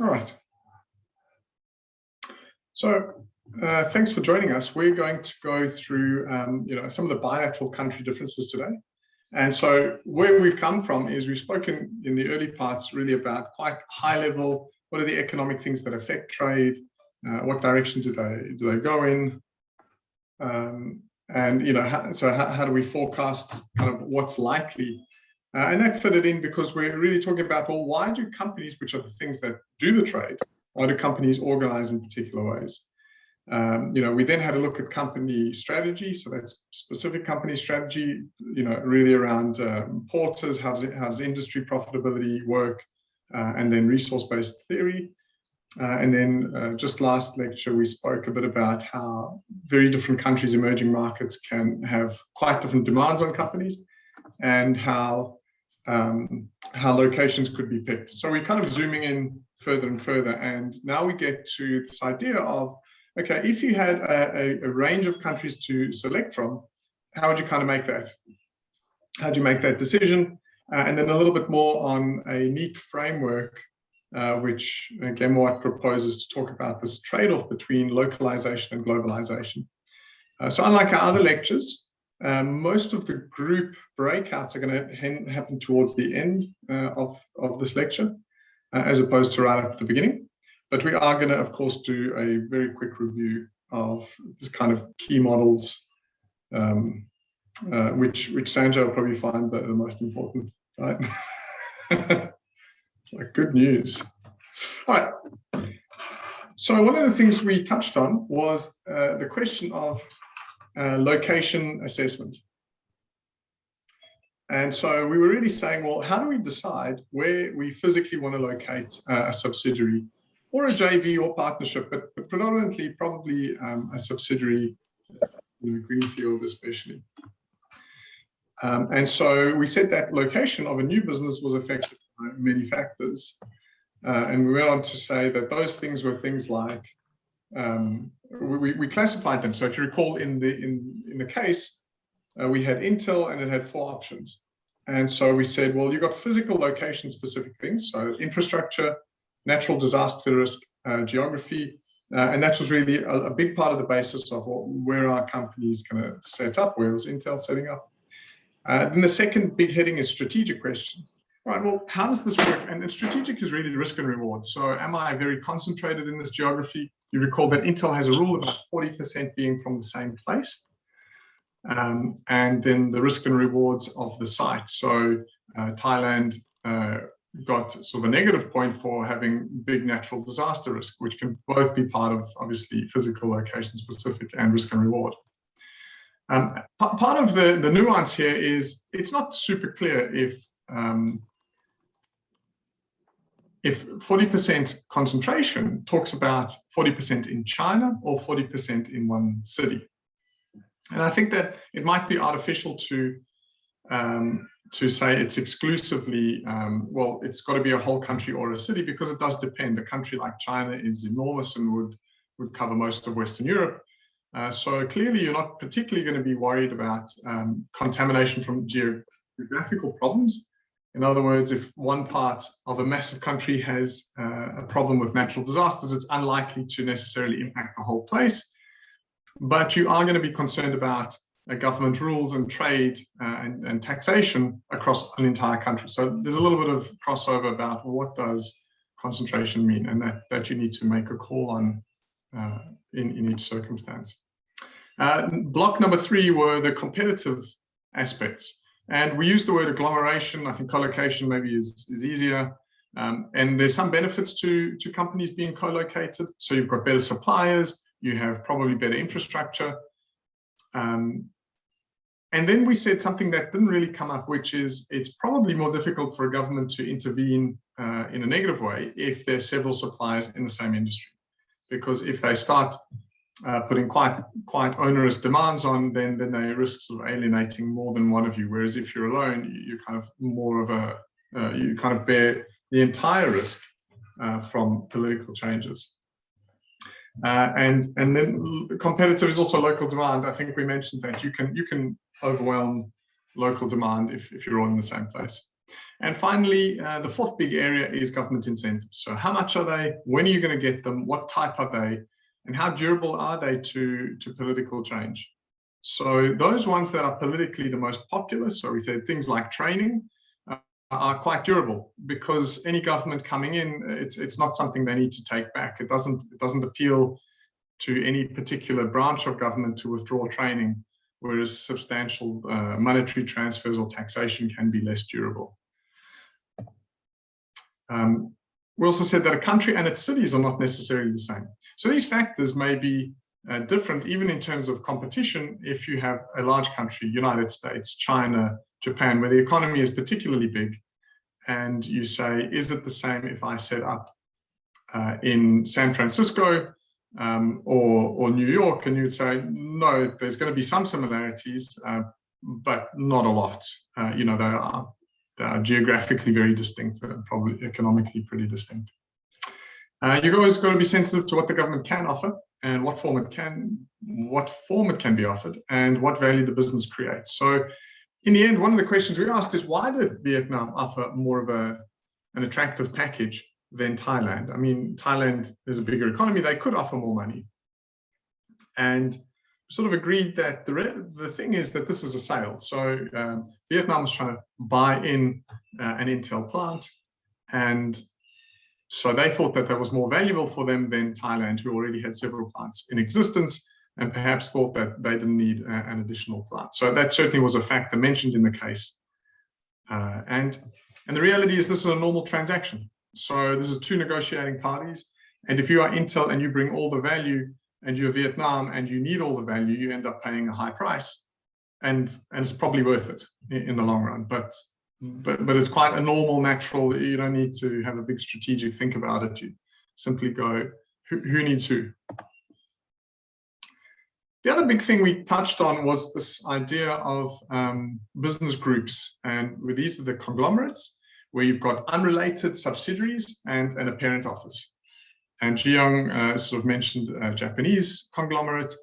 All right. So thanks for joining us. We're going to go through some of the bilateral country differences today. And so where we've come from is we've spoken in the early parts really about quite high level, what are the economic things that affect trade, what direction do they go in, and how do we forecast kind of what's likely, and that fitted in because we're really talking about, well, why do companies, which are the things that do the trade, why do companies organize in particular ways? We then had a look at company strategy, so that's specific company strategy, really around porters, how does industry profitability work, and then resource-based theory. And then just last lecture, we spoke a bit about how very different countries, emerging markets, can have quite different demands on companies, and how locations could be picked. So we're kind of zooming in further and further, and now we get to this idea of, okay, if you had a range of countries to select from, how would you kind of make that? How do you make that decision? And then a little bit more on a neat framework, which again, Watt proposes to talk about this trade-off between localization and globalization. So unlike our other lectures, most of the group breakouts are going to happen towards the end of this lecture, as opposed to right up at the beginning. But we are going to, of course, do a very quick review of this kind of key models, which Sanjay will probably find the most important, right? Like, good news. All right. So one of the things we touched on was the question of location assessment. And so we were really saying, well, how do we decide where we physically want to locate a subsidiary or a JV or partnership, but predominantly probably a subsidiary, greenfield especially. And so we said that location of a new business was affected by many factors. And we went on to say that those things were things like, we classified them. So if you recall, in the case, we had Intel and it had 4 options. And so we said, well, you've got physical location specific things, so infrastructure, natural disaster risk, geography, and that was really a big part of the basis of where our company is going to set up, where was Intel setting up. Then the second big heading is strategic questions. Right, well, how does this work? And strategic is really risk and reward. So am I very concentrated in this geography? You recall that Intel has a rule about 40% being from the same place. And then the risk and rewards of the site. So Thailand got sort of a negative point for having big natural disaster risk, which can both be part of, obviously, physical location specific and risk and reward. Part of the nuance here is it's not super clear if 40% concentration talks about 40% in China or 40% in one city. And I think that it might be artificial to say it's exclusively, well, it's got to be a whole country or a city, because it does depend. A country like China is enormous and would cover most of Western Europe. So clearly you're not particularly going to be worried about contamination from geographical problems. In other words, if one part of a massive country has a problem with natural disasters, it's unlikely to necessarily impact the whole place. But you are going to be concerned about government rules and trade and taxation across an entire country. So there's a little bit of crossover about what does concentration mean, and that you need to make a call on in each circumstance. Block number 3 were the competitive aspects. And we use the word agglomeration. I think collocation maybe is easier. And there's some benefits to companies being co-located. So you've got better suppliers, you have probably better infrastructure. And then we said something that didn't really come up, which is it's probably more difficult for a government to intervene in a negative way if there's several suppliers in the same industry. Because if they start putting quite onerous demands on, then they risk sort of alienating more than one of you. Whereas if you're alone, you kind of more of a, you kind of bear the entire risk from political changes. And then competitive is also local demand. I think we mentioned that you can overwhelm local demand if you're all in the same place. And finally, the fourth big area is government incentives. So how much are they? When are you going to get them? What type are they? And how durable are they to political change? So those ones that are politically the most popular, so we said things like training, are quite durable, because any government coming in, it's not something they need to take back. It doesn't appeal to any particular branch of government to withdraw training, whereas substantial monetary transfers or taxation can be less durable. We also said that a country and its cities are not necessarily the same. So these factors may be different even in terms of competition. If you have a large country, United States, China, Japan, where the economy is particularly big, and you say, is it the same if I set up in San Francisco or New York? And you'd say, no, there's going to be some similarities, but not a lot. You know, they are geographically very distinct and probably economically pretty distinct. You've always got to be sensitive to what the government can offer and what form it can be offered, and what value the business creates. So in the end, one of the questions we asked is, why did Vietnam offer more of an attractive package than Thailand? I mean, Thailand is a bigger economy, they could offer more money. And sort of agreed that the thing is that this is a sale. So Vietnam was trying to buy in an Intel plant, and so they thought that that was more valuable for them than Thailand, who already had several plants in existence, and perhaps thought that they didn't need an additional plant. So that certainly was a factor mentioned in the case. And the reality is this is a normal transaction. So this is two negotiating parties. And if you are Intel and you bring all the value, and you're Vietnam and you need all the value, you end up paying a high price. And it's probably worth it in the long run. But it's quite a normal, natural, you don't need to have a big strategic think about it. You simply go, who needs who? The other big thing we touched on was this idea of business groups. And these are the conglomerates, where you've got unrelated subsidiaries and a parent office. And Jiyoung sort of mentioned a Japanese conglomerate.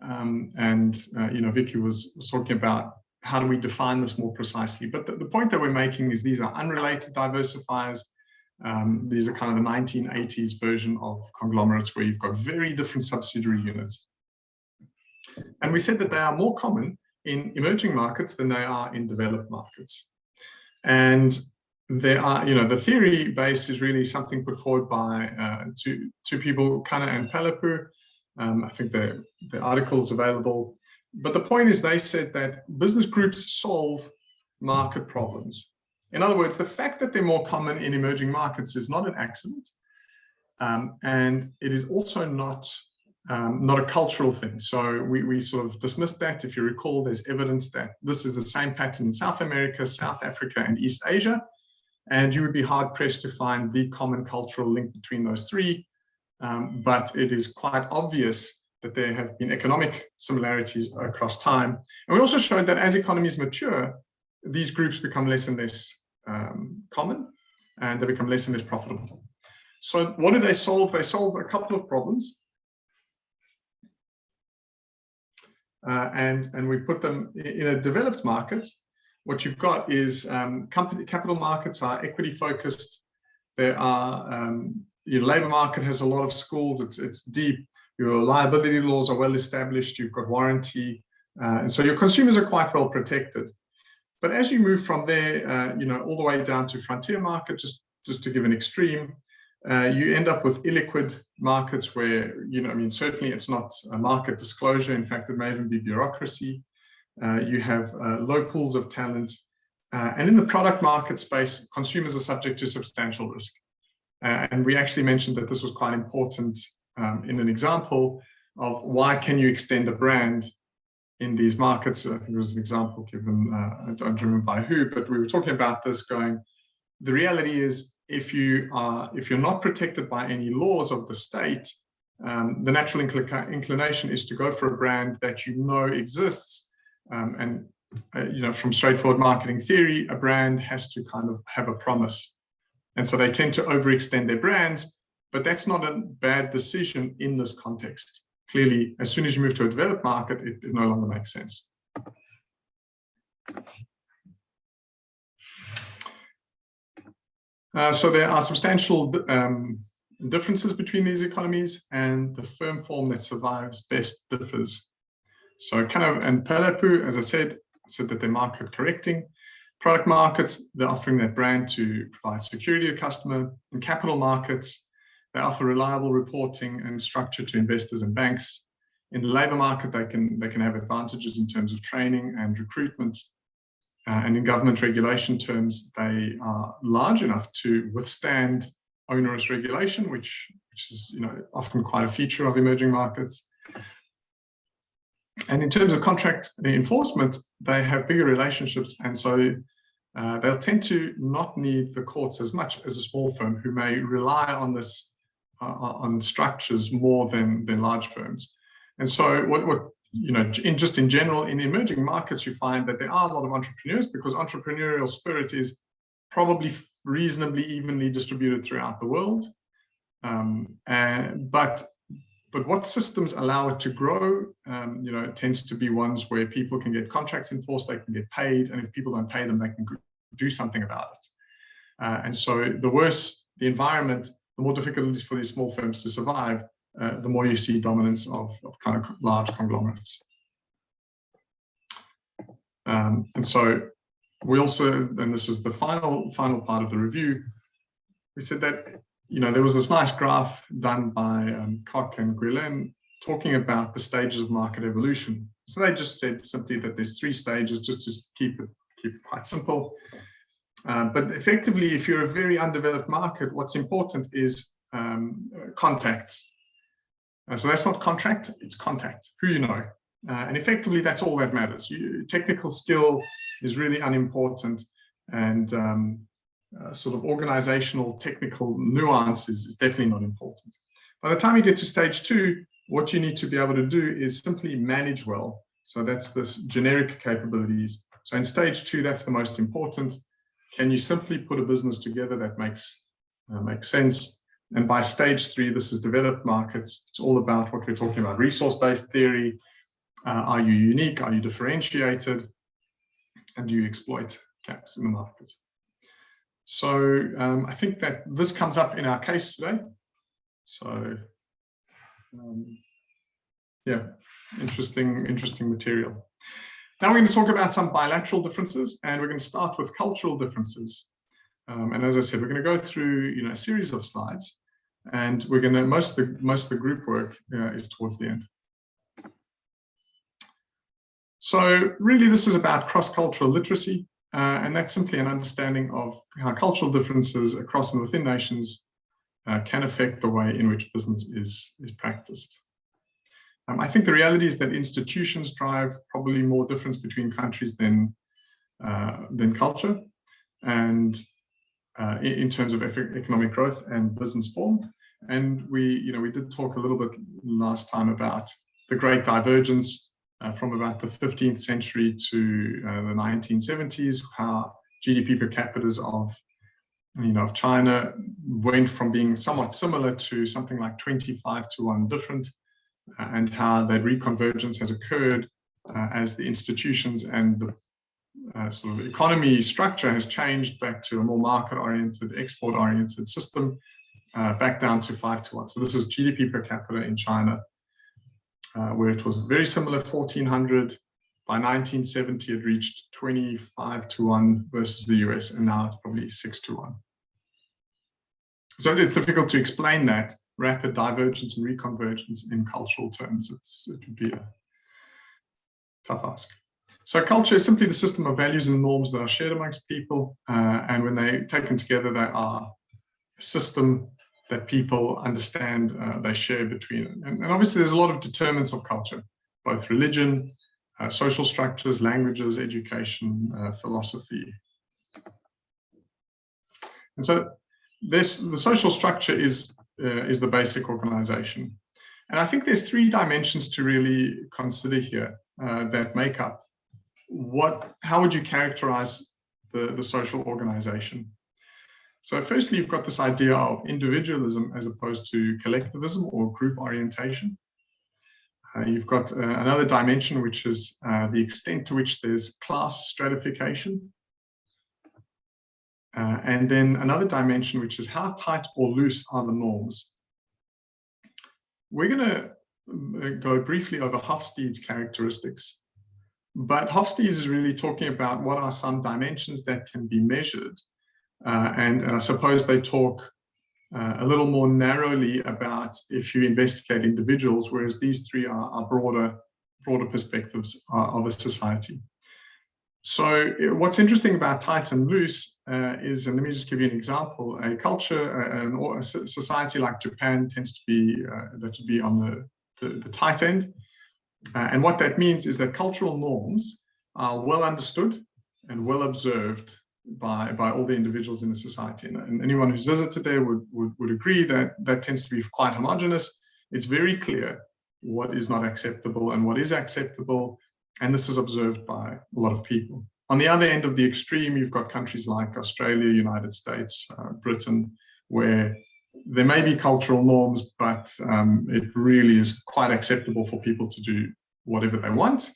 You know, Vicky was talking about how do we define this more precisely. But the point that we're making is these are unrelated diversifiers. These are kind of the 1980s version of conglomerates, where you've got very different subsidiary units. And we said that they are more common in emerging markets than they are in developed markets. And there are, you know, the theory base is really something put forward by two people, Kana and Palapu. I think the article's available. But the point is, they said that business groups solve market problems. In other words, the fact that they're more common in emerging markets is not an accident. And it is also not a cultural thing. So we sort of dismissed that. If you recall, there's evidence that this is the same pattern in South America, South Africa, and East Asia. And you would be hard pressed to find the common cultural link between those three. But it is quite obvious that there have been economic similarities across time. And we also showed that as economies mature, these groups become less and less common, and they become less and less profitable. So what do they solve? They solve a couple of problems. And we put them in a developed market. What you've got is capital markets are equity focused. There are, your labor market has a lot of schools, it's deep. Your liability laws are well established. You've got warranty. And so your consumers are quite well protected. But as you move from there, you know, all the way down to frontier market, just to give an extreme, you end up with illiquid markets where, you know, I mean, certainly it's not a market disclosure. In fact, it may even be bureaucracy. You have low pools of talent. And in the product market space, consumers are subject to substantial risk. And we actually mentioned that this was quite important in an example of why can you extend a brand in these markets. I think it was an example given, I don't remember by who, but we were talking about this going, the reality is if you're not protected by any laws of the state, the natural inclination is to go for a brand that you know exists. And you know, from straightforward marketing theory, a brand has to kind of have a promise. And so they tend to overextend their brands, but that's not a bad decision in this context. Clearly, as soon as you move to a developed market, it no longer makes sense. So there are substantial differences between these economies, and the firm form that survives best differs. So and Pelepu, as I said that they're market correcting. Product markets, they're offering their brand to provide security to customer. In capital markets, they offer reliable reporting and structure to investors and banks. In the labor market, they can have advantages in terms of training and recruitment. And in government regulation terms, they are large enough to withstand onerous regulation, which is often quite a feature of emerging markets. And in terms of contract enforcement, they have bigger relationships, and so they'll tend to not need the courts as much as a small firm who may rely on this on structures more than large firms. And so just in general, in emerging markets, you find that there are a lot of entrepreneurs because entrepreneurial spirit is probably reasonably evenly distributed throughout the world. But what systems allow it to grow, it tends to be ones where people can get contracts enforced, they can get paid, and if people don't pay them, they can do something about it. And so the worse the environment, the more difficult it is for these small firms to survive, the more you see dominance of kind of large conglomerates. And so we also, and this is the final part of the review, we said that there was this nice graph done by Koch and Guillen talking about the stages of market evolution. So they just said simply that there's 3 stages, just to keep it quite simple. But effectively, if you're a very undeveloped market, what's important is contacts. So that's not contract, it's contact, who you know. And effectively, that's all that matters. Technical skill is really unimportant, and sort of organizational technical nuances is definitely not important. By the time you get to stage 2, what you need to be able to do is simply manage well. So that's this generic capabilities. So in stage 2, that's the most important. Can you simply put a business together that makes sense? And by stage 3, this is developed markets. It's all about what we're talking about, resource-based theory. Are you unique? Are you differentiated? And do you exploit gaps in the market? So I think that this comes up in our case today. So yeah, interesting material. Now we're going to talk about some bilateral differences, and we're going to start with cultural differences. And as I said, we're going to go through a series of slides, and we're going to most of the group work is towards the end. So really, this is about cross-cultural literacy. And that's simply an understanding of how cultural differences across and within nations can affect the way in which business is practiced. I think the reality is that institutions drive probably more difference between countries than culture, and in terms of economic growth and business form. And we did talk a little bit last time about the great divergence from about the 15th century to the 1970s, how GDP per capita of China went from being somewhat similar to something like 25-1 different, and how that reconvergence has occurred as the institutions and the sort of economy structure has changed back to a more market-oriented, export-oriented system, back down to 5-1. So this is GDP per capita in China, where it was very similar, 1400. By 1970, it reached 25-1 versus the US, and now it's probably 6-1. So it's difficult to explain that rapid divergence and reconvergence in cultural terms. It would be a tough ask. So culture is simply the system of values and norms that are shared amongst people, and when they're taken together, they are a system that people understand, they share between. And obviously there's a lot of determinants of culture, both religion, social structures, languages, education, philosophy. And so the social structure is the basic organization. And I think there's 3 dimensions to really consider here that make up how would you characterize the social organization? So firstly, you've got this idea of individualism as opposed to collectivism or group orientation. You've got another dimension, which is the extent to which there's class stratification. And then another dimension, which is how tight or loose are the norms. We're going to go briefly over Hofstede's characteristics. But Hofstede is really talking about what are some dimensions that can be measured. And I suppose they talk a little more narrowly about if you investigate individuals, whereas these three are broader perspectives of a society. So what's interesting about tight and loose is, and let me just give you an example, a culture, or a society like Japan tends to be, that would be on the tight end. And what that means is that cultural norms are well understood and well observed by all the individuals in the society. And anyone who's visited there would agree that that tends to be quite homogenous. It's very clear what is not acceptable and what is acceptable. And this is observed by a lot of people. On the other end of the extreme, you've got countries like Australia, United States, Britain, where there may be cultural norms, but it really is quite acceptable for people to do whatever they want.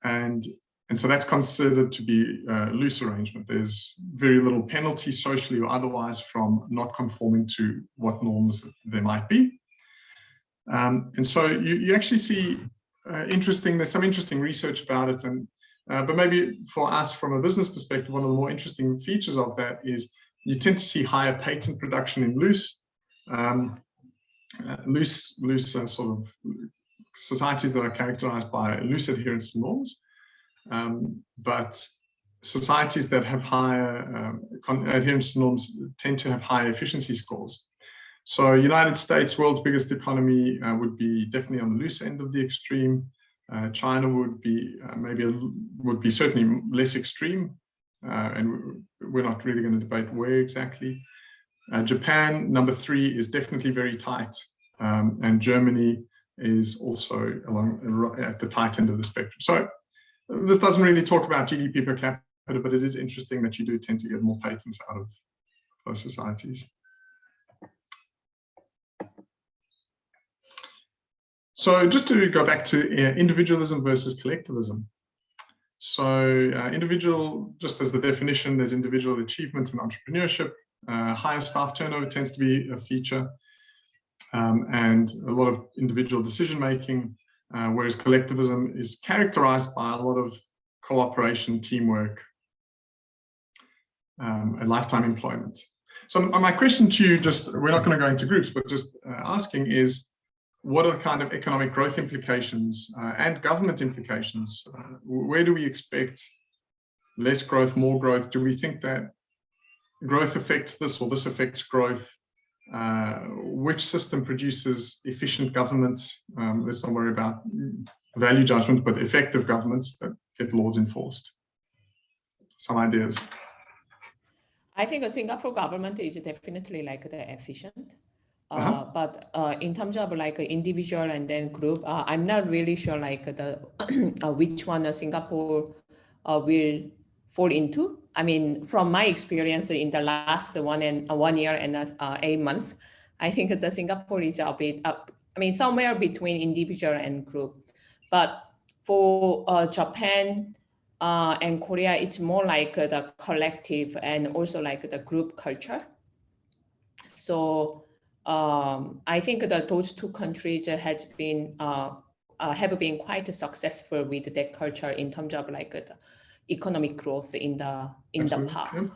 And so that's considered to be a loose arrangement. There's very little penalty socially or otherwise from not conforming to what norms there might be. And so you actually see there's some interesting research about it. But maybe for us, from a business perspective, one of the more interesting features of that is you tend to see higher patent production in loose sort of societies that are characterized by loose adherence to norms. But societies that have higher adherence to norms tend to have higher efficiency scores. So United States, world's biggest economy, would be definitely on the loose end of the extreme. China would be certainly less extreme, and we're not really going to debate where exactly. Japan, number 3, is definitely very tight, and Germany is also at the tight end of the spectrum. So this doesn't really talk about GDP per capita, but it is interesting that you do tend to get more patents out of those societies. So just to go back to individualism versus collectivism. So individual, just as the definition, there's individual achievement and entrepreneurship. Higher staff turnover tends to be a feature, and a lot of individual decision-making, whereas collectivism is characterized by a lot of cooperation, teamwork, and lifetime employment. So my question to you, we're not going to go into groups, but just asking is, what are the kind of economic growth implications and government implications? Where do we expect less growth, more growth? Do we think that growth affects this or this affects growth? Which system produces efficient governments? Let's not worry about value judgment, but effective governments that get laws enforced. Some ideas. I think a Singapore government is definitely like the efficient. But in terms of like individual and then group, I'm not really sure like the which one Singapore will fall into. I mean, from my experience in the last 1 year and 8 months, I think that Singapore is a bit up. I mean, somewhere between individual and group. But for Japan and Korea, it's more like the collective and also like the group culture. So I think that those two countries have been quite successful with that culture in terms of like the economic growth in the past.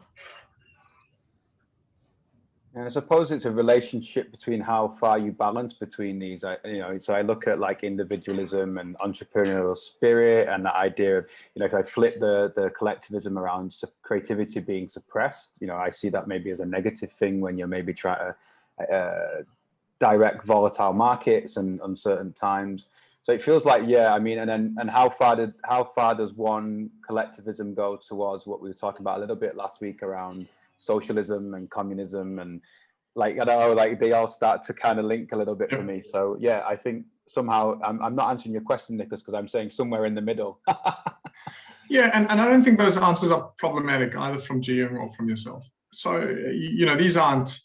And I suppose it's a relationship between how far you balance between these. So I look at like individualism and entrepreneurial spirit, and the idea of, if I flip the collectivism around creativity being suppressed, I see that maybe as a negative thing when you're maybe trying to direct volatile markets and uncertain times. So it feels like, and how far does one collectivism go towards what we were talking about a little bit last week around socialism and communism, and like, I don't know, like they all start to kind of link a little bit for me. So yeah, I think somehow I'm not answering your question, Nicholas, because I'm saying somewhere in the middle. Yeah, and I don't think those answers are problematic either from Jiyoung or from yourself. So, these aren't,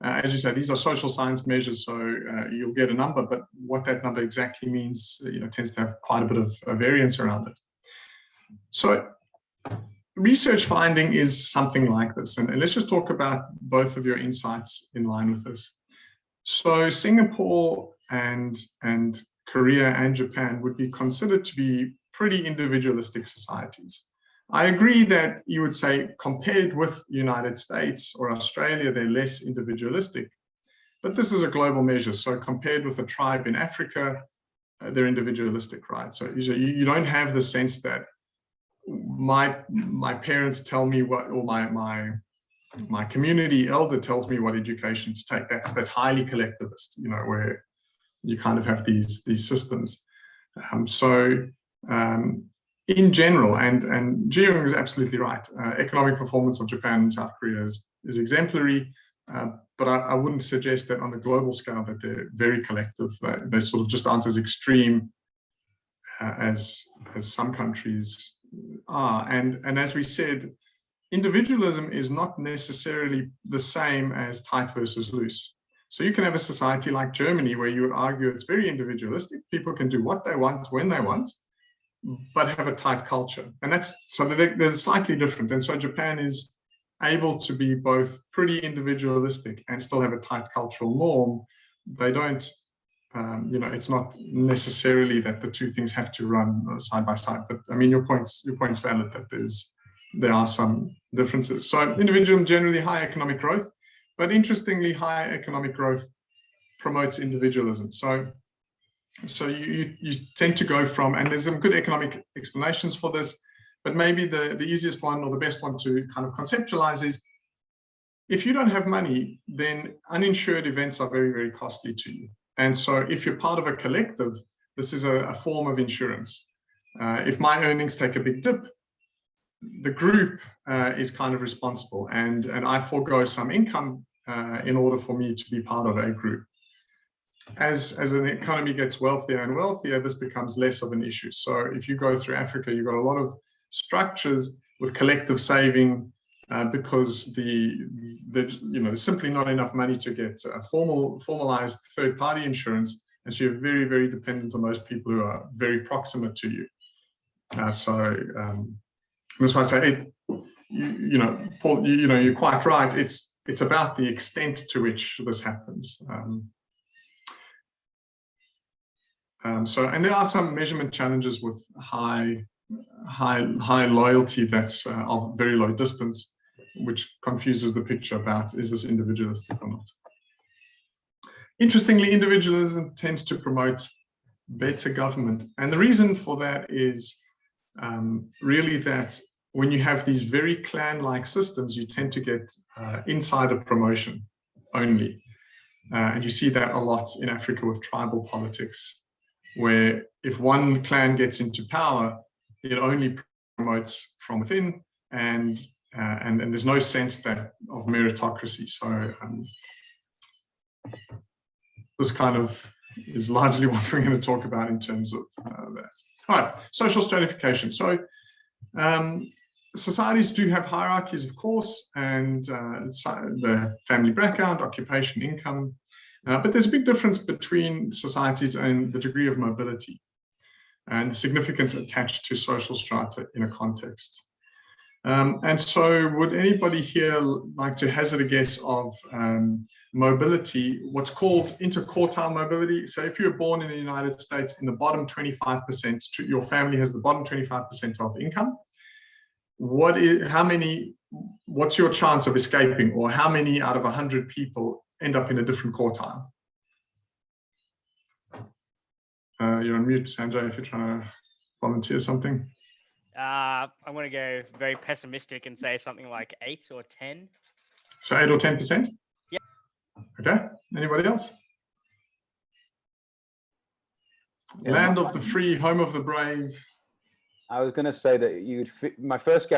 as you say, these are social science measures, so you'll get a number, but what that number exactly means, tends to have quite a bit of variance around it. So research finding is something like this, and let's just talk about both of your insights in line with this. So Singapore and Korea and Japan would be considered to be pretty individualistic societies. I agree that you would say compared with the United States or Australia, they're less individualistic, but this is a global measure. So compared with a tribe in Africa, they're individualistic, right? So you don't have the sense that my parents tell me what, or my community elder tells me what education to take. That's highly collectivist, you know, where you kind of have these systems. In general, and Ji-Young is absolutely right, economic performance of Japan and South Korea is exemplary, but I wouldn't suggest that on a global scale that they're very collective. They sort of just aren't as extreme as some countries are. And as we said, individualism is not necessarily the same as tight versus loose. So you can have a society like Germany where you would argue it's very individualistic. People can do what they want, when they want, but have a tight culture. And that's, so they're slightly different. And so Japan is able to be both pretty individualistic and still have a tight cultural norm. They don't, you know, it's not necessarily that the two things have to run side by side. But I mean, your point's valid that there are some differences. So individualism, generally high economic growth, but interestingly, high economic growth promotes individualism. So you tend to go from, and there's some good economic explanations for this, but maybe the easiest one or the best one to kind of conceptualize is, if you don't have money, then uninsured events are very, very costly to you. And so if you're part of a collective, this is a form of insurance. If my earnings take a big dip, the group is kind of responsible, and I forego some income in order for me to be part of a group. As an economy gets wealthier and wealthier, this becomes less of an issue. So if you go through Africa, you've got a lot of structures with collective saving because there's simply not enough money to get formalized third-party insurance, and so you're very, very dependent on those people who are very proximate to you. That's why I say Paul, you're quite right. It's about the extent to which this happens. And there are some measurement challenges with high loyalty that's of very low distance, which confuses the picture about, is this individualistic or not? Interestingly, individualism tends to promote better government. And the reason for that is really that when you have these very clan-like systems, you tend to get insider promotion only. And you see that a lot in Africa with tribal politics, where if one clan gets into power, it only promotes from within, and there's no sense of meritocracy. So this kind of is largely what we're going to talk about in terms of that. All right, social stratification. So societies do have hierarchies, of course, and the family background, occupation, income, but there's a big difference between societies and the degree of mobility and the significance attached to social strata in a context. And so would anybody here like to hazard a guess of mobility, what's called interquartile mobility? So if you're born in the United States in the bottom 25%, your family has the bottom 25% of income, what's your chance of escaping, or how many out of 100 people end up in a different quartile? You're on mute, Sanjay, if you're trying to volunteer something. I'm going to go very pessimistic and say something like 8 or 10. So 8 or 10%? Yeah. Okay. Anybody else? Yeah, land of the free, home of the brave. I was going to say that my first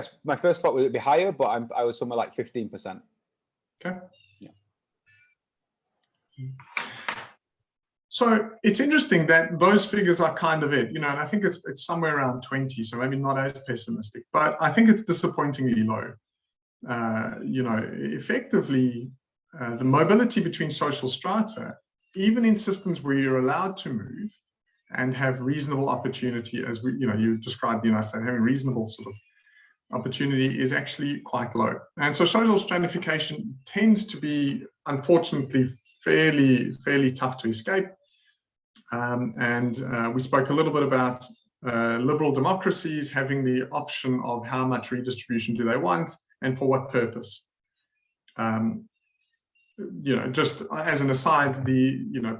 thought would be higher, but I was somewhere like 15%. Okay. Yeah. So it's interesting that those figures are kind of it, and I think it's somewhere around 20, so maybe not as pessimistic, but I think it's disappointingly low. Effectively, the mobility between social strata, even in systems where you're allowed to move and have reasonable opportunity, as you described the United States having reasonable sort of opportunity is actually quite low. And so social stratification tends to be, unfortunately, fairly tough to escape. We spoke a little bit about liberal democracies having the option of how much redistribution do they want and for what purpose. Just as an aside,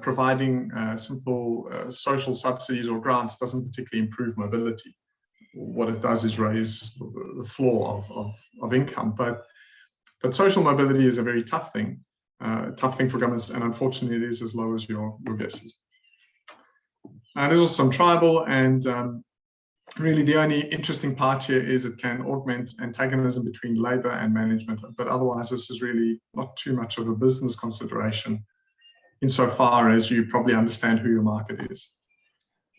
providing simple social subsidies or grants doesn't particularly improve mobility. What it does is raise the floor of income, but social mobility is a very tough thing for governments, and unfortunately it is as low as your guesses. There's also some tribal, and really the only interesting part here is it can augment antagonism between labor and management, but otherwise this is really not too much of a business consideration insofar as you probably understand who your market is.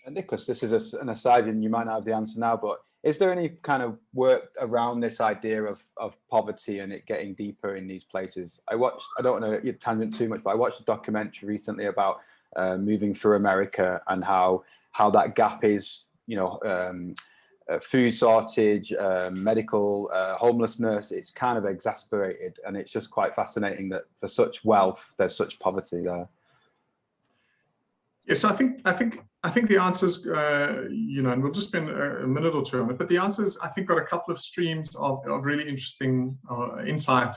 Nicholas, this is an aside and you might not have the answer now, but is there any kind of work around this idea of poverty and it getting deeper in these places? I don't want to tangent too much, but I watched a documentary recently about moving through America and how that gap is, food shortage, medical, homelessness, it's kind of exacerbated, and it's just quite fascinating that for such wealth, there's such poverty there. Yes, I think the answers, and we'll just spend a minute or two on it, but the answers, I think, got a couple of streams of really interesting insight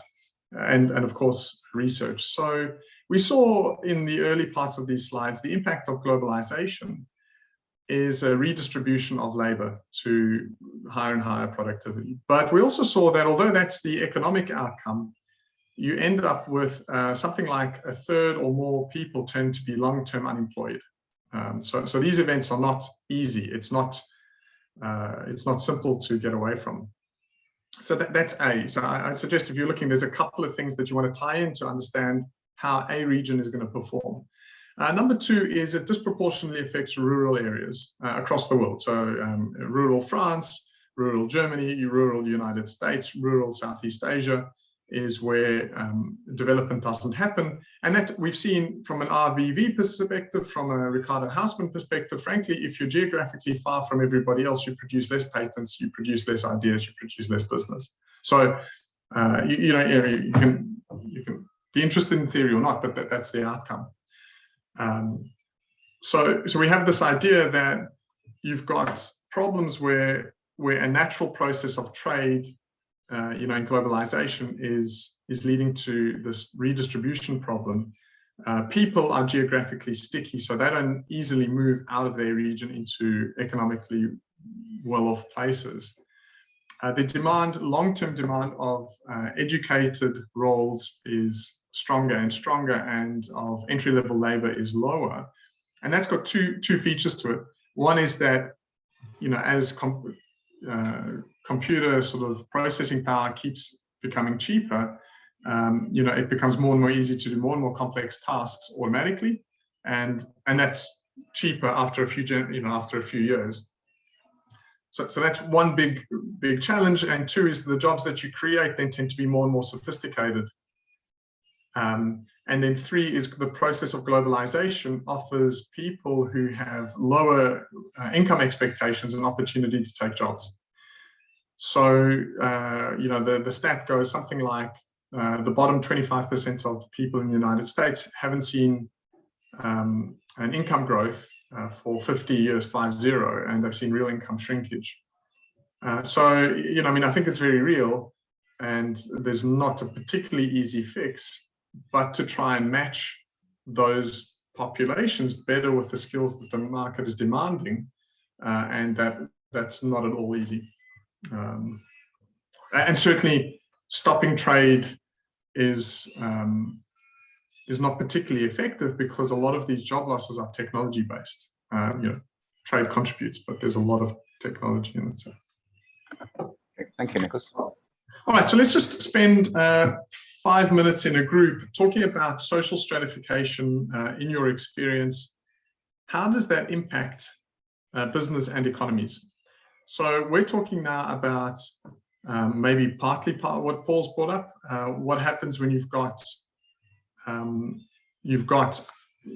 and of course, research. So we saw in the early parts of these slides, the impact of globalization is a redistribution of labor to higher and higher productivity. But we also saw that although that's the economic outcome, you end up with something like a third or more people tend to be long-term unemployed. So these events are not easy. It's not simple to get away from. So that's A. So I suggest if you're looking, there's a couple of things that you want to tie in to understand how a region is going to perform. Number two is it disproportionately affects rural areas across the world. So rural France, rural Germany, rural United States, rural Southeast Asia is where development doesn't happen. And that we've seen from an RBV perspective, from a Ricardo Hausman perspective, frankly, if you're geographically far from everybody else, you produce less patents, you produce less ideas, you produce less business. So, you can be interested in theory or not, but that's the outcome. So we have this idea that you've got problems where a natural process of trade, in globalization is leading to this redistribution problem. People are geographically sticky, so they don't easily move out of their region into economically well-off places. The long-term demand of educated roles is stronger and stronger, and of entry-level labor is lower. And that's got two features to it. One is that, as computer sort of processing power keeps becoming cheaper, it becomes more and more easy to do more and more complex tasks automatically, and that's cheaper after a few years. So that's one big challenge. And two is the jobs that you create then tend to be more and more sophisticated. And then three is the process of globalization offers people who have lower income expectations an opportunity to take jobs. So, the stat goes something like the bottom 25% of people in the United States haven't seen an income growth for 50 years, 50, and they've seen real income shrinkage. So, I think it's very real, and there's not a particularly easy fix, but to try and match those populations better with the skills that the market is demanding, and that's not at all easy. And certainly stopping trade is not particularly effective because a lot of these job losses are technology based. Trade contributes, but there's a lot of technology in it. So. Thank you, Nicholas. All right, so let's just spend 5 minutes in a group talking about social stratification in your experience. How does that impact business and economies? So we're talking now about maybe partly what Paul's brought up. What happens when you've got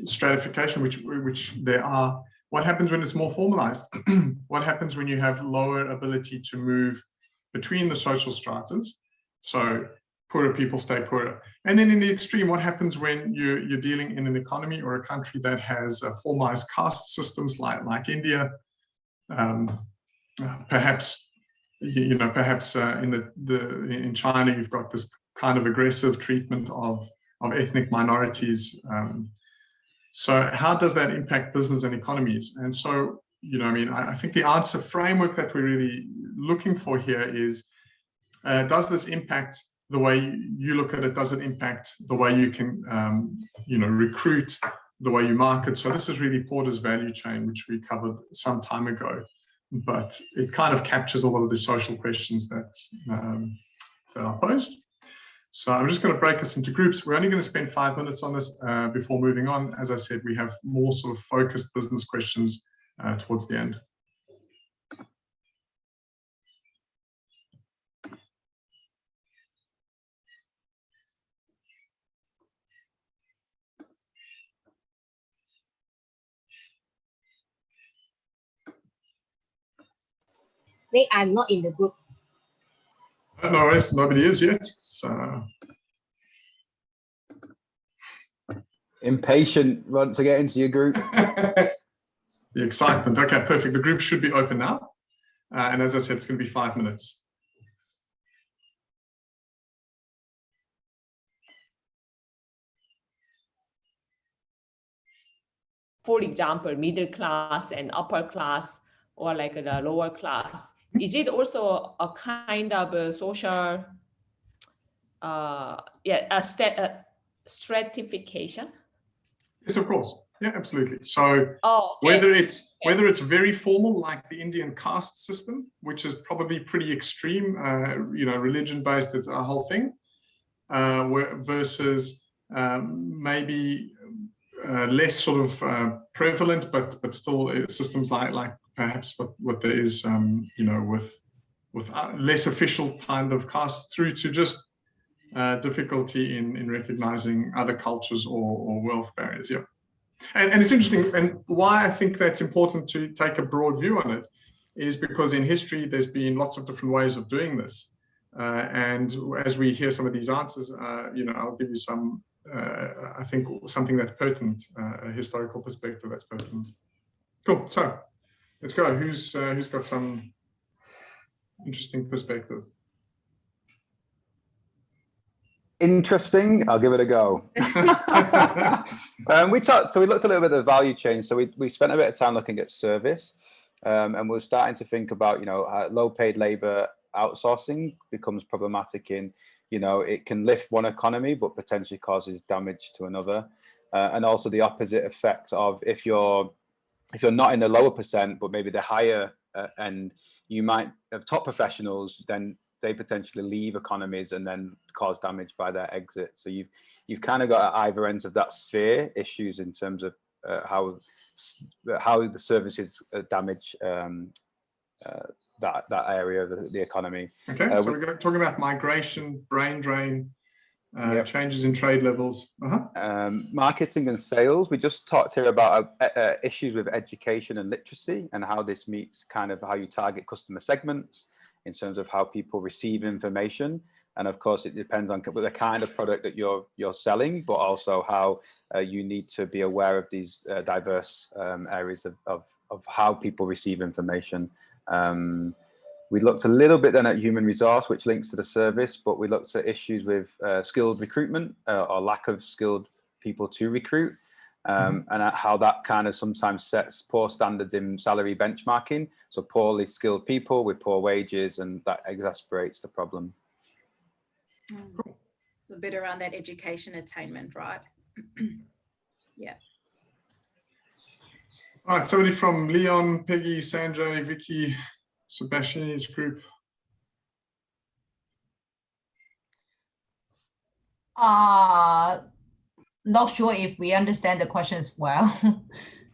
stratification, which there are. What happens when it's more formalized? What happens when you have lower ability to move between the social stratas. So poorer people stay poorer. And then in the extreme, what happens when you're dealing in an economy or a country that has formalized caste systems like India, perhaps in China, you've got this kind of aggressive treatment of ethnic minorities. So how does that impact business and economies? And so, I think the answer framework that we're really looking for here is, does this impact the way you look at it? Does it impact the way you can, recruit, the way you market? So this is really Porter's value chain, which we covered some time ago, but it kind of captures a lot of the social questions that are posed. So I'm just going to break us into groups. We're only going to spend 5 minutes on this before moving on. As I said, we have more sort of focused business questions towards the end. I'm not in the group. No worries, nobody is yet. So Impatient want to get into your group. the excitement. Okay, perfect. The group should be open now. And as I said, it's going to be 5 minutes. For example, middle class and upper class, or like the lower class, is it also a kind of a social, stratification? Yes, of course. Yeah, absolutely. So whether it's very formal, like the Indian caste system, which is probably pretty extreme, religion-based, it's a whole thing, versus maybe less sort of prevalent, but still systems like perhaps what there is, with less official kind of caste, through to just difficulty in recognizing other cultures or wealth barriers. Yeah. And it's interesting, and why I think that's important to take a broad view on it is because in history there's been lots of different ways of doing this, and as we hear some of these answers, I'll give you some, I think something that's pertinent, a historical perspective that's pertinent. Cool. So let's go. Who's got some interesting perspective? Interesting. I'll give it a go. We looked a little bit at the value chain. So we spent a bit of time looking at service, and we're starting to think about, how low-paid labor outsourcing becomes problematic in, it can lift one economy, but potentially causes damage to another, and also the opposite effect of if you're not in the lower percent, but maybe the higher end, you might have top professionals, then they potentially leave economies and then cause damage by their exit. So you've kind of got at either ends of that sphere issues in terms of how the services damage that area of the economy. Okay, so we're talking about migration, brain drain, changes in trade levels. Marketing and sales. We just talked here about issues with education and literacy and how this meets kind of how you target customer segments in terms of how people receive information. And of course, it depends on the kind of product that you're selling, but also how you need to be aware of these diverse areas of how people receive information. We looked a little bit then at human resource, which links to the service, but we looked at issues with skilled recruitment or lack of skilled people to recruit, and at how that kind of sometimes sets poor standards in salary benchmarking. So poorly skilled people with poor wages, and that exacerbates the problem. It's a bit around that education attainment, right? Yeah. All right, somebody from Leon, Peggy, Sanjay, Vicky, Sebastian's group. Not sure if we understand the questions well.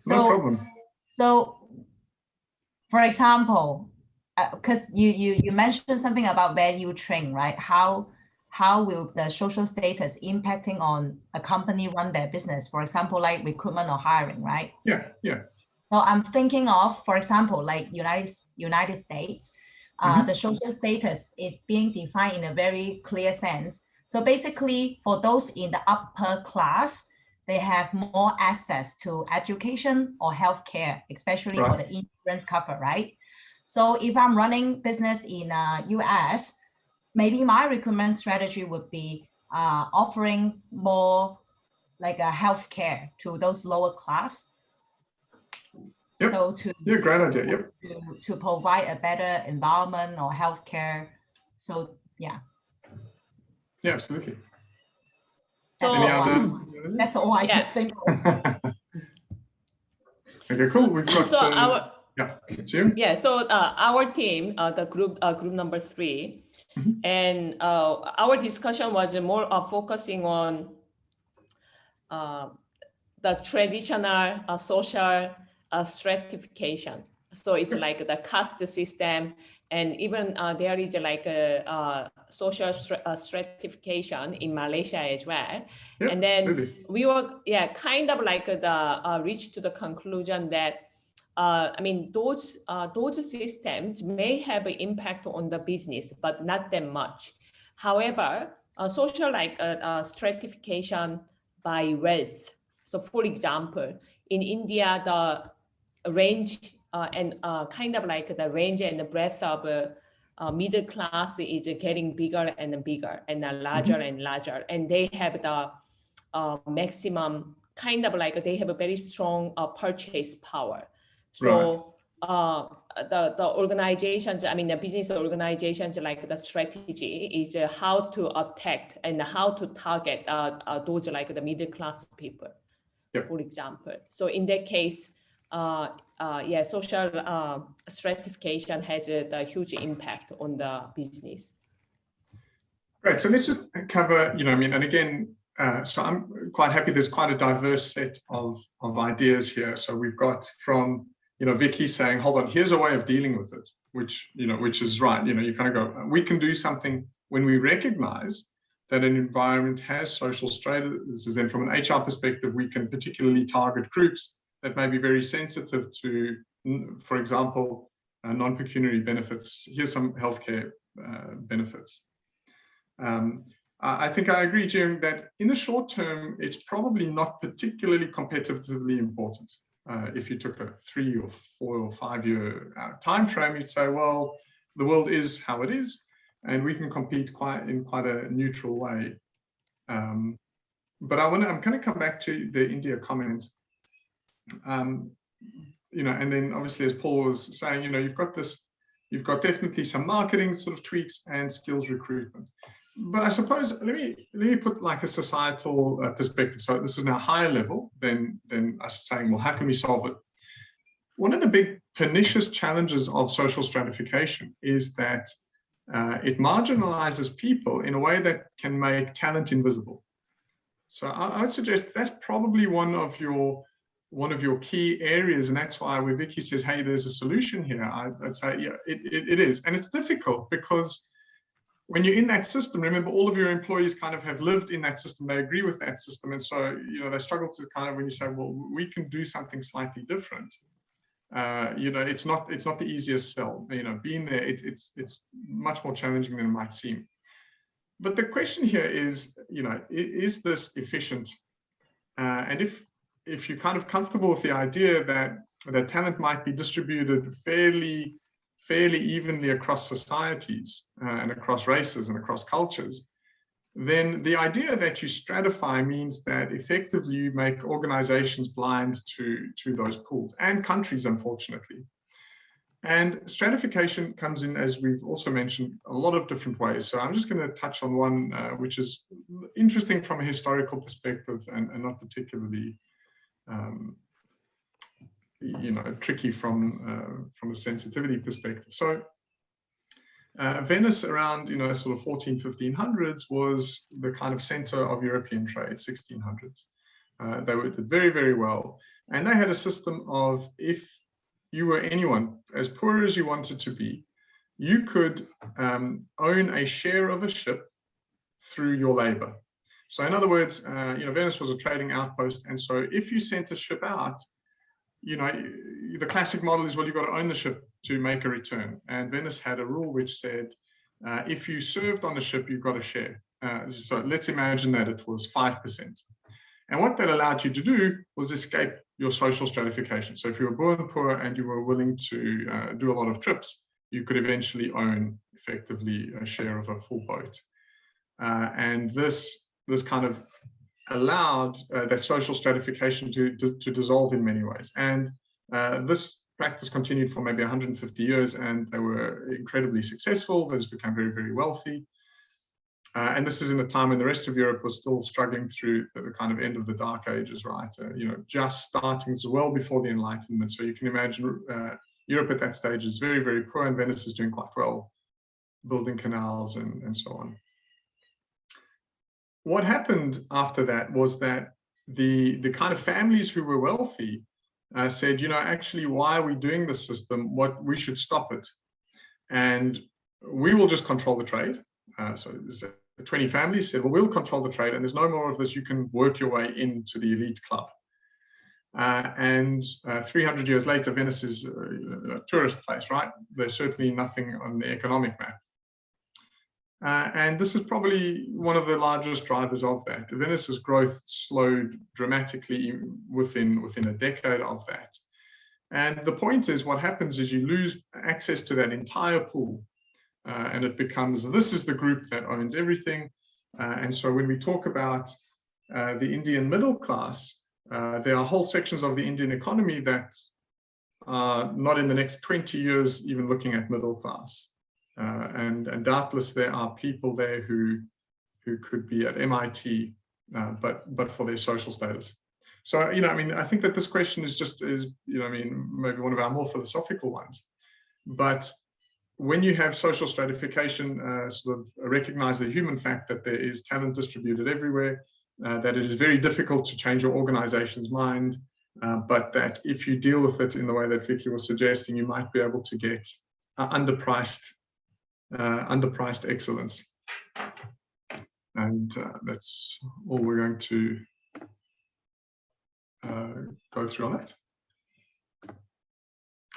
No problem. So, for example, because you mentioned something about value chain, right? How will the social status impacting on a company run their business? For example, like recruitment or hiring, right? Yeah. So I'm thinking of, for example, like United States, the social status is being defined in a very clear sense. So basically, for those in the upper class, they have more access to education or healthcare, especially for the insurance cover, right? So if I'm running business in US, maybe my recruitment strategy would be offering more like a healthcare to those lower class. Yep. So great idea. Yep. To provide a better environment or healthcare. So yeah. Yeah, absolutely. That's all I could think of. Okay, cool. We've got so Jim. Yeah, so our team, the group number 3, and our discussion was more focusing on the traditional social stratification. So it's like the caste system, and even there is like a social stratification in Malaysia as well. Yep, and then absolutely. we were kind of like reached to the conclusion that I mean those systems may have an impact on the business, but not that much. However, social like stratification by wealth. So for example, in India, the range and kind of like the range and the breadth of middle class is getting bigger and bigger and larger and larger. And they have the maximum, kind of like they have a very strong purchase power. So the organizations, I mean, the business organizations, like the strategy is how to attack and how to target those like the middle class people, for example. So in that case, social stratification has a huge impact on the business. Great. So let's just cover, and again, so I'm quite happy there's quite a diverse set of ideas here. So we've got from, Vicky saying, hold on, here's a way of dealing with it, which is right. You kind of go, we can do something when we recognize that an environment has social stratas. Then from an HR perspective, we can particularly target groups that may be very sensitive to, for example, non-pecuniary benefits. Here's some healthcare benefits. I think I agree, Jim, that in the short term, it's probably not particularly competitively important. If you took a 3 or 4 or 5 year time frame, you'd say, well, the world is how it is, and we can compete in quite a neutral way. But I'm going to come back to the India comment. And then obviously, as Paul was saying, you've got definitely some marketing sort of tweaks and skills recruitment. But I suppose let me put like a societal perspective. So this is now higher level than us saying, well, how can we solve it? One of the big pernicious challenges of social stratification is that it marginalizes people in a way that can make talent invisible. So I would suggest that's probably one of your key areas, and that's why when Vicky says, hey, there's a solution here, I'd say, yeah, it is. And it's difficult because when you're in that system, remember, all of your employees kind of have lived in that system. They agree with that system. And so, they struggle to kind of, when you say, well, we can do something slightly different, it's not the easiest sell. Being there, it's much more challenging than it might seem. But the question here is, is this efficient? And if you're kind of comfortable with the idea that talent might be distributed fairly evenly across societies and across races and across cultures, then the idea that you stratify means that effectively you make organizations blind to those pools and countries, unfortunately. And stratification comes in, as we've also mentioned, a lot of different ways. So I'm just going to touch on one which is interesting from a historical perspective and not particularly tricky from a sensitivity perspective. So Venice around, sort of 1500s was the kind of center of European trade, 1600s. They did very, very well. And they had a system of, if you were anyone, as poor as you wanted to be, you could own a share of a ship through your labor. So in other words, Venice was a trading outpost. And so if you sent a ship out, the classic model is, well, you've got to own the ship to make a return. And Venice had a rule which said, if you served on a ship, you got a share. So let's imagine that it was 5%. And what that allowed you to do was escape your social stratification. So if you were born poor and you were willing to do a lot of trips, you could eventually own effectively a share of a full boat. And this kind of allowed that social stratification to dissolve in many ways. And this practice continued for maybe 150 years, and they were incredibly successful. They just became very, very wealthy. And this is in a time when the rest of Europe was still struggling through the kind of end of the Dark Ages, right? Just starting so well before the Enlightenment. So you can imagine Europe at that stage is very, very poor, and Venice is doing quite well, building canals and so on. What happened after that was that the kind of families who were wealthy said, actually, why are we doing this system? We should stop it. And we will just control the trade. So the 20 families said, well, we'll control the trade, and there's no more of this. You can work your way into the elite club. And 300 years later, Venice is a tourist place, right? There's certainly nothing on the economic map. And this is probably one of the largest drivers of that. Venice's growth slowed dramatically within a decade of that. And the point is, what happens is you lose access to that entire pool. And it becomes, this is the group that owns everything. And so when we talk about the Indian middle class, there are whole sections of the Indian economy that are not in the next 20 years even looking at middle class. And doubtless there are people there who could be at MIT, but for their social status. So, I think that this question is maybe one of our more philosophical ones. But when you have social stratification, sort of recognize the human fact that there is talent distributed everywhere, that it is very difficult to change your organization's mind, but that if you deal with it in the way that Vicky was suggesting, you might be able to get underpriced excellence. And that's all we're going to go through on that.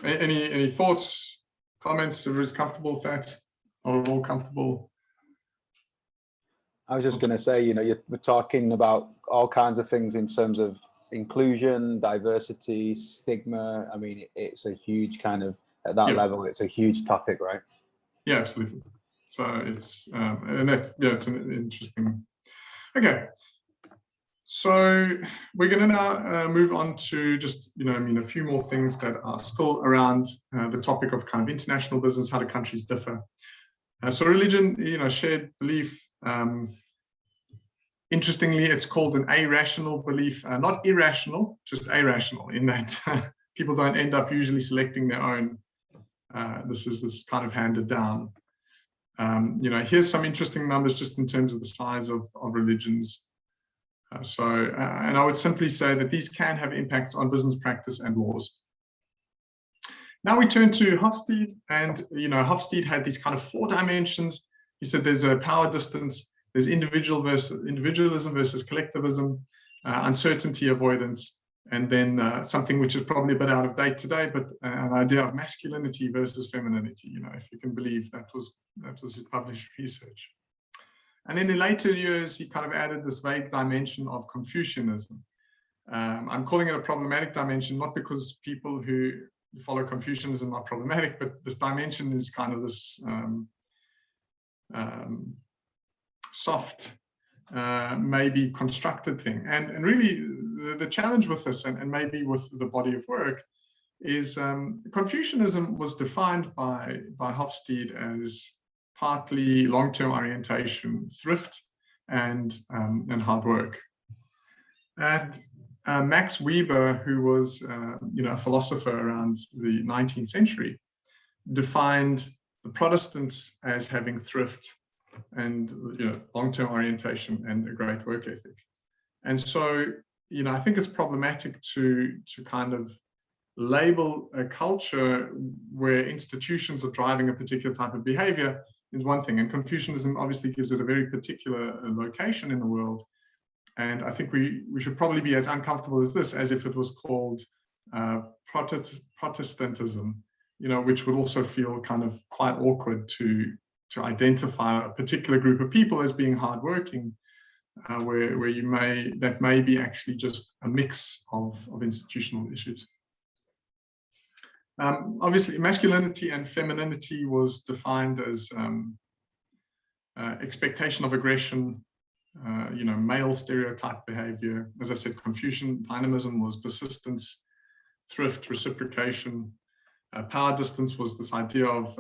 Any thoughts? Comments? Everybody's comfortable with that? Not at all comfortable? I was just going to say, we're talking about all kinds of things in terms of inclusion, diversity, stigma. I mean, it's a huge kind of, at that level, it's a huge topic, right? Yeah, absolutely. So it's, and that's, it's an interesting. Okay. So we're going to now move on to just, a few more things that are still around the topic of kind of international business. How do countries differ? So religion, shared belief. Interestingly, it's called an irrational belief, not irrational, just irrational, in that people don't end up usually selecting their own. This is kind of handed down. Here's some interesting numbers just in terms of the size of religions. And I would simply say that these can have impacts on business practice and laws. Now we turn to Hofstede, and Hofstede had these kind of 4 dimensions. He said there's a power distance, there's individualism versus collectivism, uncertainty avoidance, and then something which is probably a bit out of date today, but an idea of masculinity versus femininity. If you can believe that was his published research. And then in later years, he kind of added this vague dimension of Confucianism. I'm calling it a problematic dimension, not because people who follow Confucianism are problematic, but this dimension is kind of this soft, maybe constructed thing. And really, the challenge with this, and maybe with the body of work, is Confucianism was defined by Hofstede as partly long-term orientation, thrift, and hard work. And Max Weber, who was a philosopher around the 19th century, defined the Protestants as having thrift and long-term orientation and a great work ethic. And so I think it's problematic to kind of label a culture where institutions are driving a particular type of behavior is one thing, and Confucianism obviously gives it a very particular location in the world. And I think we should probably be as uncomfortable as this as if it was called Protestantism, which would also feel kind of quite awkward to identify a particular group of people as being hardworking, where that may be actually just a mix of institutional issues. Obviously, masculinity and femininity was defined as expectation of aggression, male stereotype behavior. As I said, Confucian dynamism was persistence, thrift, reciprocation. Power distance was this idea of,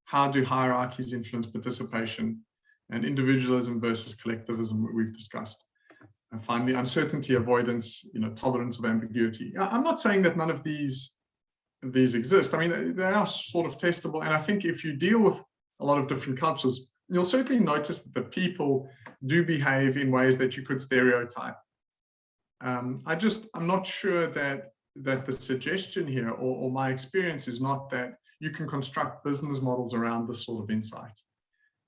how do hierarchies influence participation, and individualism versus collectivism, we've discussed. And finally, uncertainty avoidance, tolerance of ambiguity. I'm not saying that none of these exist. I mean, they are sort of testable. And I think if you deal with a lot of different cultures, you'll certainly notice that the people do behave in ways that you could stereotype. I'm not sure that the suggestion here, or my experience, is not that you can construct business models around this sort of insight.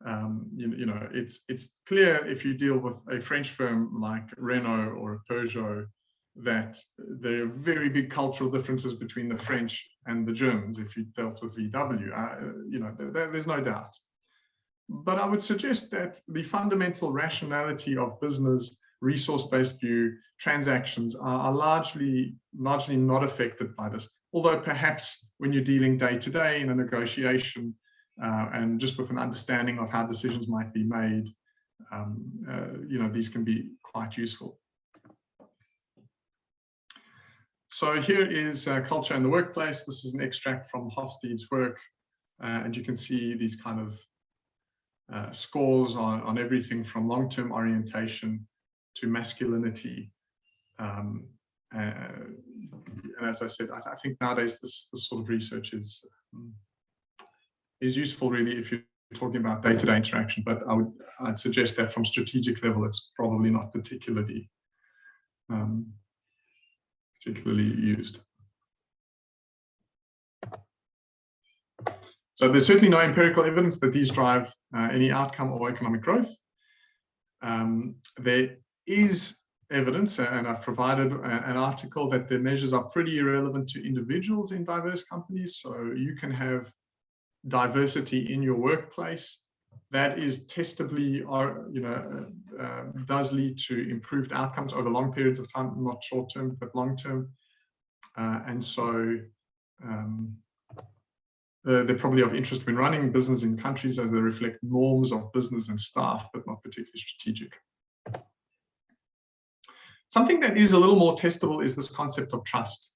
It's clear if you deal with a French firm like Renault or Peugeot that there are very big cultural differences between the French and the Germans. If you dealt with VW, there's no doubt. But I would suggest that the fundamental rationality of business, resource-based view, transactions are largely not affected by this. Although perhaps when you're dealing day to day in a negotiation, and just with an understanding of how decisions might be made, these can be quite useful. So here is culture in the workplace. This is an extract from Hofstede's work, and you can see these kind of scores on everything from long-term orientation to masculinity. And as I said, I think nowadays this sort of research is useful really if you're talking about day-to-day interaction, but I'd suggest that from strategic level, it's probably not particularly used. So there's certainly no empirical evidence that these drive any outcome or economic growth. There is evidence, and I've provided an article, that the measures are pretty irrelevant to individuals in diverse companies. So you can have diversity in your workplace that is testably, does lead to improved outcomes over long periods of time, not short term, but long term. And so they're probably of interest when running business in countries, as they reflect norms of business and staff, but not particularly strategic. Something that is a little more testable is this concept of trust.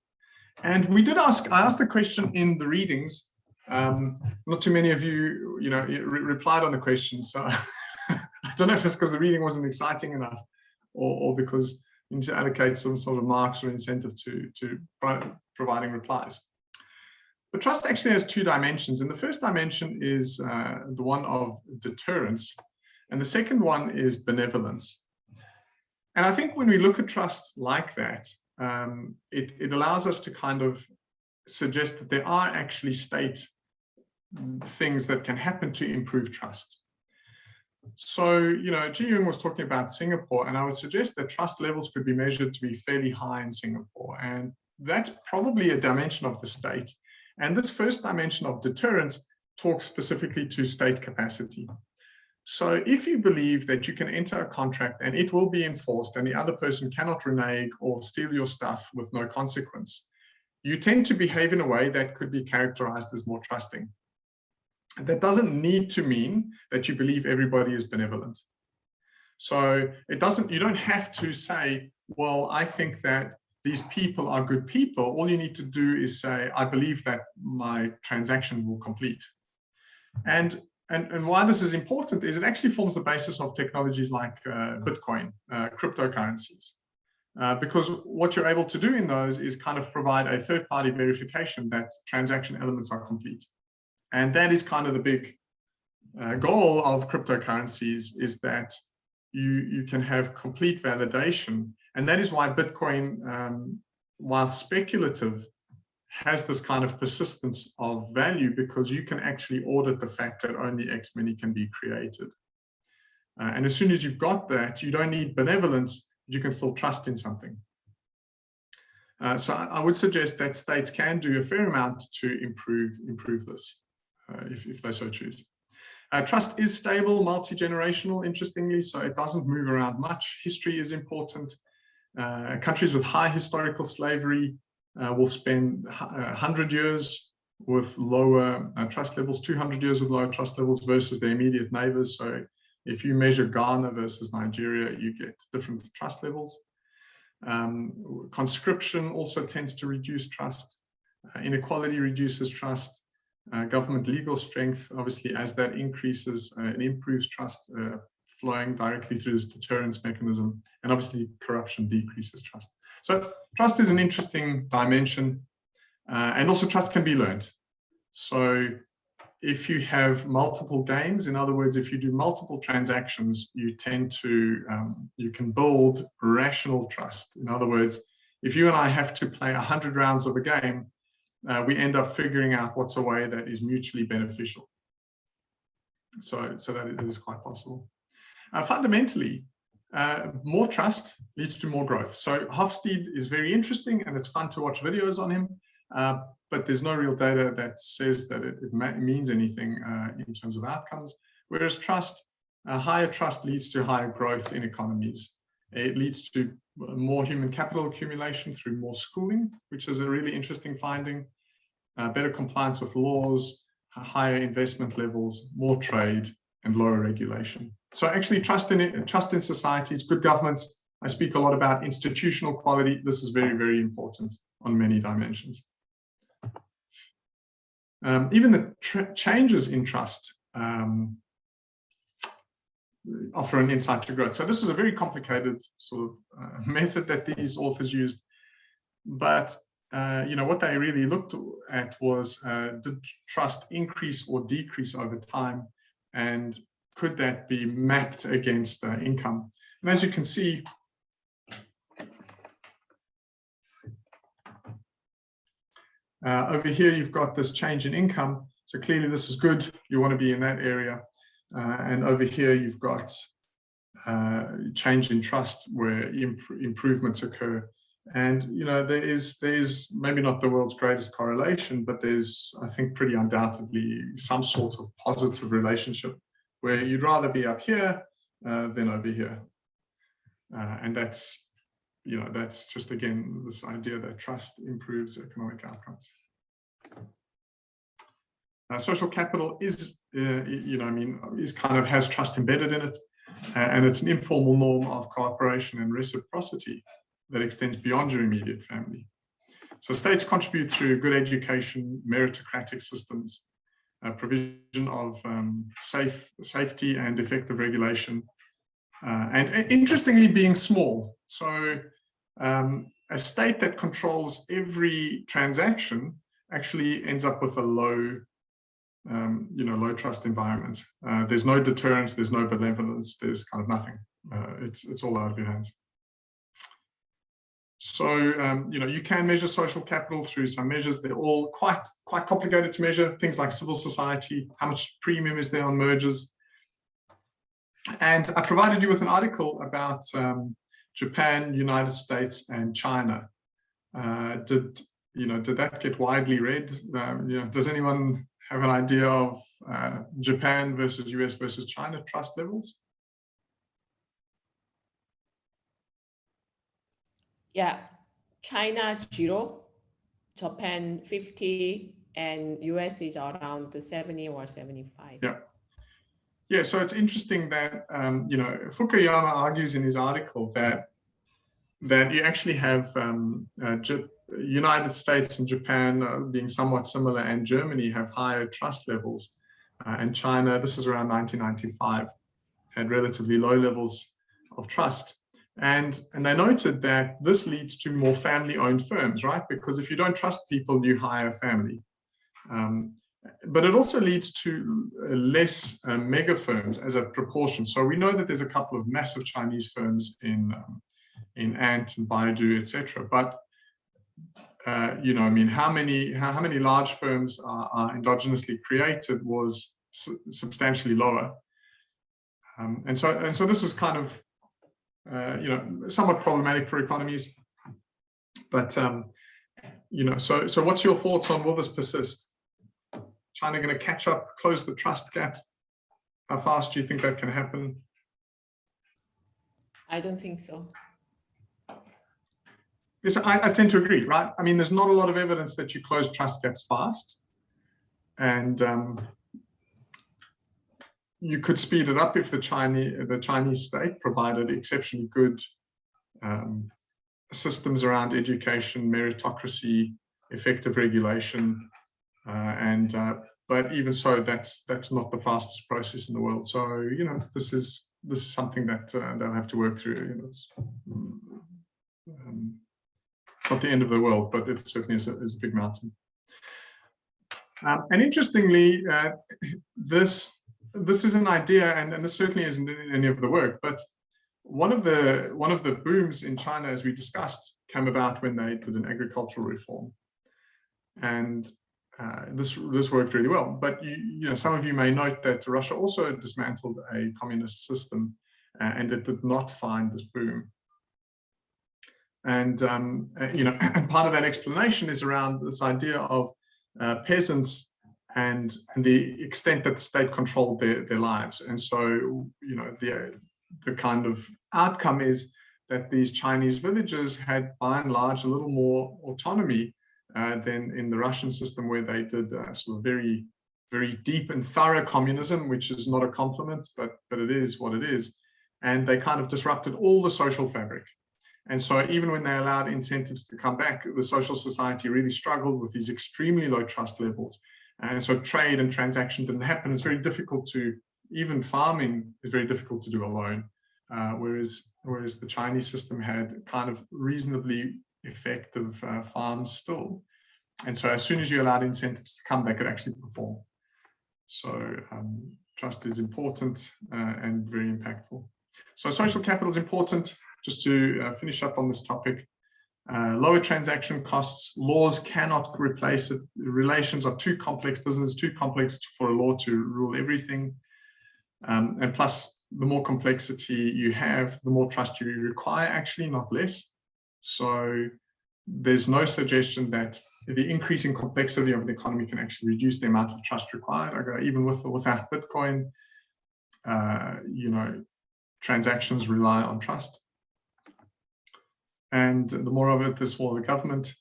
And I asked a question in the readings. Not too many of you, replied on the question. So I don't know if it's because the reading wasn't exciting enough, or because you need to allocate some sort of marks or incentive to providing replies. But trust actually has two dimensions. And the first dimension is the one of deterrence. And the second one is benevolence. And I think when we look at trust like that, it allows us to kind of suggest that there are actually state things that can happen to improve trust. So, Ji Yoon was talking about Singapore, and I would suggest that trust levels could be measured to be fairly high in Singapore. And that's probably a dimension of the state. And this first dimension of deterrence talks specifically to state capacity. So if you believe that you can enter a contract and it will be enforced and the other person cannot renege or steal your stuff with no consequence, you tend to behave in a way that could be characterized as more trusting. That doesn't need to mean that you believe everybody is benevolent. So you don't have to say, well, I think that these people are good people. All you need to do is say, I believe that my transaction will complete. And why this is important is it actually forms the basis of technologies like Bitcoin, cryptocurrencies. Because what you're able to do in those is kind of provide a third-party verification that transaction elements are complete. And that is kind of the big goal of cryptocurrencies, is that you can have complete validation. And that is why Bitcoin, while speculative, has this kind of persistence of value, because you can actually audit the fact that only X many can be created. And as soon as you've got that, you don't need benevolence, you can still trust in something. So I would suggest that states can do a fair amount to improve this, if they so choose. Trust is stable, multi-generational, interestingly, so it doesn't move around much. History is important. Countries with high historical slavery will spend 100 years with lower trust levels, 200 years with lower trust levels versus their immediate neighbors. So if you measure Ghana versus Nigeria, you get different trust levels. Conscription also tends to reduce trust. Inequality reduces trust. Government legal strength, obviously, as that increases, it improves trust flowing directly through this deterrence mechanism. And obviously, corruption decreases trust. So trust is an interesting dimension. And also trust can be learned. So if you have multiple gains, in other words, if you do multiple transactions, you tend to, you can build rational trust. In other words, if you and I have to play 100 rounds of a game, we end up figuring out what's a way that is mutually beneficial. So that it is quite possible. Fundamentally, more trust leads to more growth. So Hofstede is very interesting and it's fun to watch videos on him. But there's no real data that says that it means anything in terms of outcomes. Whereas trust, higher trust leads to higher growth in economies. It leads to more human capital accumulation through more schooling, which is a really interesting finding, better compliance with laws, higher investment levels, more trade, and lower regulation. So actually trust in societies, good governance. I speak a lot about institutional quality. This is very, very important on many dimensions. Even the changes in trust offer an insight to growth. So this is a very complicated sort of method that these authors used, but what they really looked at was did trust increase or decrease over time, and could that be mapped against income? And as you can see, over here, you've got this change in income. So clearly this is good. You want to be in that area. And over here, you've got change in trust where improvements occur. And, there is maybe not the world's greatest correlation, but there's, I think, pretty undoubtedly some sort of positive relationship where you'd rather be up here than over here. And that's just, again, this idea that trust improves economic outcomes. Social capital is, has trust embedded in it, and it's an informal norm of cooperation and reciprocity that extends beyond your immediate family. So states contribute through good education, meritocratic systems, provision of safety and effective regulation, and interestingly, being small. So a state that controls every transaction actually ends up with a low trust environment. There's no deterrence, there's no benevolence, there's kind of nothing. It's all out of your hands. So, you can measure social capital through some measures. They're all quite complicated to measure. Things like civil society, how much premium is there on mergers. And I provided you with an article about Japan, United States, and China. Did that get widely read? Does anyone have an idea of Japan versus US versus China trust levels? Yeah, China 0, Japan 50, and US is around 70 or 75. Yeah, so it's interesting that Fukuyama argues in his article that you actually have United States and Japan being somewhat similar, and Germany have higher trust levels, and China, this is around 1995, had relatively low levels of trust. And they noted that this leads to more family-owned firms, right? Because if you don't trust people, you hire a family. But it also leads to less mega firms as a proportion. So we know that there's a couple of massive Chinese firms in Ant and Baidu, etc. But how many large firms are endogenously created was substantially lower. And so this is kind of somewhat problematic for economies. But so what's your thoughts on, will this persist? China going to catch up, close the trust gap? How fast do you think that can happen? I don't think so. Yes, I tend to agree, right? I mean, there's not a lot of evidence that you close trust gaps fast. And you could speed it up if the Chinese state provided exceptionally good systems around education, meritocracy, effective regulation, but even so, that's not the fastest process in the world. So this is something that they'll have to work through. It's not the end of the world, but it certainly is a big mountain. And interestingly, this is an idea, and this certainly isn't in any of the work, but one of the booms in China, as we discussed, came about when they did an agricultural reform, and this worked really well. But some of you may note that Russia also dismantled a communist system, and it did not find this boom. And and part of that explanation is around this idea of peasants and the extent that the state controlled their lives. And so the kind of outcome is that these Chinese villages had, by and large, a little more autonomy than in the Russian system, where they did sort of very, very deep and thorough communism, which is not a compliment, but it is what it is. And they kind of disrupted all the social fabric. And so even when they allowed incentives to come back, the social society really struggled with these extremely low trust levels. And so trade and transaction didn't happen. It's very difficult even farming is very difficult to do alone. Whereas the Chinese system had kind of reasonably effective farms still. And so as soon as you allowed incentives to come, they could actually perform. So trust is important and very impactful. So social capital is important. Just to finish up on this topic, lower transaction costs. Laws cannot replace it. Relations are too complex, business is too complex for a law to rule everything. And plus, the more complexity you have, the more trust you require, actually, not less. So there's no suggestion that the increasing complexity of an economy can actually reduce the amount of trust required. I go, even without Bitcoin, transactions rely on trust. And the more of it, the smaller the government.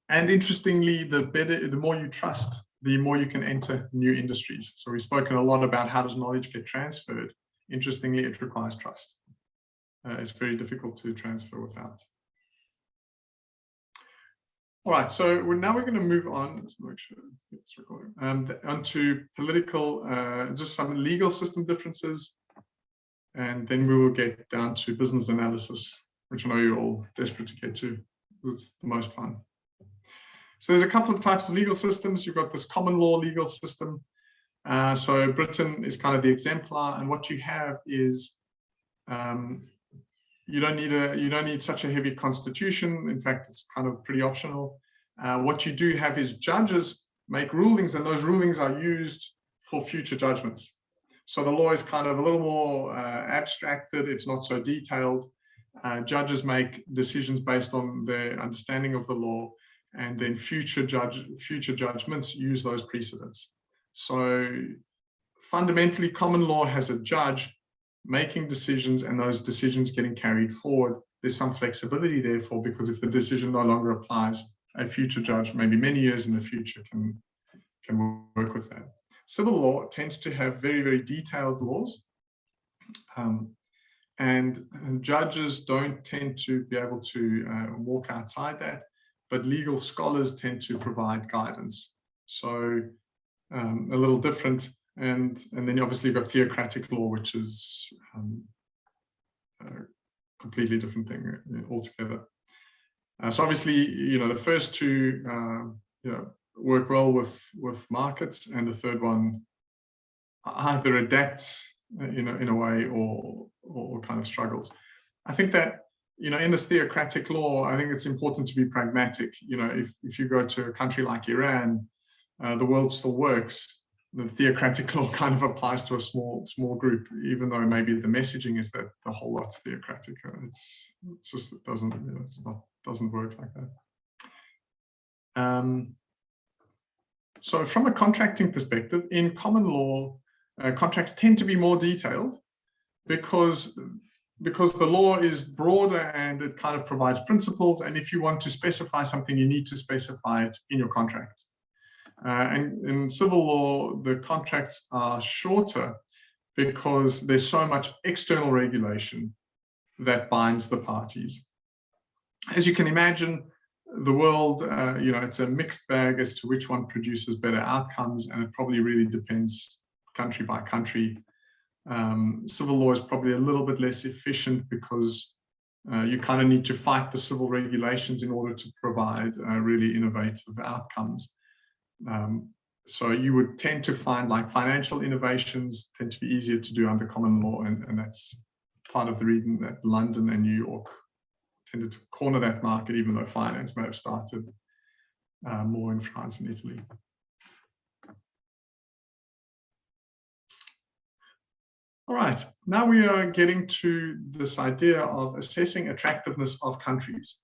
And interestingly, the more you trust, the more you can enter new industries. So we've spoken a lot about how does knowledge get transferred. Interestingly, it requires trust. It's very difficult to transfer without. All right, so now we're going to move on. Let's make sure it's recording. Onto political, just some legal system differences, and then we will get down to business analysis, which I know you're all desperate to get to. It's the most fun. So there's a couple of types of legal systems. You've got this common law legal system. So Britain is kind of the exemplar, and what you have is you don't need such a heavy constitution. In fact, it's kind of pretty optional. What you do have is judges make rulings, and those rulings are used for future judgments. So the law is kind of a little more abstracted. It's not so detailed. Judges make decisions based on their understanding of the law, and then future judgments use those precedents. So fundamentally, common law has a judge making decisions, and those decisions getting carried forward. There's some flexibility, therefore, because if the decision no longer applies, a future judge, maybe many years in the future, can work with that. Civil law tends to have very, very detailed laws. And judges don't tend to be able to walk outside that, but legal scholars tend to provide guidance. So a little different. And then obviously you've got theocratic law, which is a completely different thing altogether. So obviously, the first two, work well with markets, and the third one either adapts, in a way, or kind of struggles. I think that, in this theocratic law, I think it's important to be pragmatic. If you go to a country like Iran, the world still works. the theocratic law kind of applies to a small group, even though maybe the messaging is that the whole lot's theocratic. It's just, it doesn't, you know, doesn't work like that. So from a contracting perspective, in common law, contracts tend to be more detailed because the law is broader and it kind of provides principles. And if you want to specify something, you need to specify it in your contract. And in civil law, the contracts are shorter because there's so much external regulation that binds the parties. As you can imagine, the world, you know, it's a mixed bag as to which one produces better outcomes, and it probably really depends country by country. Civil law is probably a little bit less efficient because you kind of need to fight the civil regulations in order to provide really innovative outcomes. So you would tend to find like financial innovations tend to be easier to do under common law, and that's part of the reason that London and New York tended to corner that market, even though finance may have started more in France and Italy. All right, now we are getting to this idea of assessing attractiveness of countries.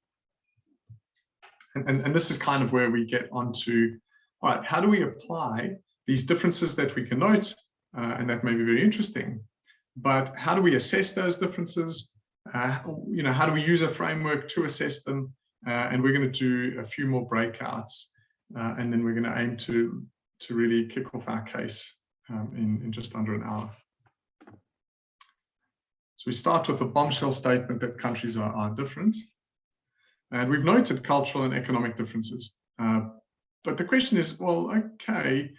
And this is kind of where we get onto, all right, how do we apply these differences that we can note, and that may be very interesting, but how do we assess those differences? You know, how do we use a framework to assess them? And we're going to do a few more breakouts, and then we're going to aim to really kick off our case in just under an hour. So we start with a bombshell statement that countries are different. And we've noted cultural and economic differences. But the question is, well, okay,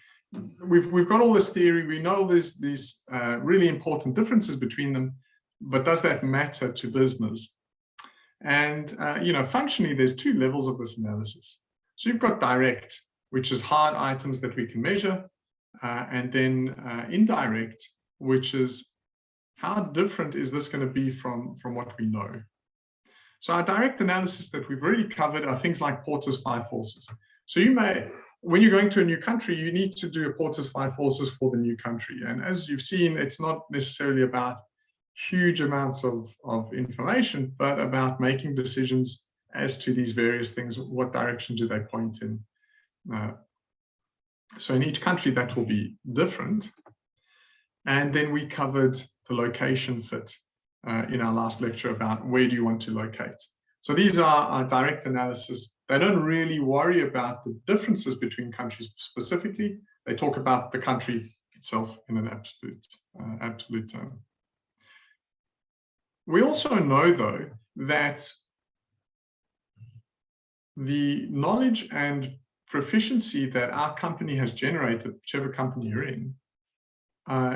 we've got all this theory, we know there's these really important differences between them, but does that matter to business? And, you know, functionally, there's two levels of this analysis. So you've got direct, which is hard items that we can measure, and then indirect, which is how different is this going to be from what we know? So our direct analysis that we've already covered are things like Porter's 5 forces. So you may, when you're going to a new country, you need to do a Porter's 5 forces for the new country. And as you've seen, it's not necessarily about huge amounts of information, but about making decisions as to these various things. What direction do they point in? So in each country, that will be different. And then we covered the location fit in our last lecture about where do you want to locate. So these are our direct analysis. They don't really worry about the differences between countries specifically. They talk about the country itself in an absolute term. We also know, though, that the knowledge and proficiency that our company has generated, whichever company you're in,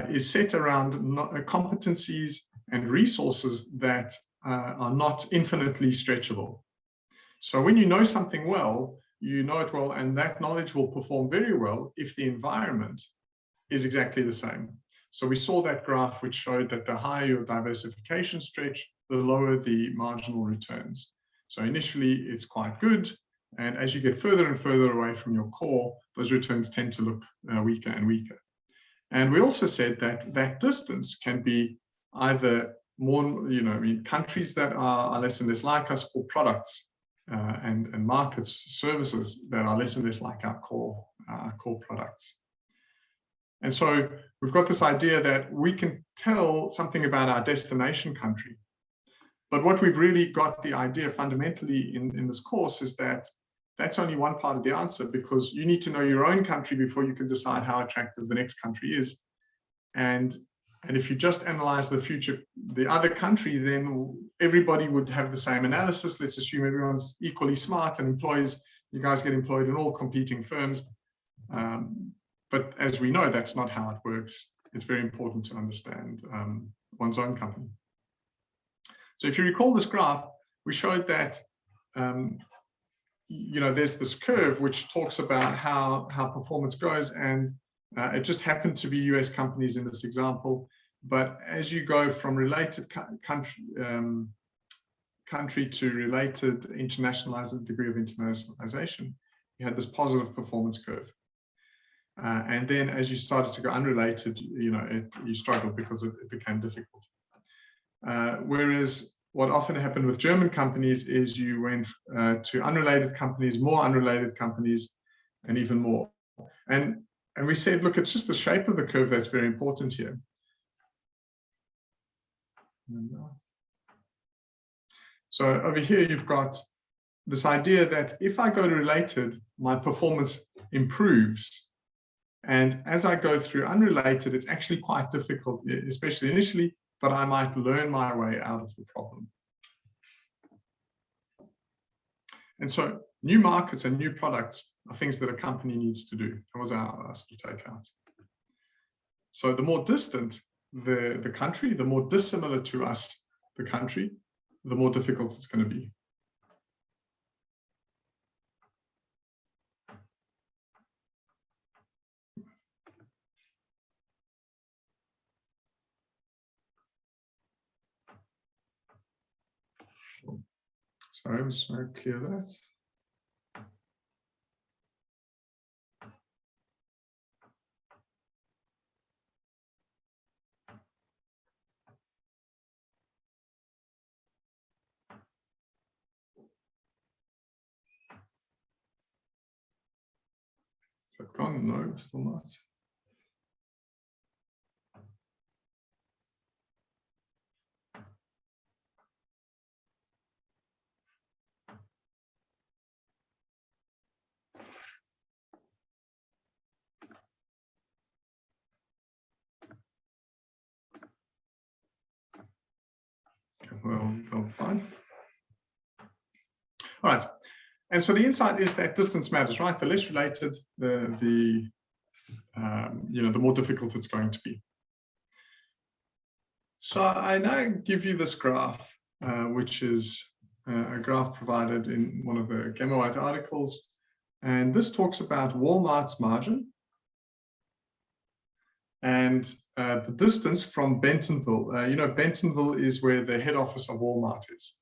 is set around competencies and resources that are not infinitely stretchable. So when you know something well, you know it well, and that knowledge will perform very well if the environment is exactly the same. So we saw that graph which showed that the higher your diversification stretch, the lower the marginal returns. So initially it's quite good, and as you get further and further away from your core, those returns tend to look weaker and weaker. And we also said that that distance can be either more, you know, I mean, countries that are less and less like us, or products and markets, services that are less and less like our core products. And so we've got this idea that we can tell something about our destination country. But what we've really got the idea fundamentally in this course is that that's only one part of the answer, because you need to know your own country before you can decide how attractive the next country is. And if you just analyze the other country, then everybody would have the same analysis. Let's assume everyone's equally smart and you guys get employed in all competing firms. But as we know, that's not how it works. It's very important to understand one's own company. So if you recall this graph, we showed that you know, there's this curve which talks about how performance goes, and it just happened to be US companies in this example. But as you go from related country to related degree of internationalization, you had this positive performance curve. And then as you started to go unrelated, you struggled because it became difficult. Whereas what often happened with German companies is you went to unrelated companies, more unrelated companies, and even more. And we said, look, it's just the shape of the curve that's very important here. So over here, you've got this idea that if I go to related, my performance improves. And as I go through unrelated, it's actually quite difficult, especially initially, but I might learn my way out of the problem. And so new markets and new products are things that a company needs to do. That was our takeout. So the more distant the country, the more dissimilar to us the country, the more difficult it's going to be. Sorry, I'm just going to clear that. Is that gone? No, still not. Well, fine. All right. And so the insight is that distance matters, right? The less related, the more difficult it's going to be. So I now give you this graph, which is a graph provided in one of the Gamma White articles. And this talks about Walmart's margin and the distance from Bentonville. Bentonville is where the head office of Walmart is.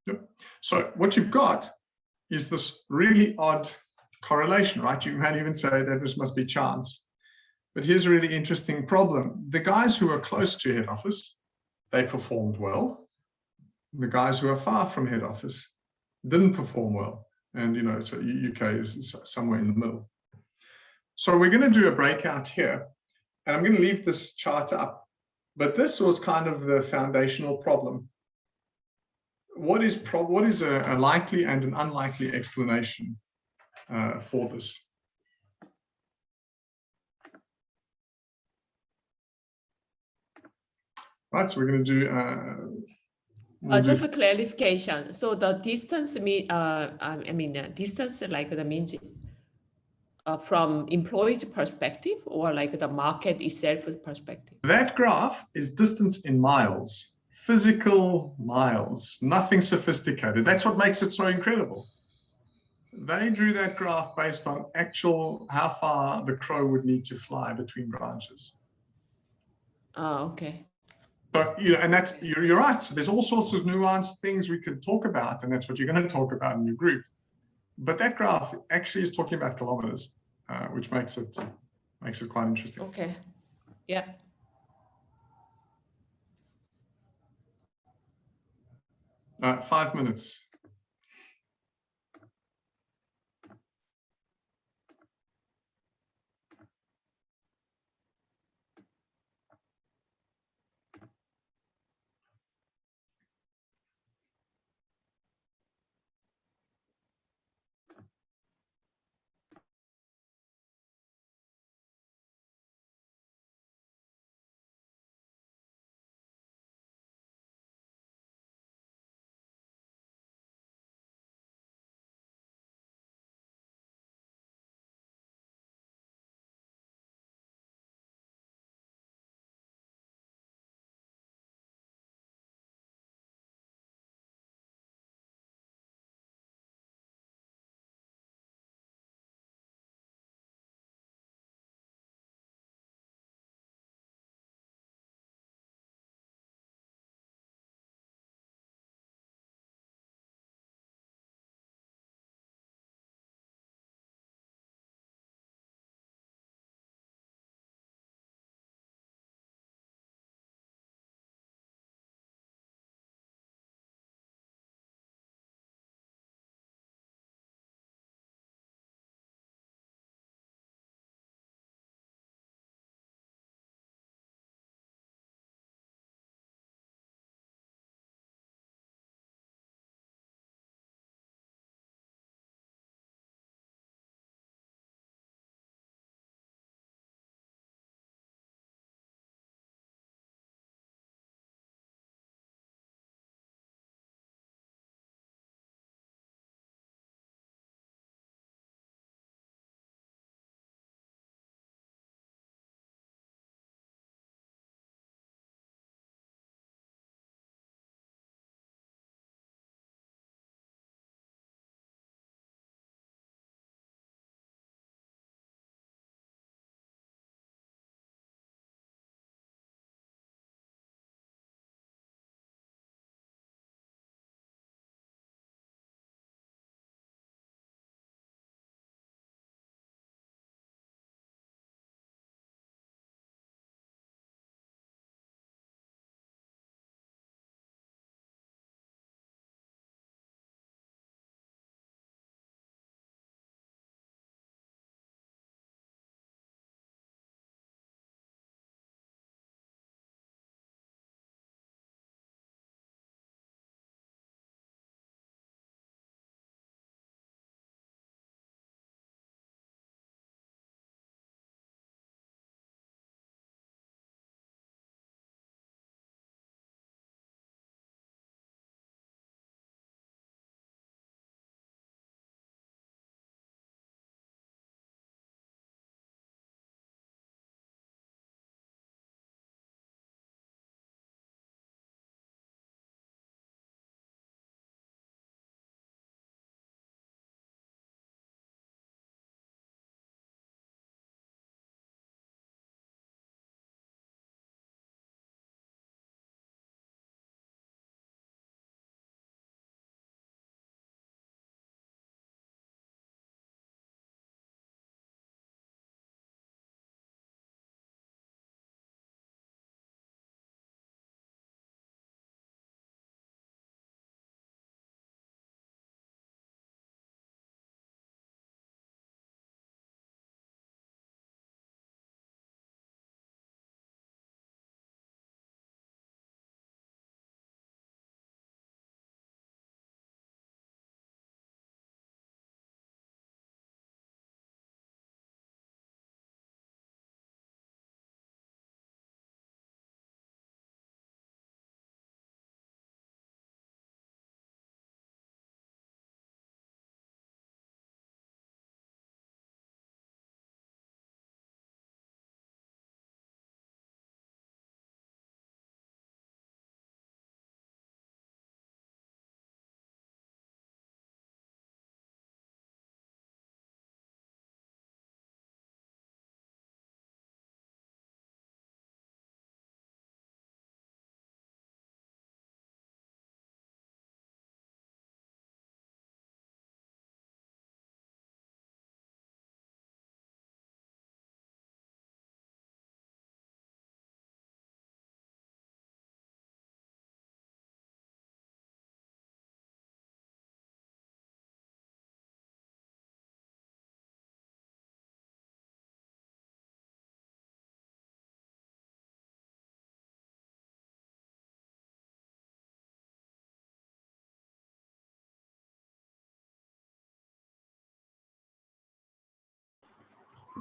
Yep. So what you've got is this really odd correlation, right? You might even say that this must be chance. But here's a really interesting problem. The guys who are close to head office, they performed well. The guys who are far from head office didn't perform well. And, so UK is somewhere in the middle. So we're going to do a breakout here. And I'm going to leave this chart up. But this was kind of the foundational problem. What is a likely and an unlikely explanation for this? Right, so we're going to do. Just a clarification. So the distance mean, distance like the means from employee's perspective or like the market itself perspective. That graph is distance in miles. Physical miles, nothing sophisticated. That's what makes it so incredible. They drew that graph based on how far the crow would need to fly between branches. Oh, okay. So, and that's, you're right. So there's all sorts of nuanced things we could talk about, and that's what you're going to talk about in your group. But that graph actually is talking about kilometers, which makes it quite interesting. Okay. Yeah. 5 minutes.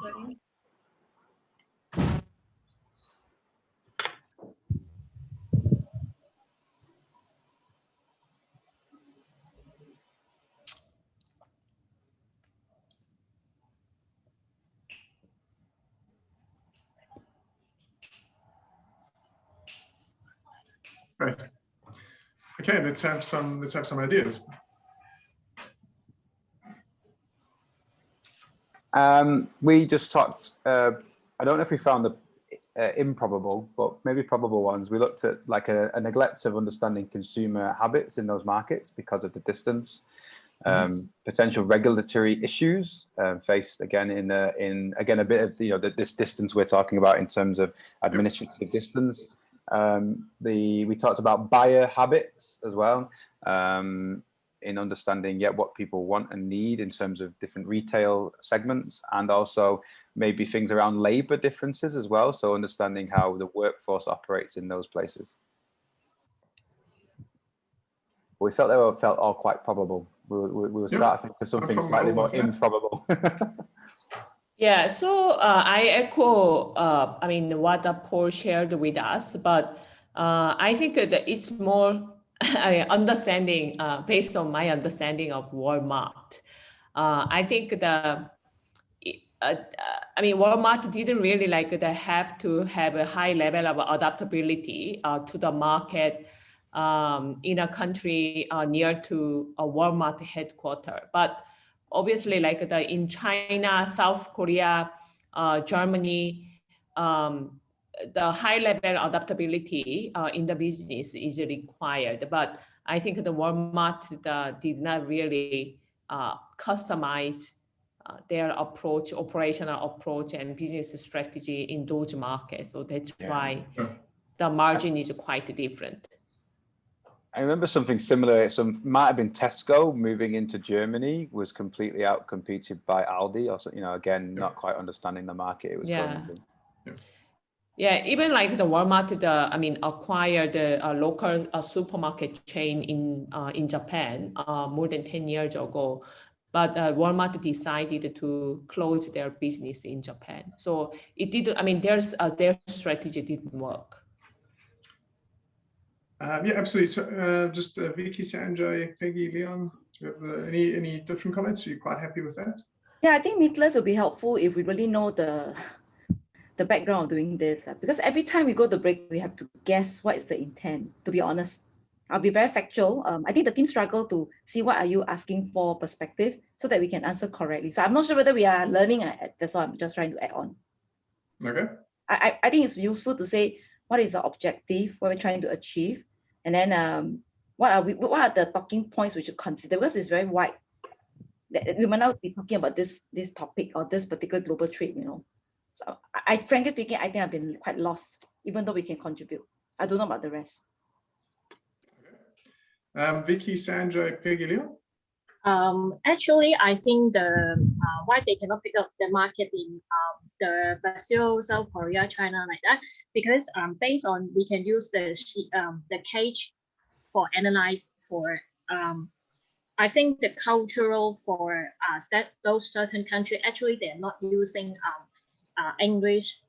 Great. Okay, let's have some ideas. We just talked. I don't know if we found the improbable, but maybe probable ones. We looked at like a neglect of understanding consumer habits in those markets because of the distance. Potential regulatory issues faced again in a bit of this distance we're talking about in terms of administrative distance. We talked about buyer habits as well, in understanding what people want and need in terms of different retail segments, and also maybe things around labor differences as well. So understanding how the workforce operates in those places. We felt they were all quite probable. We were trying to think of something slightly more improbable. Yeah, so I echo, what Paul shared with us, but I think that it's more understanding based on my understanding of Walmart. I think Walmart didn't really have to have a high level of adaptability to the market in a country near to a Walmart headquarters. But obviously, in China, South Korea, Germany, the high level adaptability in the business is required. But I think the Walmart did not really customize their approach, operational approach, and business strategy in those markets. So that's why the margin is quite different. I remember something similar. Might have been Tesco moving into Germany was completely outcompeted by Aldi. Also, again, not quite understanding the market it was going into. Yeah, even the Walmart, acquired a local supermarket chain in Japan more than 10 years ago. But Walmart decided to close their business in Japan. So it did. Their strategy didn't work. Yeah, absolutely. So just Vicky, Sanjay, Peggy, Leon, do you have any different comments? Are you quite happy with that? Yeah, I think Nicholas would be helpful if we really know the background of doing this, because every time we go to break, we have to guess what is the intent, to be honest. I'll be very factual. I think the team struggle to see what are you asking for perspective so that we can answer correctly. So I'm not sure whether we are learning. That's what I'm just trying to add on. Okay. I think it's useful to say what is the objective, what we're trying to achieve, and then what are the talking points we should consider, because it's very wide. We might not be talking about this topic or this particular global trade, So frankly speaking, I think I've been quite lost, even though we can contribute. I don't know about the rest. Okay. Vicky, Sanjay, Peggy, Leon? Actually, I think why they cannot pick up the market in the Brazil, South Korea, China like that, because based on we can use the cage for analyze for I think the cultural for those certain countries, actually they're not using English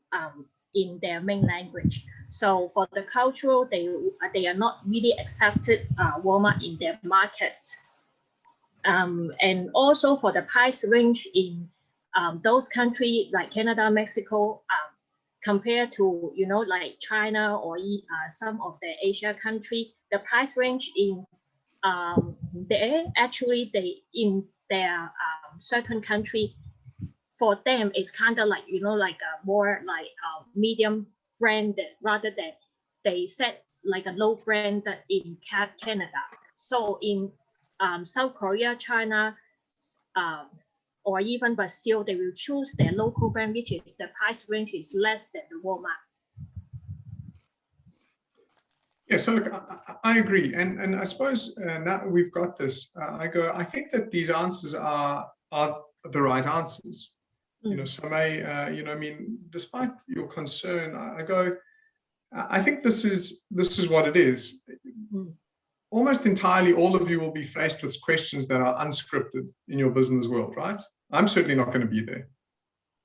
in their main language. So for the cultural, they are not really accepted Walmart in their market. And also for the price range in those countries like Canada, Mexico, compared to like China or some of the Asia country, the price range in in their certain country, for them it's kind of like like a more like medium brand rather than they set like a low brand in Canada. So in South Korea, China, or even Brazil, they will choose their local brand, which is the price range is less than the Walmart. Yeah, so look, I agree, and I suppose now we've got this, I think that these answers are the right answers. So despite your concern, I think this is what it is. Almost entirely, all of you will be faced with questions that are unscripted in your business world, right? I'm certainly not going to be there.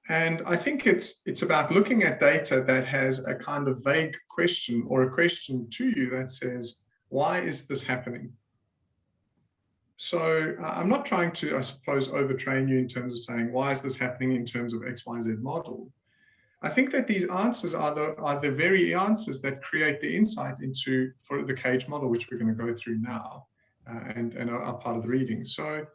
And I think it's about looking at data that has a kind of vague question or a question to you that says, why is this happening? So I'm not trying to, I suppose, overtrain you in terms of saying, why is this happening in terms of X, Y, Z model? I think that these answers are the very answers that create the insight into for the cage model, which we're going to go through now and are part of the reading. So,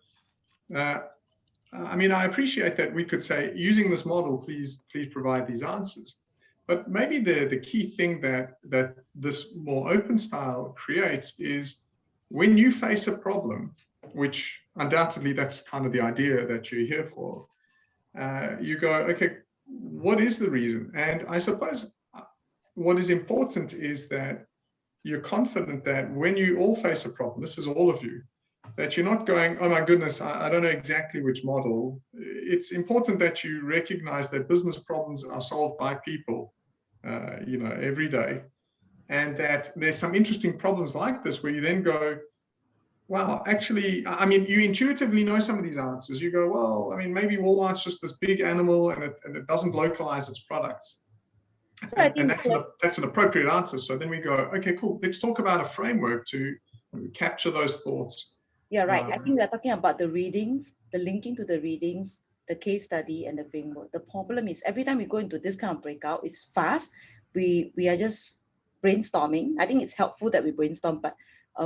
I mean, I appreciate that we could say, using this model, please provide these answers. But maybe the key thing that this more open style creates is when you face a problem, which undoubtedly that's kind of the idea that you're here for, you go, okay, what is the reason? And I suppose what is important is that you're confident that when you all face a problem, this is all of you, that you're not going, oh my goodness, I don't know exactly which model. It's important that you recognize that business problems are solved by people, you know, every day. And that there's some interesting problems like this where you then go, wow, actually, I mean, you intuitively know some of these answers. You go, well, I mean, maybe Walmart's just this big animal and it doesn't localize its products. So And that's an appropriate answer. So then we go, okay, cool. Let's talk about a framework to capture those thoughts. Yeah, right. I think we're talking about the readings, the linking to the readings, the case study, and the framework. The problem is every time we go into this kind of breakout, it's fast. We are just brainstorming. I think it's helpful that we brainstorm, but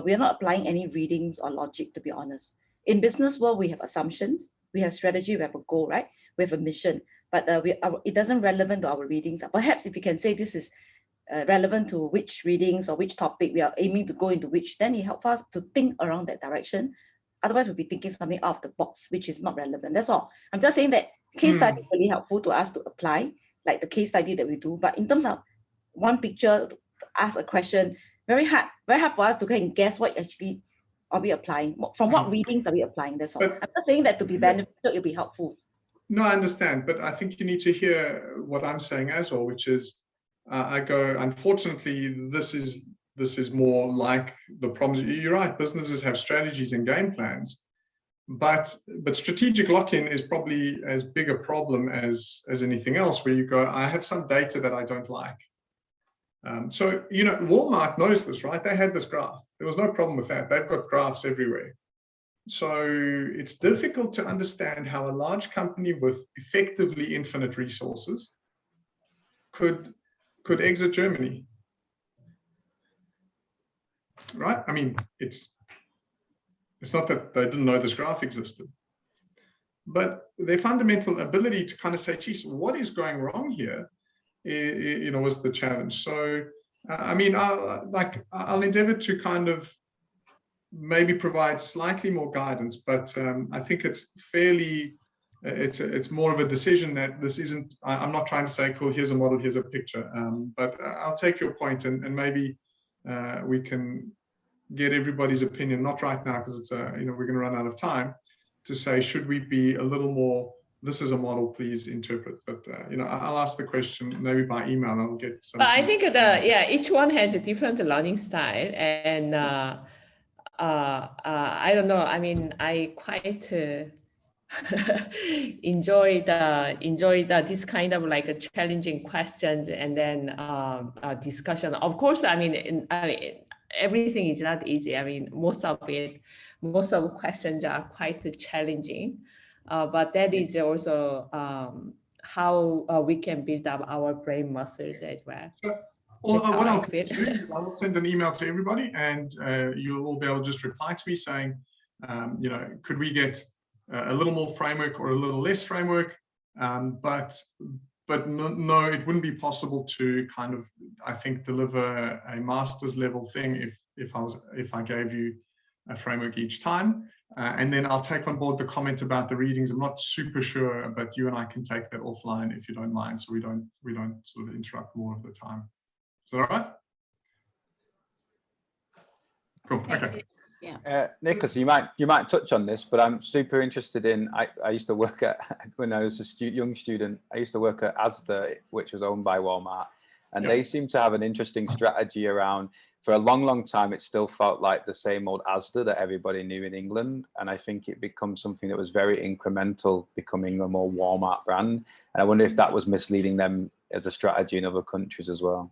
we are not applying any readings or logic, to be honest. In business world, we have assumptions, we have strategy, we have a goal, right? We have a mission, but it doesn't relevant to our readings. Perhaps if you can say this is relevant to which readings or which topic we are aiming to go into which, then it helps us to think around that direction. Otherwise, we'll be thinking something out of the box, which is not relevant. That's all. I'm just saying that case study is really helpful to us to apply, like the case study that we do. But in terms of one picture, to ask a question, very hard for us to go and guess what actually are we applying, from what readings are we applying. That's all. I'm just saying that to be beneficial, it'll be helpful. No, I understand, but I think you need to hear what I'm saying as well, which is I go, unfortunately, this is more like the problems. You're right, businesses have strategies and game plans, but strategic lock-in is probably as big a problem as anything else, where you go, I have some data that I don't like. So, you know, Walmart knows this, right? They had this graph. There was no problem with that. They've got graphs everywhere. So it's difficult to understand how a large company with effectively infinite resources could exit Germany, right? I mean, it's not that they didn't know this graph existed, but their fundamental ability to kind of say, geez, what is going wrong here, you know, was the challenge. So, I mean, I'll endeavor to kind of maybe provide slightly more guidance, but I think it's fairly, it's more of a decision that this isn't, I'm not trying to say, cool, here's a model, here's a picture, but I'll take your point and maybe we can get everybody's opinion, not right now, because it's, you know, we're going to run out of time, to say, should we be a little more, this is a model, please interpret. But, you know, I'll ask the question maybe by email and I'll get some. But I think each one has a different learning style, and I don't know. I mean, I quite enjoy this kind of like a challenging questions and then discussion. Of course, I mean, everything is not easy. I mean, most of the questions are quite challenging, but that is also how we can build up our brain muscles as well. What I'll do is I'll send an email to everybody, and you'll all be able to just reply to me saying, you know, could we get a little more framework or a little less framework? But no, it wouldn't be possible to kind of, I think, deliver a master's level thing if I gave you a framework each time. And then I'll take on board the comment about the readings. I'm not super sure, but you and I can take that offline if you don't mind, so we don't sort of interrupt more of the time. Is that all right? Cool. Okay. Yeah. Nicholas, you might touch on this, but I'm super interested in. I used to work at, when I was a young student, I used to work at Asda, which was owned by Walmart, and they seem to have an interesting strategy around for a long time, it still felt like the same old Asda that everybody knew in England. And I think it becomes something that was very incremental, becoming a more Walmart brand. And I wonder if that was misleading them as a strategy in other countries as well.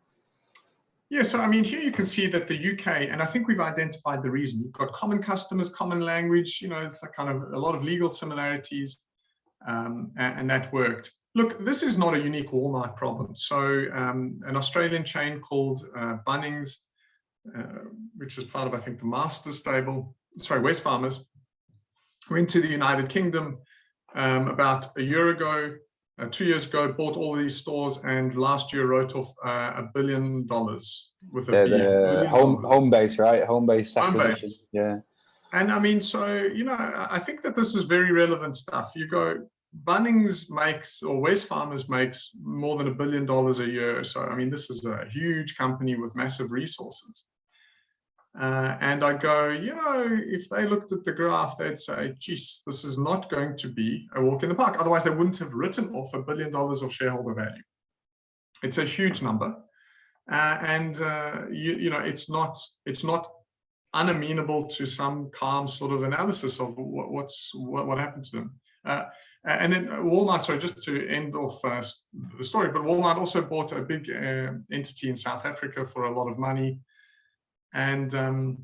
Yeah, so I mean, here you can see that the UK, and I think we've identified the reason. You've got common customers, common language, you know, it's a kind of a lot of legal similarities, and that worked. Look, this is not a unique Walmart problem. So an Australian chain called Bunnings, which is part of, I think, the Masters stable, sorry, Wesfarmers, went to the United Kingdom about a year ago, 2 years ago, bought all of these stores, and last year wrote off $1 billion with a the home base, right? Home base acquisition. Yeah. And I mean, so, you know, I think that this is very relevant stuff. You go, Bunnings makes, or Wesfarmers makes more than $1 billion a year. So, I mean, this is a huge company with massive resources. And I go, you know, if they looked at the graph, they'd say, geez, this is not going to be a walk in the park. Otherwise, they wouldn't have written off $1 billion of shareholder value. It's a huge number. You know, it's not unamenable to some calm sort of analysis of what happened to them. And then Walmart, sorry, just to end off the story, but Walmart also bought a big entity in South Africa for a lot of money. And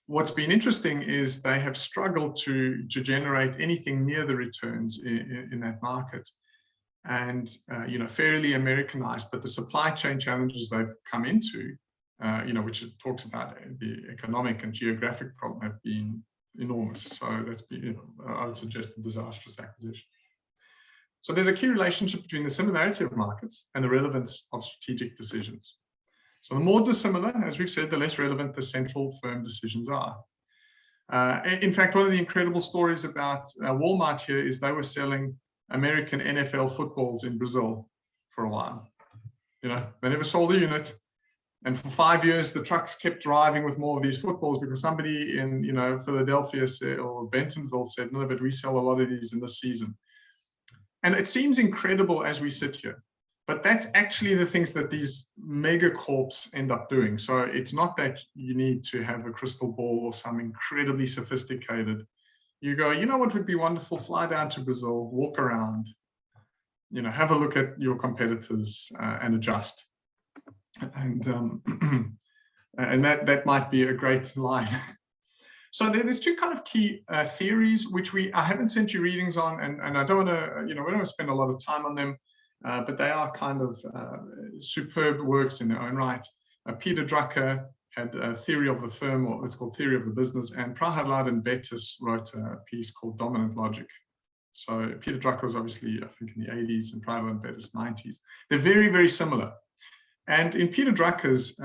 what's been interesting is they have struggled to generate anything near the returns in that market. And, you know, fairly Americanized, but the supply chain challenges they've come into, you know, which it talks about the economic and geographic problem, have been enormous. So that's been, you know, I would suggest, a disastrous acquisition. So there's a key relationship between the similarity of markets and the relevance of strategic decisions. So the more dissimilar, as we've said, the less relevant the central firm decisions are. In fact, one of the incredible stories about Walmart here is they were selling American NFL footballs in Brazil for a while. You know, they never sold a unit. And for 5 years, the trucks kept driving with more of these footballs because somebody in, you know, Philadelphia said, or Bentonville said, no, but we sell a lot of these in this season. And it seems incredible as we sit here, but that's actually the things that these megacorps end up doing. So it's not that you need to have a crystal ball or some incredibly sophisticated. You go, you know what would be wonderful? Fly down to Brazil, walk around, you know, have a look at your competitors and adjust. And that might be a great line. So there's two kind of key theories which I haven't sent you readings on, and I don't want to, you know, we don't want to spend a lot of time on them, but they are kind of superb works in their own right. Peter Drucker had a theory of the firm, or it's called Theory of the Business, and Prahalad and Bettis wrote a piece called Dominant Logic. So Peter Drucker was obviously, I think, in the 80s, and Prahalad and Bettis 90s. They're very, very similar. And in Peter Drucker's,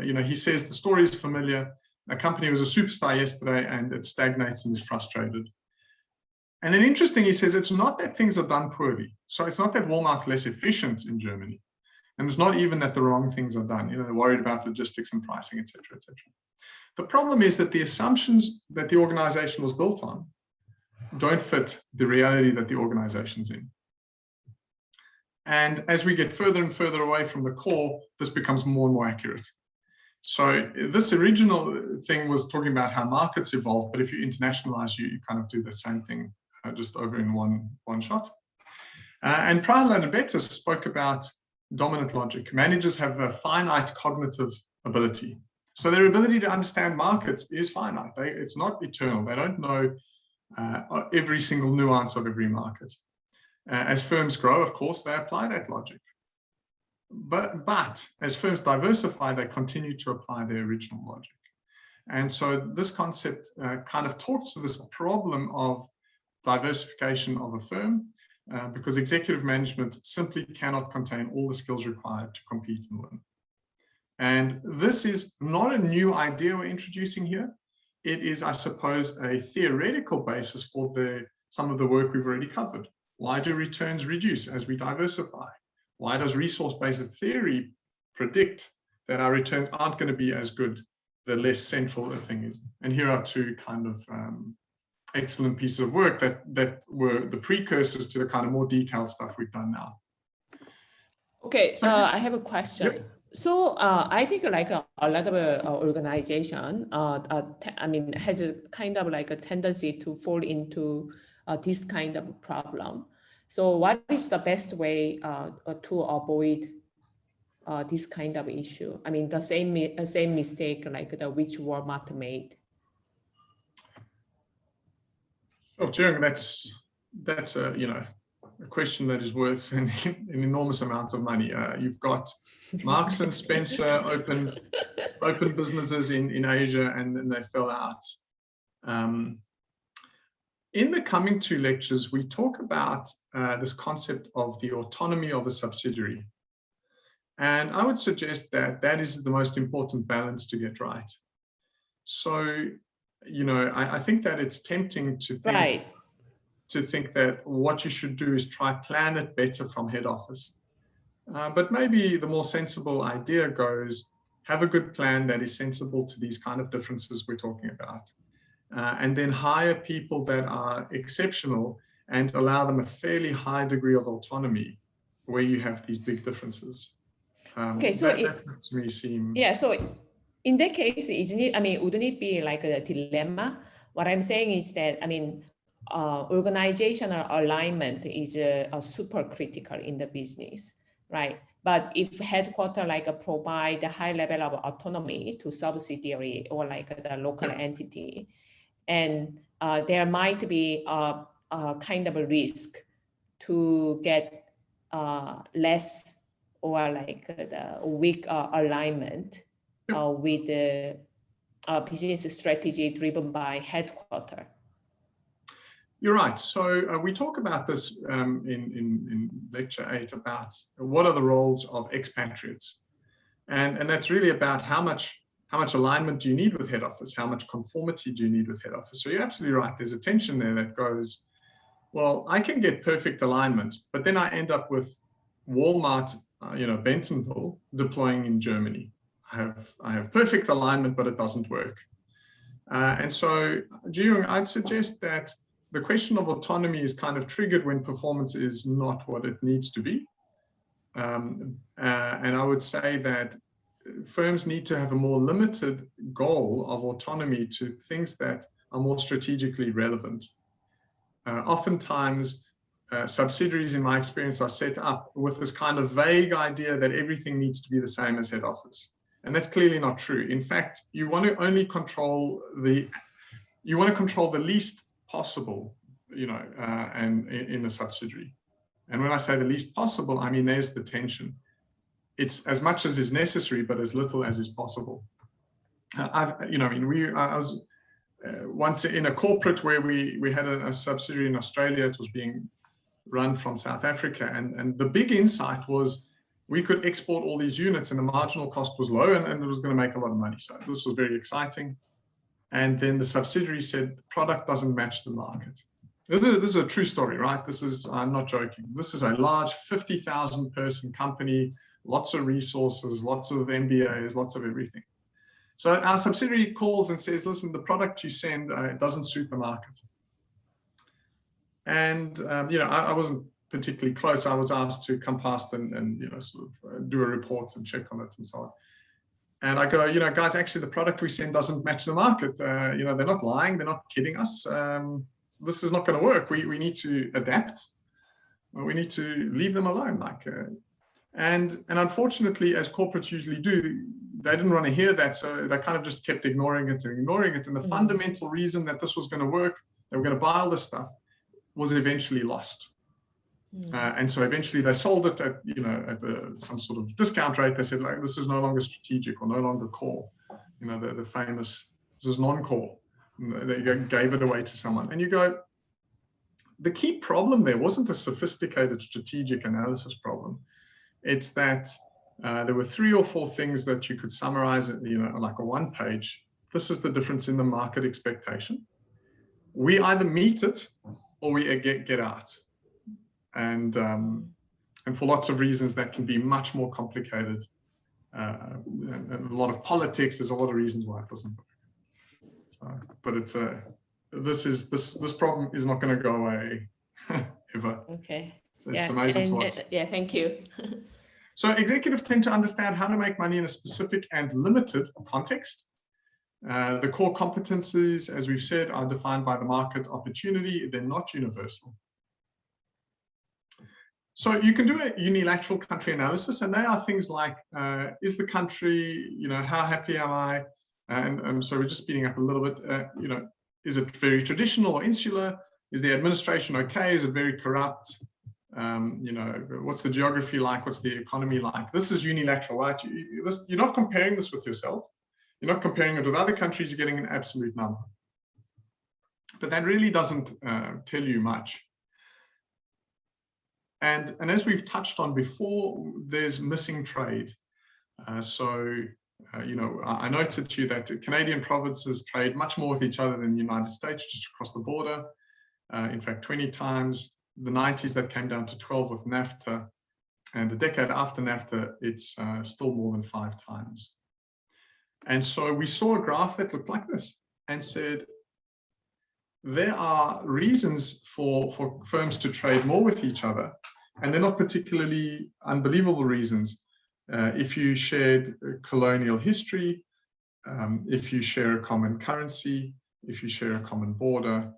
you know, he says the story is familiar. A company was a superstar yesterday and it stagnates and is frustrated. And then interesting, he says, it's not that things are done poorly. So it's not that Walmart's less efficient in Germany. And it's not even that the wrong things are done. You know, they're worried about logistics and pricing, et cetera, et cetera. The problem is that the assumptions that the organization was built on don't fit the reality that the organization's in. And as we get further and further away from the core, this becomes more and more accurate. So this original thing was talking about how markets evolve, but if you internationalize, you kind of do the same thing just over in one shot. And Prahalad and Bettis spoke about dominant logic. Managers have a finite cognitive ability. So their ability to understand markets is finite. It's not eternal. They don't know every single nuance of every market. As firms grow, of course, they apply that logic. But as firms diversify, they continue to apply their original logic. And so this concept kind of talks to this problem of diversification of a firm, because executive management simply cannot contain all the skills required to compete and win. And this is not a new idea we're introducing here. It is, I suppose, a theoretical basis for some of the work we've already covered. Why do returns reduce as we diversify? Why does resource-based theory predict that our returns aren't going to be as good the less central a thing is? And here are two kind of excellent pieces of work that were the precursors to the kind of more detailed stuff we've done now. Okay, I have a question. Yep. So I think like a lot of organization, I mean, has a kind of like a tendency to fall into this kind of problem. So what is the best way to avoid this kind of issue? I mean, the same mistake like the which Walmart made. Oh, Jung, that's a a question that is worth an enormous amount of money. You've got Marks and Spencer opened businesses in Asia, and then they fell out. In the coming two lectures, we talk about this concept of the autonomy of a subsidiary. And I would suggest that that is the most important balance to get right. So, I think that it's tempting to think that what you should do is try plan it better from head office. But maybe the more sensible idea goes, have a good plan that is sensible to these kind of differences we're talking about. And then hire people that are exceptional and allow them a fairly high degree of autonomy where you have these big differences. Okay, so that makes me seem... Yeah, so in that case, isn't it, I mean, wouldn't it be like a dilemma? What I'm saying is that, I mean, organizational alignment is super critical in the business, right? But if headquarters like provide a high level of autonomy to subsidiary or like the local entity, and there might be a kind of a risk to get less or like the weak alignment with the business strategy driven by headquarters. You're right. So we talk about this in lecture 8 about what are the roles of expatriates, and that's really about how much alignment do you need with head office, how much conformity do you need with head office. So you're absolutely right. There's a tension there that goes, well, I can get perfect alignment, but then I end up with Walmart, Bentonville deploying in Germany. I have perfect alignment, but it doesn't work. And so, Jiyong, I'd suggest that the question of autonomy is kind of triggered when performance is not what it needs to be. And I would say that firms need to have a more limited goal of autonomy to things that are more strategically relevant. Oftentimes, subsidiaries, in my experience, are set up with this kind of vague idea that everything needs to be the same as head office. And that's clearly not true. In fact, you want to only control the least possible, and in a subsidiary. And when I say the least possible, I mean, there's the tension. It's as much as is necessary, but as little as is possible. I was once in a corporate where we had a subsidiary in Australia. It was being run from South Africa. And the big insight was we could export all these units and the marginal cost was low and it was going to make a lot of money. So this was very exciting. And then the subsidiary said, the product doesn't match the market. This is a true story, right? I'm not joking. This is a large 50,000 person company, lots of resources, lots of MBAs, lots of everything. So our subsidiary calls and says, listen, the product you send doesn't suit the market. And, I wasn't particularly close. I was asked to come past and sort of do a report and check on it and so on. And I go, guys, actually the product we send doesn't match the market. They're not lying. They're not kidding us. This is not going to work. We need to adapt. We need to leave them alone. And unfortunately, as corporates usually do, they didn't want to hear that. So they kind of just kept ignoring it. And the fundamental reason that this was going to work, they were going to buy all this stuff, was eventually lost. And so eventually they sold it at, some sort of discount rate. They said, like, this is no longer strategic or no longer core. The famous, this is non-core. They gave it away to someone. And you go, the key problem there wasn't a sophisticated strategic analysis problem. It's that there were 3 or 4 things that you could summarize, like a 1 page. This is the difference in the market expectation. We either meet it or we get out. And for lots of reasons, that can be much more complicated. And a lot of politics, there's a lot of reasons why it doesn't work. So, but it's this problem is not going to go away ever. Okay. So it's amazing to watch. Yeah, thank you. So executives tend to understand how to make money in a specific and limited context. The core competencies, as we've said, are defined by the market opportunity. They're not universal. So you can do a unilateral country analysis, and they are things like, is the country, how happy am I? And so we're just speeding up a little bit, is it very traditional or insular? Is the administration okay? Is it very corrupt? What's the geography like? What's the economy like? This is unilateral, right? You're not comparing this with yourself. You're not comparing it with other countries. You're getting an absolute number. But that really doesn't tell you much. And as we've touched on before, there's missing trade. I noted to you that Canadian provinces trade much more with each other than the United States, just across the border. In fact, 20 times. The 90s, that came down to 12 with NAFTA. And a decade after NAFTA, it's still more than 5 times. And so we saw a graph that looked like this and said, there are reasons for firms to trade more with each other, and they're not particularly unbelievable reasons. If you shared colonial history, if you share a common currency, if you share a common border,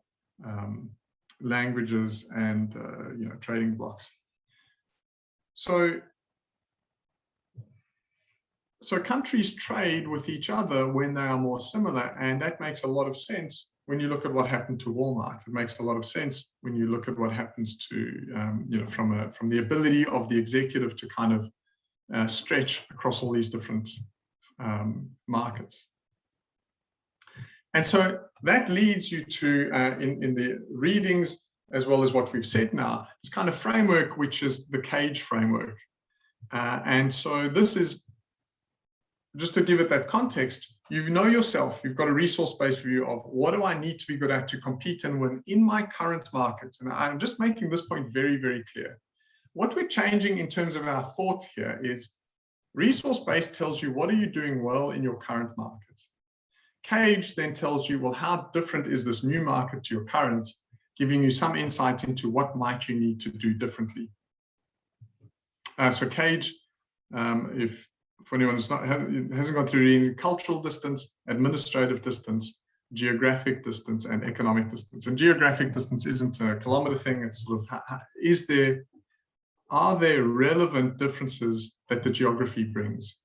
languages, and trading blocks. So countries trade with each other when they are more similar, and that makes a lot of sense when you look at what happened to Walmart. It makes a lot of sense when you look at what happens to, from the ability of the executive to kind of stretch across all these different markets. And so that leads you to, in the readings, as well as what we've said now, this kind of framework, which is the CAGE framework. And so this is, just to give it that context, you know yourself, you've got a resource-based view of what do I need to be good at to compete and win in my current market. And I'm just making this point very, very clear. What we're changing in terms of our thought here is resource-based tells you what are you doing well in your current market. CAGE then tells you, well, how different is this new market to your current, giving you some insight into what might you need to do differently. So CAGE, if for anyone who hasn't gone through reading, cultural distance, administrative distance, geographic distance, and economic distance. And geographic distance isn't a kilometer thing. It's sort of, are there relevant differences that the geography brings?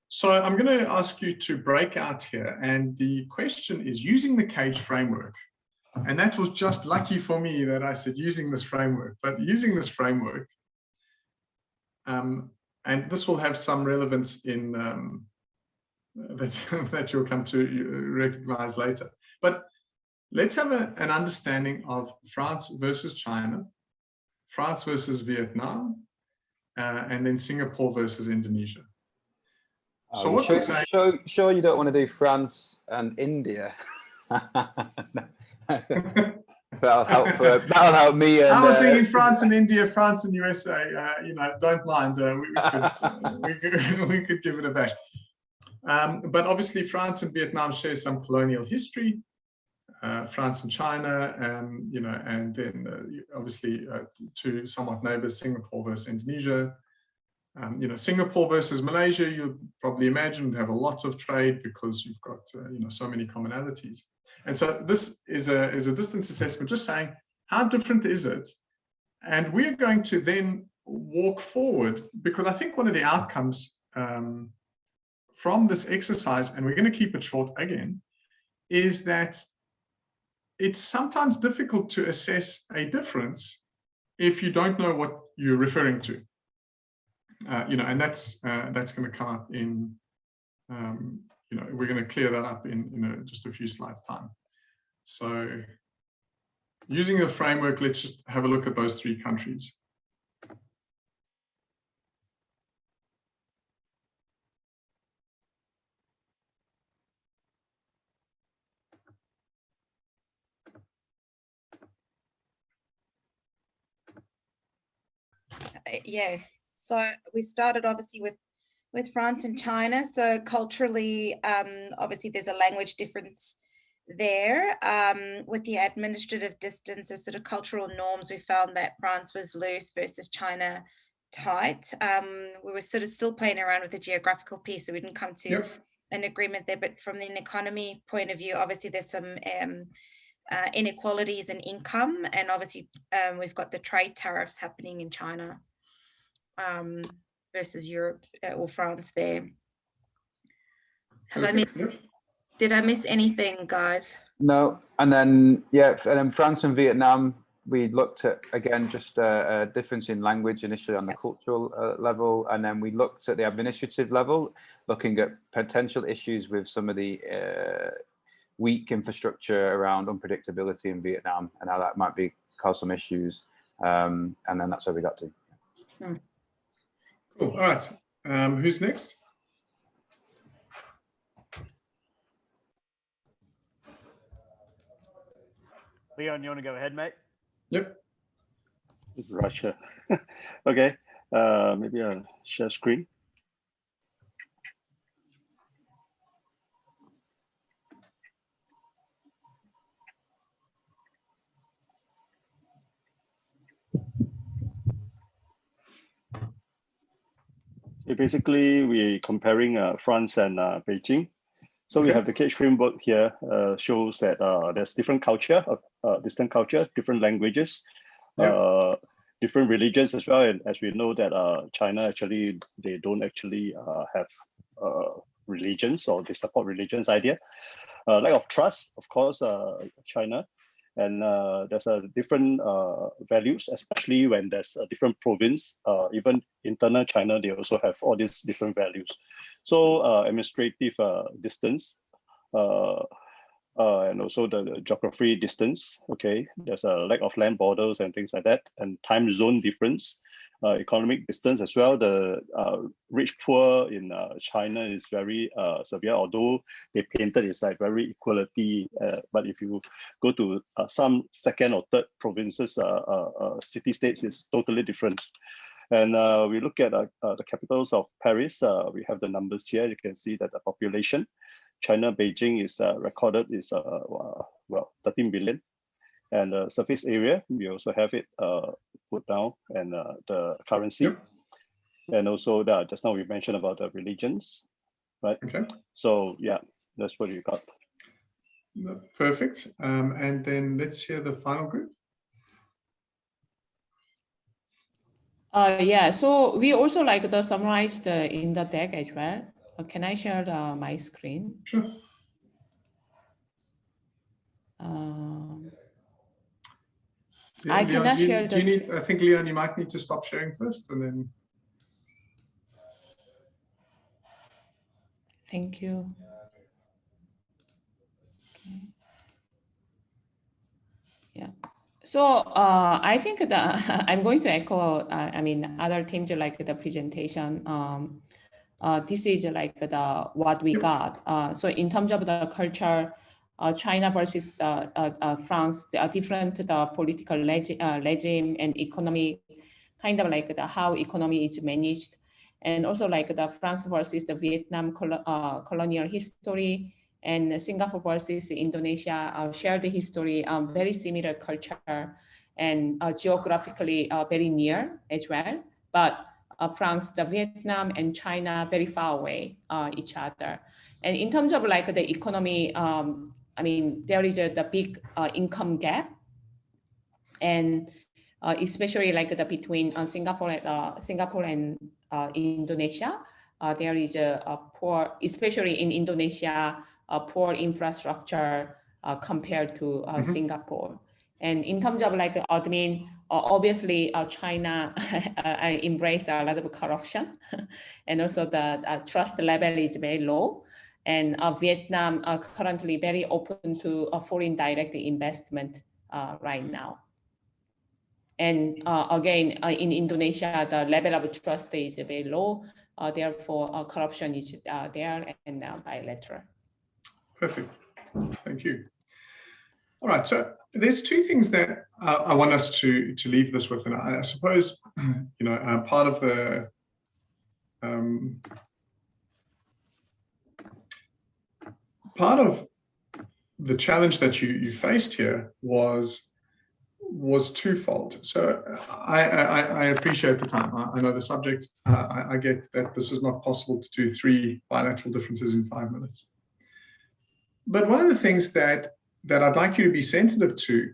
So I'm going to ask you to break out here. And the question is using the CAGE framework. And that was just lucky for me that I said using this framework, but using this framework, and this will have some relevance in that you'll come to recognize later. But let's have an understanding of France versus China, France versus Vietnam, and then Singapore versus Indonesia. So what we're saying, sure you don't want to do France and India. That'll help me. And, I was thinking France and India, France and USA. Don't mind. We could give it a bash. But obviously, France and Vietnam share some colonial history. France and China, and then obviously two somewhat neighbors, Singapore versus Indonesia. Singapore versus Malaysia, you'll probably imagine would have a lot of trade because you've got so many commonalities. And so this is a distance assessment, just saying how different is it, and we're going to then walk forward, because I think one of the outcomes from this exercise, and we're going to keep it short again, is that it's sometimes difficult to assess a difference if you don't know what you're referring to. And that's going to come up in, we're going to clear that up in just a few slides time. So using the framework, let's just have a look at those 3 countries. Yes. So we started obviously with France and China. So culturally, obviously there's a language difference there. With the administrative distances, sort of cultural norms, we found that France was loose versus China tight. We were sort of still playing around with the geographical piece, so we didn't come to an agreement there. But from an economy point of view, obviously there's some inequalities in income, and obviously we've got the trade tariffs happening in China versus Europe or France there. Did I miss anything, guys? No, and then France and Vietnam, we looked at, again, just a difference in language initially on the cultural level, and then we looked at the administrative level, looking at potential issues with some of the weak infrastructure around unpredictability in Vietnam and how that might cause some issues, and then that's where we got to. Cool. All right. Who's next? Leon, you want to go ahead, mate? Yep. Russia. Okay. Maybe I'll share screen. So basically, we're comparing France and Beijing. So we have the cage framework here, shows that there's different culture, distant culture, different languages, different religions as well. And as we know that China actually, they don't actually have religions, or they support religions idea. Lack of trust, of course, China. And there's a different values, especially when there's a different province, even internal China, they also have all these different values. So administrative distance, and also the geography distance, okay? There's a lack of land borders and things like that, and time zone difference, economic distance as well. The rich poor in China is very severe, although they painted it's like very equality, but if you go to some second or third provinces, city states, is totally different. And we look at the capitals of Paris, we have the numbers here. You can see that the population, China, Beijing is recorded is, well, 13 billion. And the surface area, we also have it put down, and the currency. And also that just now we mentioned about the religions, right? Okay. So yeah, that's what you got. Perfect. And then let's hear the final group. Yeah, so we also like the summarized in the deck as well. Can I share my screen? Sure. Yeah, I Leon, cannot share the. I think, Leon, you might need to stop sharing first, and then. Thank you. Okay. Yeah. So I think that I'm going to echo, I mean, other things like the presentation. This is like the what we got. So in terms of the culture, China versus France, there are different political regime and economy, kind of like how economy is managed, and also like the France versus the Vietnam colonial history, and Singapore versus Indonesia, shared history, very similar culture, and geographically very near as well. But France, the Vietnam, and China very far away each other. And in terms of like the economy, I mean, there is the big income gap, and especially like the between Singapore and Indonesia, there is a poor, especially in Indonesia, poor infrastructure compared to Singapore. And in terms of like admin, obviously China embrace a lot of corruption, and also the trust level is very low. And Vietnam are currently very open to foreign direct investment right now. And again, in Indonesia, the level of trust is very low. Therefore, corruption is there and bilateral. Perfect. Thank you. All right. So there's two things that I want us to leave this with, and I suppose you know part of the the challenge that you faced here was twofold. So I appreciate the time. I know the subject. I get that this is not possible to do 3 bilateral differences in 5 minutes. But one of the things that I'd like you to be sensitive to,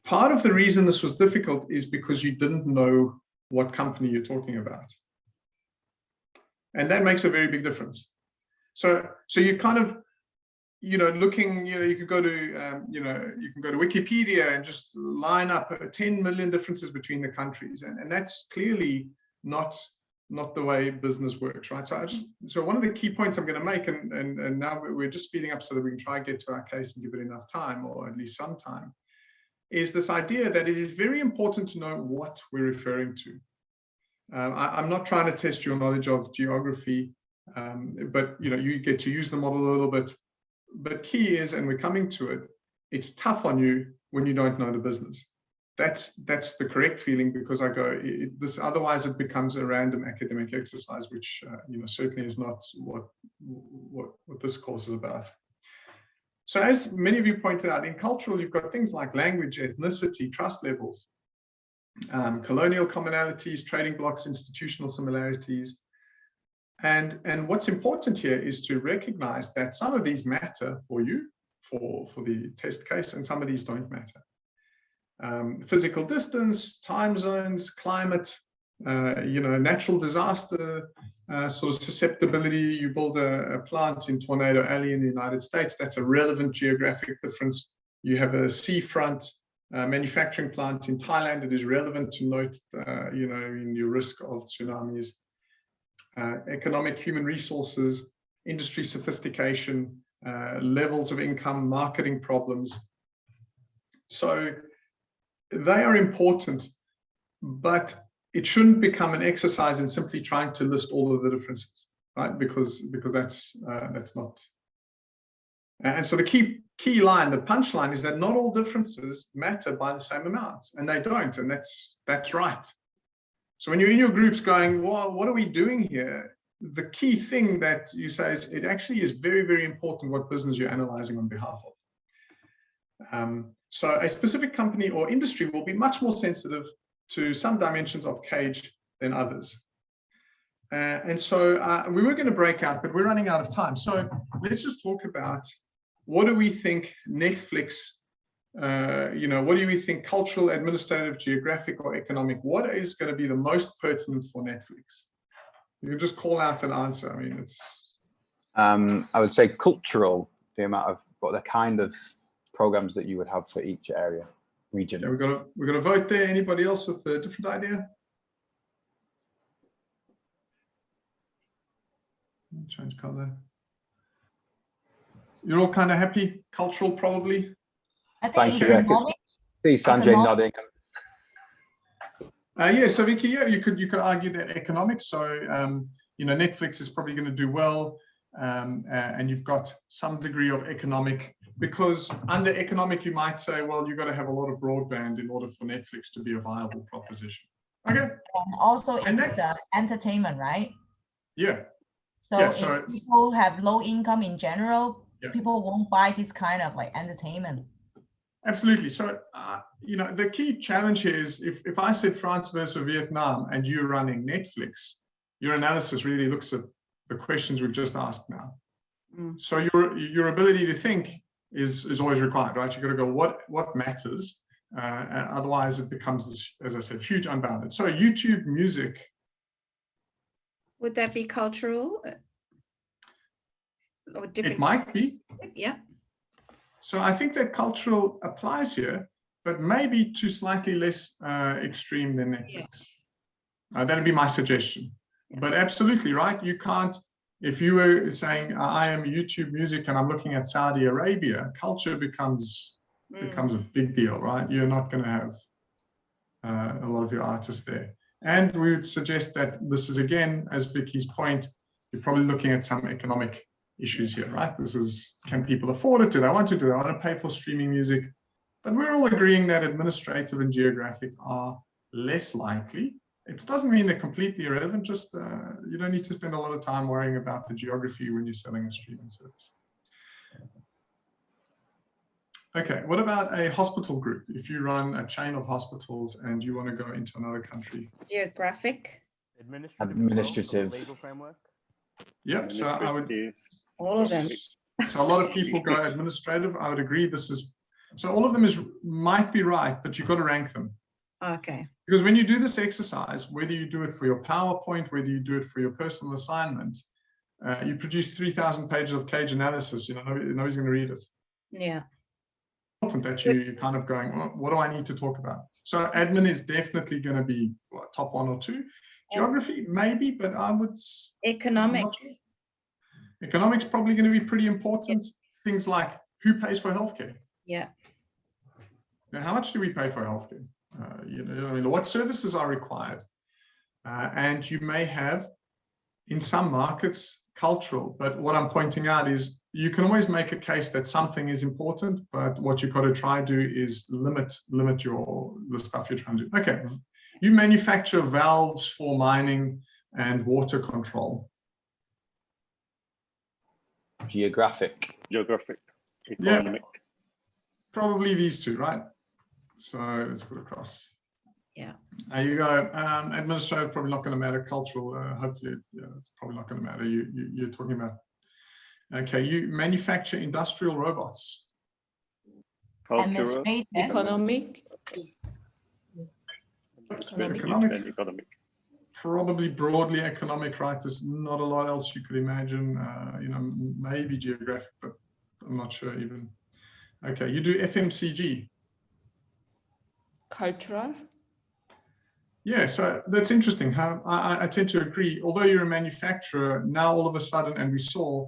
part of the reason this was difficult is because you didn't know what company you're talking about. And that makes a very big difference. So you kind of, looking, you could go to, you can go to Wikipedia and just line up 10 million differences between the countries. And that's clearly not the way business works, right? So one of the key points I'm going to make, and now we're just speeding up so that we can try and get to our case and give it enough time, or at least some time, is this idea that it is very important to know what we're referring to. I'm not trying to test your knowledge of geography, but you get to use the model a little bit. But key is, and we're coming to it, it's tough on you when you don't know the business. That's the correct feeling, because I go, otherwise it becomes a random academic exercise, which certainly is not what this course is about. So as many of you pointed out, in cultural, you've got things like language, ethnicity, trust levels, colonial commonalities, trading blocks, institutional similarities. And what's important here is to recognize that some of these matter for you, for the test case, and some of these don't matter. Physical distance, time zones, climate, natural disaster, sort of susceptibility. You build a plant in Tornado Alley in the United States, that's a relevant geographic difference. You have a seafront manufacturing plant in Thailand, it is relevant to note, in your risk of tsunamis. Economic, human resources, industry sophistication, levels of income, marketing problems. So they are important, but it shouldn't become an exercise in simply trying to list all of the differences, right? Because that's not. And so the key line, the punchline, is that not all differences matter by the same amount, and they don't, and that's right. So when you're in your groups going, well, what are we doing here? The key thing that you say is it actually is very, very important what business you're analyzing on behalf of. So a specific company or industry will be much more sensitive to some dimensions of cage than others. And so we were going to break out, but we're running out of time. So let's just talk about, what do we think Netflix, what do we think cultural, administrative, geographic, or economic, what is going to be the most pertinent for Netflix? You can just call out an answer. I mean, it's. I would say cultural, the amount of, what the kind of programs that you would have for each area, region. Okay, we're gonna vote there. Anybody else with a different idea? Change color. You're all kind of happy. Cultural, probably. I think economic. See Sanjay nodding. Yeah, so Vicky, yeah, you could argue that economic. So Netflix is probably going to do well, and you've got some degree of economic, because under economic you might say, well, you've got to have a lot of broadband in order for Netflix to be a viable proposition. Okay. And also it's entertainment, right? Yeah. So yeah, if people have low income in general, yeah, people won't buy this kind of like entertainment. Absolutely. So, the key challenge here is if I said France versus Vietnam and you're running Netflix, your analysis really looks at the questions we've just asked now. So your ability to think is always required, right? You've got to go, what matters? Otherwise it becomes this, as I said, huge unbounded. So YouTube music. Would that be cultural? Or different? It might be. Yeah. So I think that cultural applies here, but maybe to slightly less extreme than Netflix. Yeah. That'd be my suggestion. Yeah. But absolutely, right? You can't, if you were saying, I am YouTube music and I'm looking at Saudi Arabia, culture becomes a big deal, right? You're not going to have a lot of your artists there. And we would suggest that this is, again, as Vicky's point, you're probably looking at some economic issues here, right? This is, can people afford it? Do they want to? Do they want to pay for streaming music? But we're all agreeing that administrative and geographic are less likely. It doesn't mean they're completely irrelevant, just you don't need to spend a lot of time worrying about the geography when you're selling a streaming service. Okay, what about a hospital group? If you run a chain of hospitals and you want to go into another country? Geographic. Administrative. Legal framework. Yep, so I would... All of them. So a lot of people go administrative. I would agree this is... So all of them might be right, but you've got to rank them. Okay. Because when you do this exercise, whether you do it for your PowerPoint, whether you do it for your personal assignment, you produce 3,000 pages of cage analysis, nobody's going to read it. Yeah. Important that you're kind of going, well, what do I need to talk about? So admin is definitely going to be top 1 or 2. Geography, maybe, but I would... Economics. Sure. Economics probably going to be pretty important. Things like who pays for healthcare? Yeah. Now, how much do we pay for healthcare? What services are required? And you may have, in some markets, cultural, but what I'm pointing out is you can always make a case that something is important, but what you've got to try to do is limit the stuff you're trying to do. Okay, you manufacture valves for mining and water control. Geographic. Economic. Yeah, probably these two, right? So let's put across. Yeah. You go administrative, probably not going to matter. Cultural, hopefully, yeah, it's probably not going to matter. You're talking about. Okay, you manufacture industrial robots. Cultural. Economic. Economic. Probably broadly economic, right? There's not a lot else you could imagine. Maybe geographic, but I'm not sure even. Okay, you do FMCG. Cultural. Yeah, so that's interesting. How I tend to agree. Although you're a manufacturer, now all of a sudden, and we saw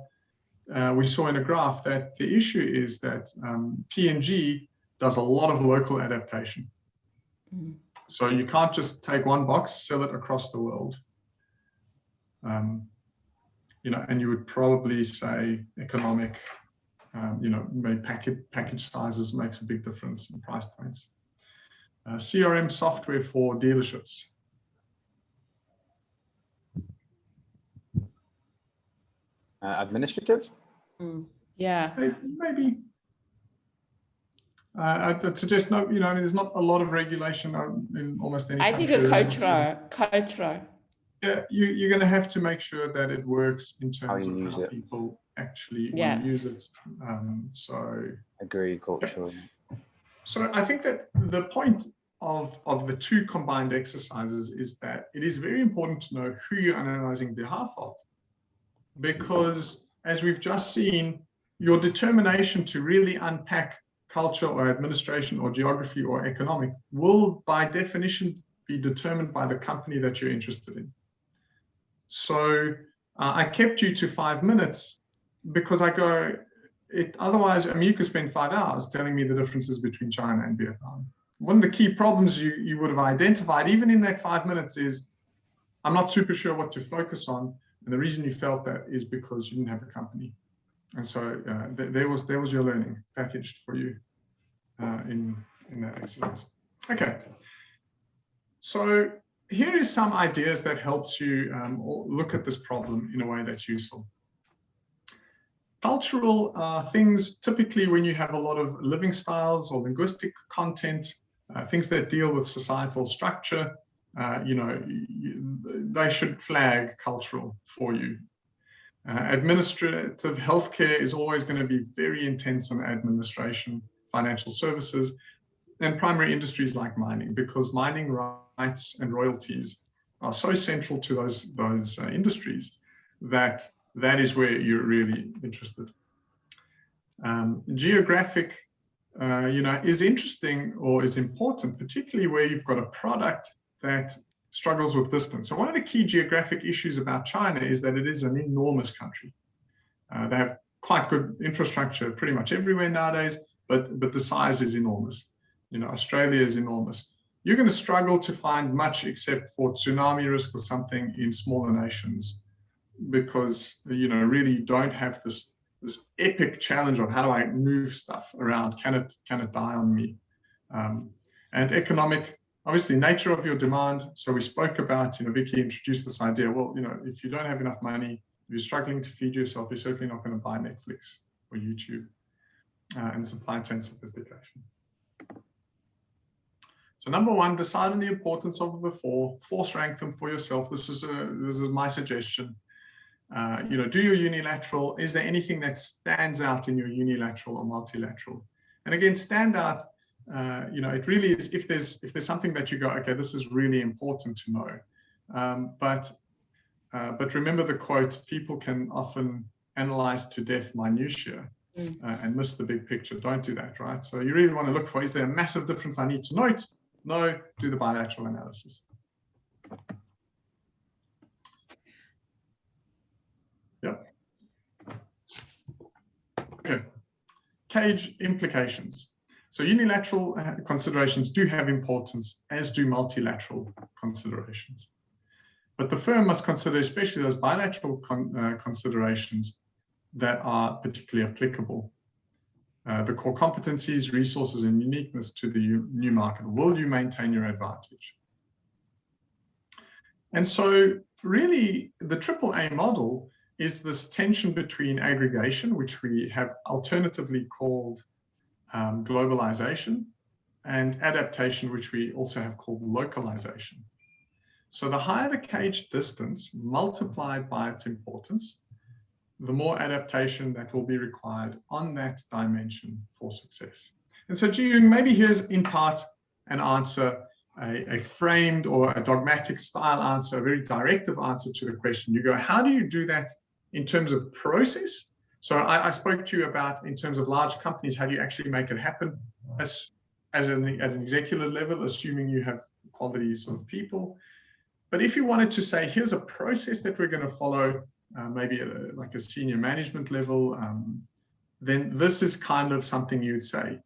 in a graph that the issue is that P&G does a lot of local adaptation. Mm. So you can't just take one box, sell it across the world. And you would probably say economic, maybe package sizes makes a big difference in price points. CRM software for dealerships. Administrative? Yeah. Maybe. I'd suggest no, there's not a lot of regulation in almost any country. I think cultural. Yeah, you're going to have to make sure that it works in terms of how people actually want to use it. Agree, cultural. So I think that the point of the two combined exercises is that it is very important to know who you're analyzing on behalf of, because as we've just seen, your determination to really unpack culture or administration or geography or economic will by definition be determined by the company that you're interested in. So I kept you to 5 minutes because otherwise, you could spend 5 hours telling me the differences between China and Vietnam. One of the key problems you would have identified, even in that 5 minutes, is I'm not super sure what to focus on. And the reason you felt that is because you didn't have a company. And so there was your learning packaged for you in that exercise. Okay. So here is some ideas that helps you look at this problem in a way that's useful. Cultural things, typically when you have a lot of living styles or linguistic content, things that deal with societal structure, they should flag cultural for you. Administrative healthcare is always going to be very intense on administration, financial services, and primary industries like mining, because mining rights and royalties are so central to those industries that is where you're really interested. Geographic, is interesting or is important, particularly where you've got a product that struggles with distance. So one of the key geographic issues about China is that it is an enormous country. They have quite good infrastructure pretty much everywhere nowadays, but the size is enormous. Australia is enormous. You're going to struggle to find much except for tsunami risk or something in smaller nations, because really you don't have this epic challenge of how do I move stuff around? Can it die on me? And economic, obviously, nature of your demand. So we spoke about, Vicky introduced this idea. Well, if you don't have enough money, if you're struggling to feed yourself, you're certainly not going to buy Netflix or YouTube. and supply chain sophistication. So number one, decide on the importance of the four, force rank them for yourself. This is my suggestion. Do your unilateral. Is there anything that stands out in your unilateral or multilateral? And again, stand out. It really is if there's something that you go, okay, this is really important to know. But remember the quote: people can often analyze to death minutiae and miss the big picture. Don't do that, right? So you really want to look for: is there a massive difference I need to note? No, do the bilateral analysis. Yep. Okay. Cage implications. So unilateral considerations do have importance, as do multilateral considerations. But the firm must consider especially those bilateral considerations that are particularly applicable. The core competencies, resources, and uniqueness to the new market. Will you maintain your advantage? And so really the AAA model is this tension between aggregation, which we have alternatively called globalization, and adaptation, which we also have called localization. So the higher the cage distance multiplied by its importance, the more adaptation that will be required on that dimension for success. And so, Ji-Yoon, maybe here's in part an answer, a framed or a dogmatic style answer, a very directive answer to the question. You go, how do you do that in terms of process? So I spoke to you about, in terms of large companies, how do you actually make it happen at an executive level, assuming you have quality sort of people. But if you wanted to say, here's a process that we're going to follow, maybe like a senior management level, then this is kind of something you would say.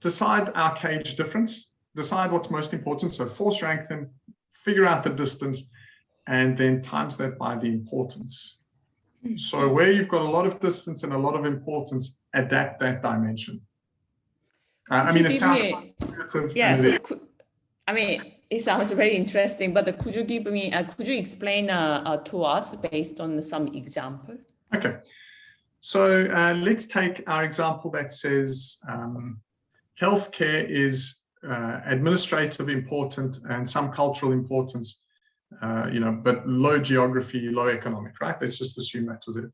Decide our cage difference, decide what's most important. So force rank them, figure out the distance, and then times that by the importance. So where you've got a lot of distance and a lot of importance, adapt that dimension. I mean, it sounds intuitive. Yeah, so it sounds very interesting, but could you give me, could you explain to us based on some example? Okay, so let's take our example that says healthcare is administrative important and some cultural importance, but low geography, low economic, right? Let's just assume that was it.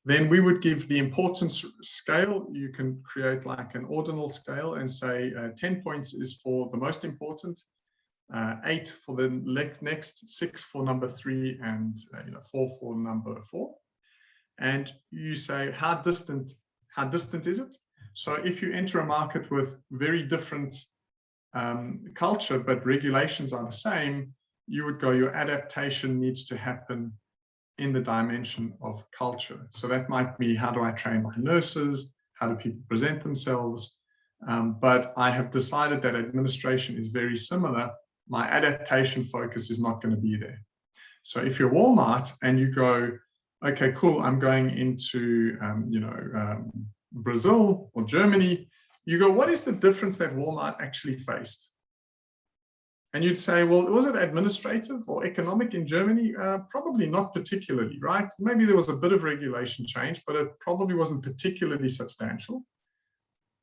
Then we would give the importance scale. You can create like an ordinal scale and say 10 points is for the most important, 8 for the next, 6 for number 3, and 4 for number 4. And you say, how distant is it? So if you enter a market with very different culture, but regulations are the same, you would go, your adaptation needs to happen in the dimension of culture. So that might be, how do I train my nurses? How do people present themselves? But I have decided that administration is very similar. My adaptation focus is not going to be there. So if you're Walmart and you go, okay, cool, I'm going into, Brazil or Germany, you go, what is the difference that Walmart actually faced? And you'd say, well, was it administrative or economic in Germany? Probably not particularly, right? Maybe there was a bit of regulation change, but it probably wasn't particularly substantial.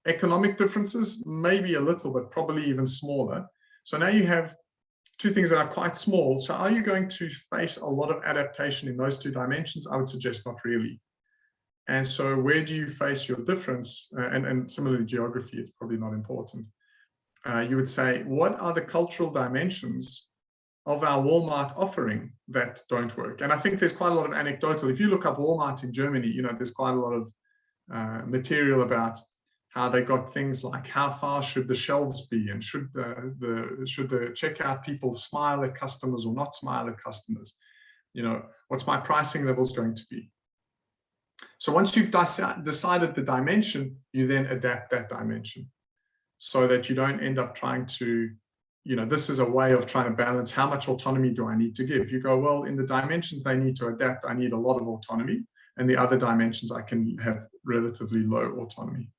Economic differences, maybe a little, but probably even smaller. So now you have two things that are quite small. So are you going to face a lot of adaptation in those two dimensions? I would suggest not really. And so where do you face your difference? And similarly, geography is probably not important. You would say, what are the cultural dimensions of our Walmart offering that don't work? And I think there's quite a lot of anecdotal. If you look up Walmart in Germany, there's quite a lot of material about how they got things like how far should the shelves be, and should the checkout people smile at customers or not smile at customers? What's my pricing levels going to be? So once you've decided the dimension, you then adapt that dimension, so that you don't end up trying to, this is a way of trying to balance how much autonomy do I need to give. You go, well, in the dimensions they need to adapt, I need a lot of autonomy, and the other dimensions I can have relatively low autonomy.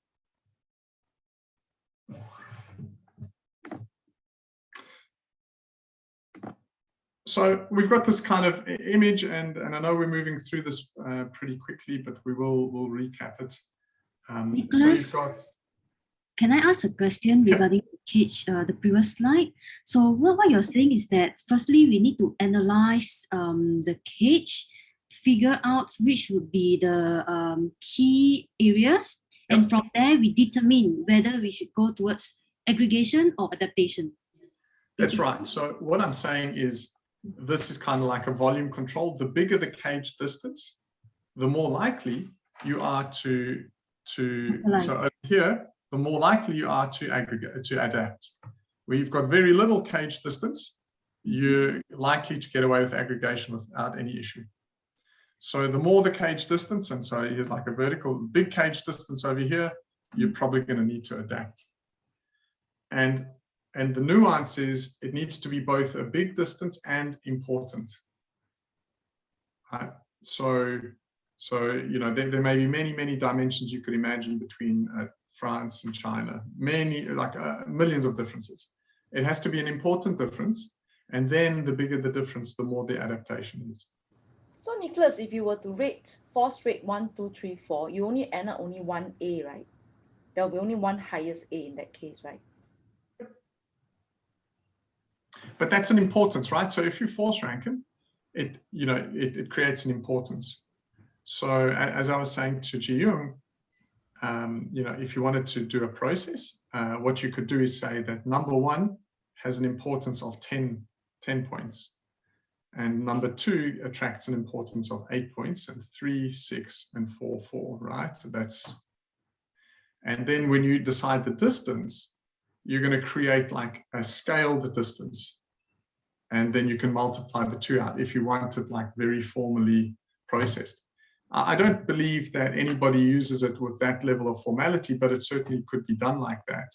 So we've got this kind of image, and I know we're moving through this pretty quickly, but we'll recap it. So you've got. Can I ask a question regarding the cage, the previous slide? So what you're saying is that firstly, we need to analyze the cage, figure out which would be the key areas, and from there we determine whether we should go towards aggregation or adaptation. That's right. So what I'm saying is this is kind of like a volume control. The bigger the cage distance, the more likely you are to so over here, the more likely you are to aggregate, to adapt. Where you've got very little cage distance, you're likely to get away with aggregation without any issue. So the more the cage distance, and so here's like a vertical, big cage distance over here, you're probably going to need to adapt. And the nuance is it needs to be both a big distance and important. Right? So you know, there may be many dimensions you could imagine between France and China, millions of differences. It has to be an important difference, and then the bigger the difference, the more the adaptation is. So Nicholas, if you were to force rate 1, 2, 3, 4, you only end up only one A, right? There will be only one highest A in that case, right? But that's an importance, right? So if you force rank them, it creates an importance. So as I was saying to Ji Young, you know, if you wanted to do a process, what you could do is say that number 1 has an importance of 10 points. And number 2 attracts an importance of 8 points, and 3, 6, and 4, 4, right? So that's, and then when you decide the distance, you're going to create like a scaled distance. And then you can multiply the 2 out if you want it like very formally processed. I don't believe that anybody uses it with that level of formality, but it certainly could be done like that.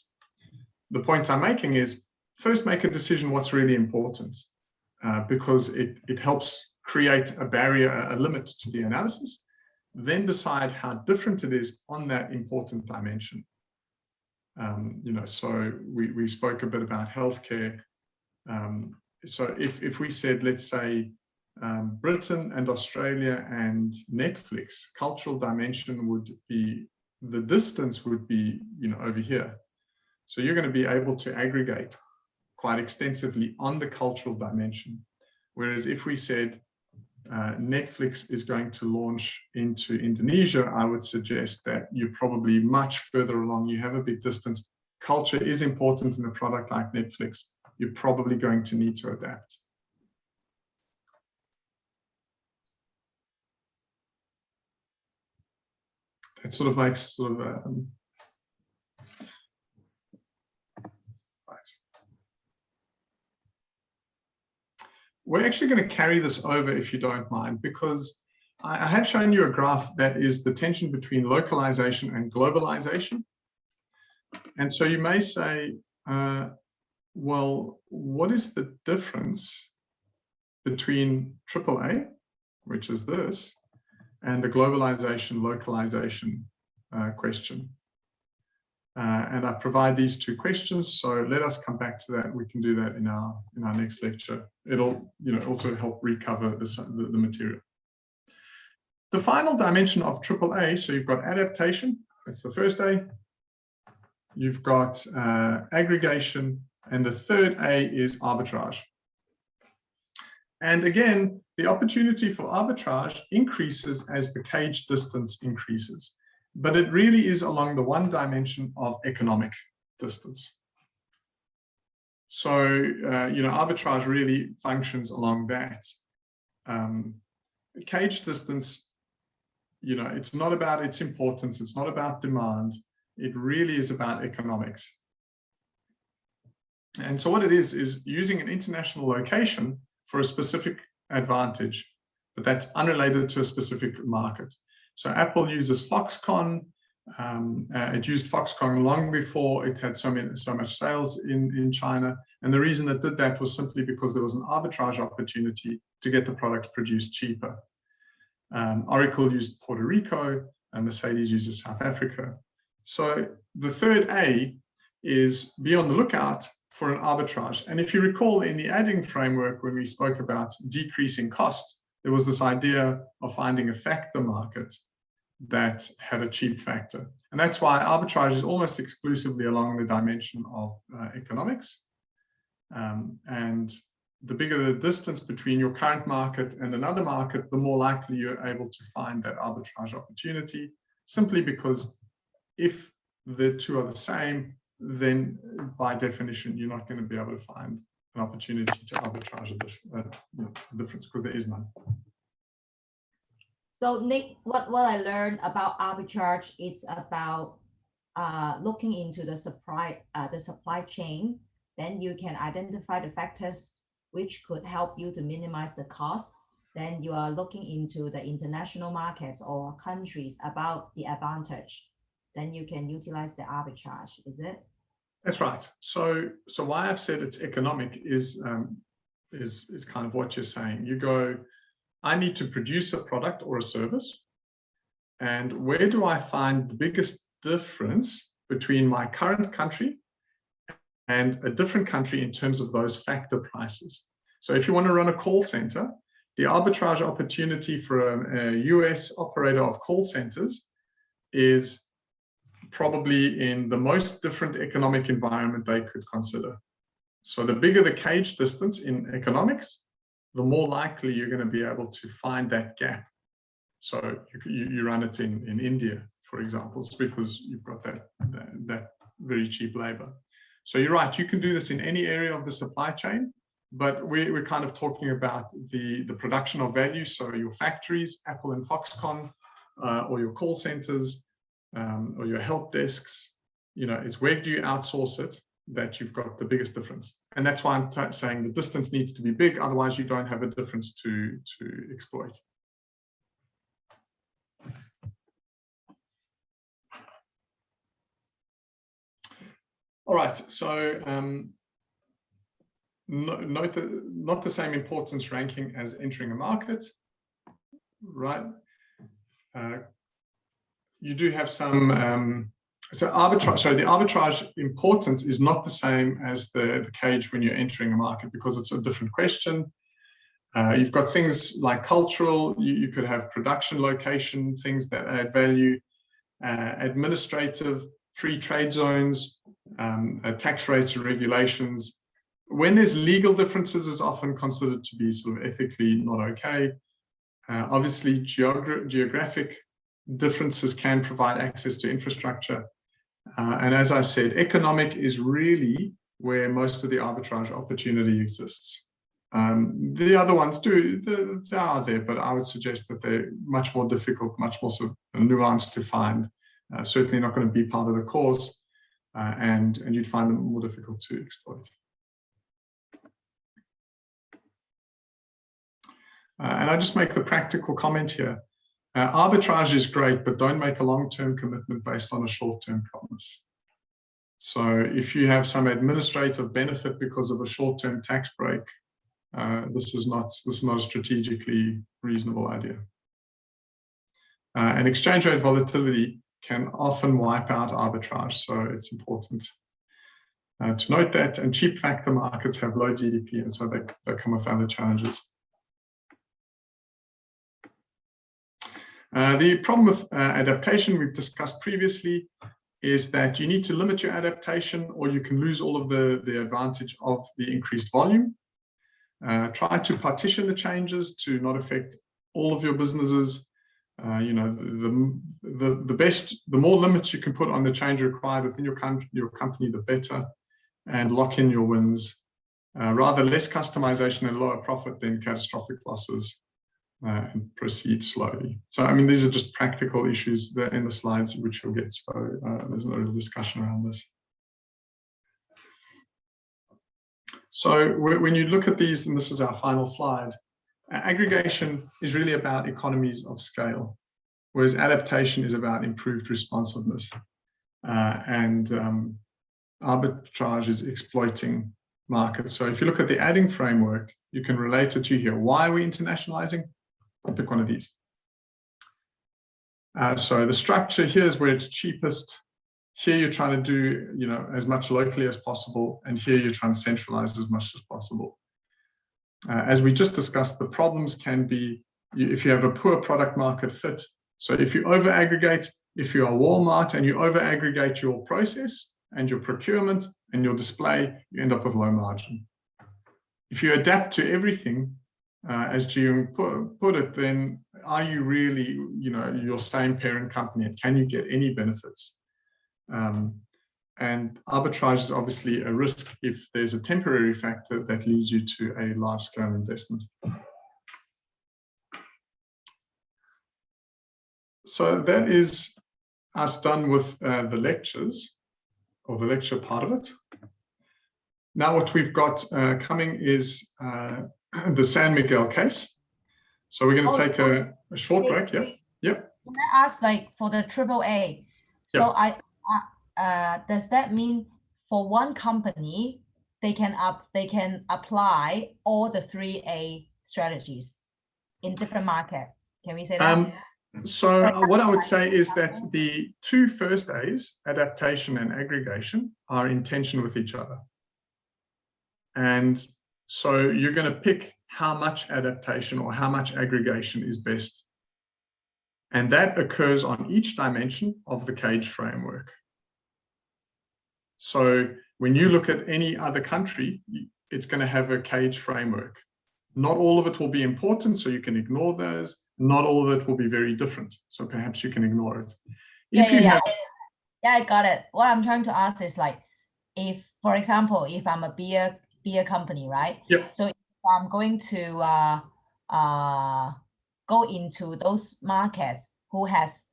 The point I'm making is first make a decision what's really important, because it helps create a barrier, a limit to the analysis. Then decide how different it is on that important dimension. You know, so we spoke a bit about healthcare. So if we said, let's say, Britain and Australia and Netflix, cultural dimension would be, the distance would be, you know, over here. So you're going to be able to aggregate quite extensively on the cultural dimension. Whereas if we said Netflix is going to launch into Indonesia, I would suggest that you're probably much further along. You have a big distance. Culture is important in a product like Netflix. You're probably going to need to adapt. It sort of makes sort of right. We're actually going to carry this over, if you don't mind, because I have shown you a graph that is the tension between localization and globalization. And so you may say, well, what is the difference between AAA, which is this, and the globalization localization question? And I provide these 2 questions, so let us come back to that. We can do that in our next lecture. It'll, you know, also help recover the material. The final dimension of AAA, so you've got adaptation, that's the first A. You've got aggregation, and the third A is arbitrage. And again, the opportunity for arbitrage increases as the cage distance increases, but it really is along the one dimension of economic distance. So, you know, arbitrage really functions along that. Cage distance, you know, it's not about its importance, it's not about demand, it really is about economics. And so what it is using an international location for a specific advantage, but that's unrelated to a specific market. So Apple uses Foxconn. It used Foxconn long before it had so much sales in China. And the reason it did that was simply because there was an arbitrage opportunity to get the products produced cheaper. Oracle used Puerto Rico, and Mercedes uses South Africa. So the third A is be on the lookout for an arbitrage. And if you recall in the adding framework, when we spoke about decreasing cost, there was this idea of finding a factor market that had a cheap factor. And that's why arbitrage is almost exclusively along the dimension of economics. And the bigger the distance between your current market and another market, the more likely you're able to find that arbitrage opportunity, simply because if the two are the same, then by definition, you're not going to be able to find an opportunity to arbitrage a difference, because there is none. So Nick, what I learned about arbitrage, it's about looking into the supply chain. Then you can identify the factors which could help you to minimize the cost. Then you are looking into the international markets or countries about the advantage. Then you can utilize the arbitrage, is it? That's right. So why I've said it's economic is kind of what you're saying. You go, I need to produce a product or a service, and where do I find the biggest difference between my current country and a different country in terms of those factor prices? So if you want to run a call center, the arbitrage opportunity for a US operator of call centers is probably in the most different economic environment they could consider. So the bigger the cage distance in economics, the more likely you're going to be able to find that gap. So you run it in India, for example, it's because you've got that very cheap labor. So you're right, you can do this in any area of the supply chain, but we're kind of talking about the production of value. So your factories, Apple and Foxconn, or your call centers, or your help desks, it's where do you outsource it that you've got the biggest difference. And that's why I'm saying the distance needs to be big, otherwise you don't have a difference to exploit. All right, so note that not the same importance ranking as entering a market, right? You do have some, so the arbitrage importance is not the same as the cage when you're entering a market, because it's a different question. You've got things like cultural, you could have production location, things that add value, administrative, free trade zones, tax rates and regulations. When there's legal differences, is often considered to be sort of ethically not okay. Obviously, geographic differences can provide access to infrastructure. And as I said, economic is really where most of the arbitrage opportunity exists. The other ones they are there, but I would suggest that they're much more difficult, much more sort of nuanced to find. Certainly not going to be part of the course, and you'd find them more difficult to exploit. And I just make the practical comment here. Arbitrage is great, but don't make a long-term commitment based on a short-term promise. So if you have some administrative benefit because of a short-term tax break, this is not a strategically reasonable idea. And exchange rate volatility can often wipe out arbitrage, so it's important to note that. And cheap factor markets have low GDP, and so they come with other challenges. The problem with adaptation we've discussed previously is that you need to limit your adaptation, or you can lose all of the advantage of the increased volume. Try to partition the changes to not affect all of your businesses. The more limits you can put on the change required within your company, the better, and lock in your wins. Rather less customization and lower profit than catastrophic losses. And proceed slowly. So, I mean, these are just practical issues that in the slides, which you'll get. So there's no real discussion around this. So when you look at these, and this is our final slide, aggregation is really about economies of scale, whereas adaptation is about improved responsiveness. And arbitrage is exploiting markets. So if you look at the adding framework, you can relate it to here. Why are we internationalizing? I'll pick one of these. So the structure here is where it's cheapest. Here you're trying to do, as much locally as possible, and here you're trying to centralize as much as possible. As we just discussed, the problems can be if you have a poor product market fit, So if you over aggregate, if you are Walmart and you over aggregate your process and your procurement and your display, you end up with low margin. If you adapt to everything, as Ji-Young put it, then are you really, your same parent company, and can you get any benefits? And arbitrage is obviously a risk if there's a temporary factor that leads you to a large-scale investment. So that is us done with the lectures, or the lecture part of it. Now what we've got coming is the San Miguel case. So we're going to take a short break. Yep. Can I ask, like, for the AAA? So does that mean for one company they can apply all the 3A strategies in different market? Can we say that? So what I would say is that the two first A's, adaptation and aggregation, are in tension with each other. And so you're going to pick how much adaptation or how much aggregation is best. And that occurs on each dimension of the cage framework. So when you look at any other country, it's going to have a cage framework. Not all of it will be important, so you can ignore those. Not all of it will be very different, so perhaps you can ignore it. Yeah, I got it. What I'm trying to ask is, like, if, for example, if I'm a beer company, right? Yep. So if I'm going to go into those markets who has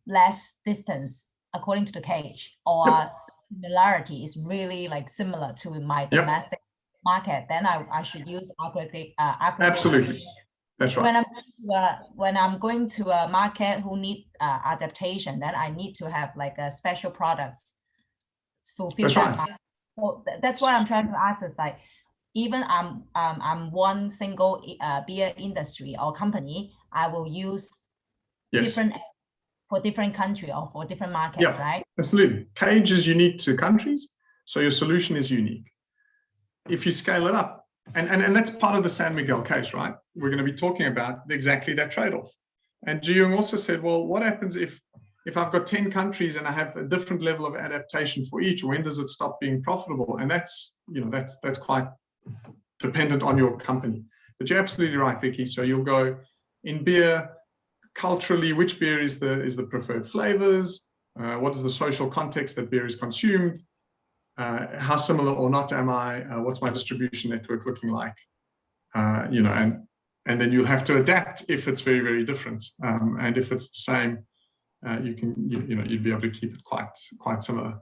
less distance according to the cage, or similarity is really like similar to my domestic market, then I should use aggregate. Absolutely, that's right. When I'm going to a market who need adaptation, then I need to have like a special products fulfill that market. So that's what I'm trying to ask is, like, even I'm one single beer industry or company, I will use different for different country or for different markets, right? Absolutely. Cage is unique to countries, so your solution is unique. If you scale it up, and that's part of the San Miguel case, right? We're going to be talking about exactly that trade-off. And Ji-Young also said, well, what happens if I've got 10 countries and I have a different level of adaptation for each? When does it stop being profitable? And that's quite dependent on your company. But you're absolutely right, Vicky. So you'll go in beer, culturally, which beer is the preferred flavors? What is the social context that beer is consumed? How similar or not am I? What's my distribution network looking like? And then you'll have to adapt if it's very, very different. And if it's the same, you'd be able to keep it quite similar.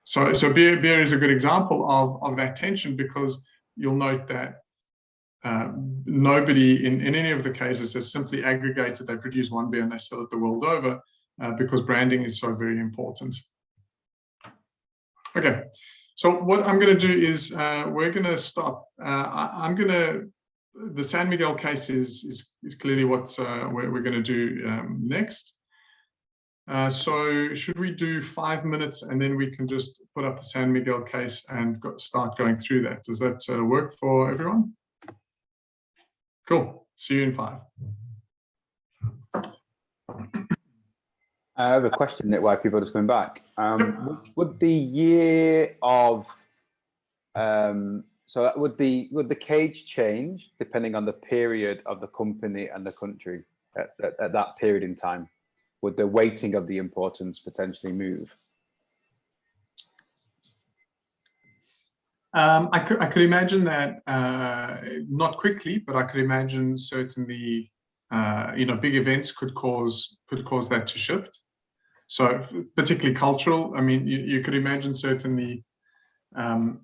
So beer is a good example of that tension, because you'll note that nobody in any of the cases has simply aggregated. They produce one beer and they sell it the world over, because branding is so very important. Okay, so what I'm going to do is we're going to stop. The San Miguel case is clearly what we're going to do next. So should we do 5 minutes and then we can just put up the San Miguel case and start going through that? Does that work for everyone? Cool. See you in 5. I have a question, Nick, while people are just coming back. Would the year of so would the cage change depending on the period of the company and the country at that period in time? Would the weighting of the importance potentially move? I could imagine that, not quickly, but I could imagine certainly, big events could cause that to shift. So particularly cultural. I mean, you could imagine certainly. Policy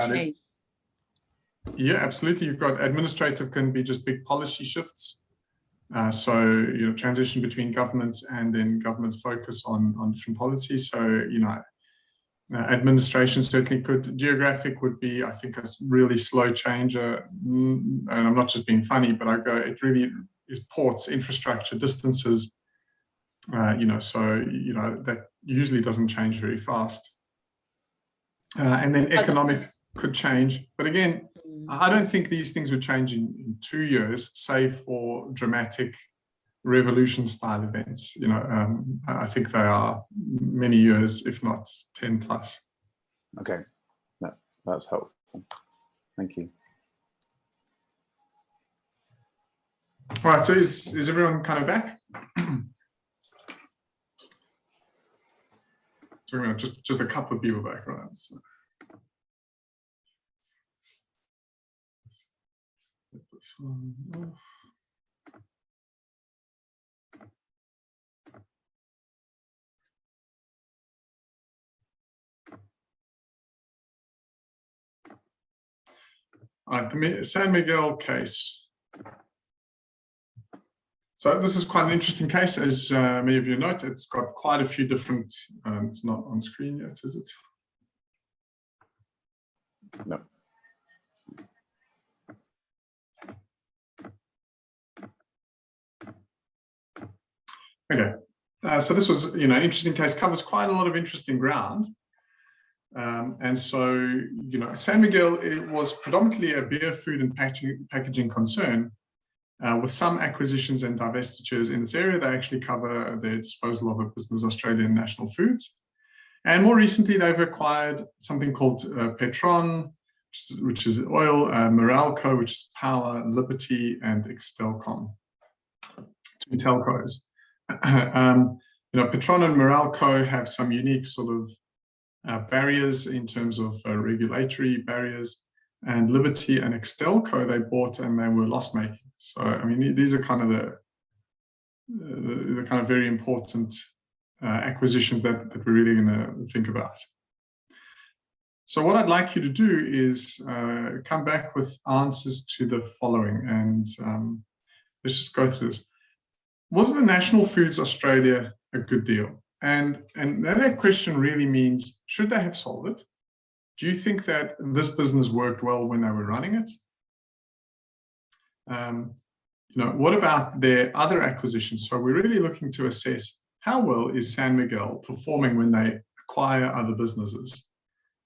change. Yeah, absolutely. You've got administrative can be just big policy shifts. So transition between governments and then governments focus on different policies. So administration certainly could. Geographic would be, I think, a really slow changer. And I'm not just being funny, but it really is ports, infrastructure, distances. So that usually doesn't change very fast. And then economic could change, but again, I don't think these things would change in 2 years, save for dramatic revolution-style events. You know, I think they are many years, if not 10 plus. Okay, that's helpful. Thank you. All right, so is everyone kind of back? So just a couple of people back, right? So. Get this one off. All right, the San Miguel case. So this is quite an interesting case, as many of you note. It's got quite a few different, it's not on screen yet, is it? No. Okay, so this was, an interesting case, covers quite a lot of interesting ground. And so, San Miguel, it was predominantly a beer, food and packaging concern. With some acquisitions and divestitures in this area, they actually cover the disposal of a business, Australian National Foods. And more recently, they've acquired something called Petron, which is oil, Meralco, which is power, Liberty, and Extelcom, 2 telcos. Petron and Meralco have some unique sort of barriers in terms of regulatory barriers, and Liberty and Extelco they bought and they were loss-making. So, I mean, these are kind of the kind of very important acquisitions that we're really going to think about. So what I'd like you to do is come back with answers to the following, and let's just go through this. Was the National Foods Australia a good deal? And that question really means, should they have sold it? Do you think that this business worked well when they were running it? What about their other acquisitions? So we're really looking to assess how well is San Miguel performing when they acquire other businesses,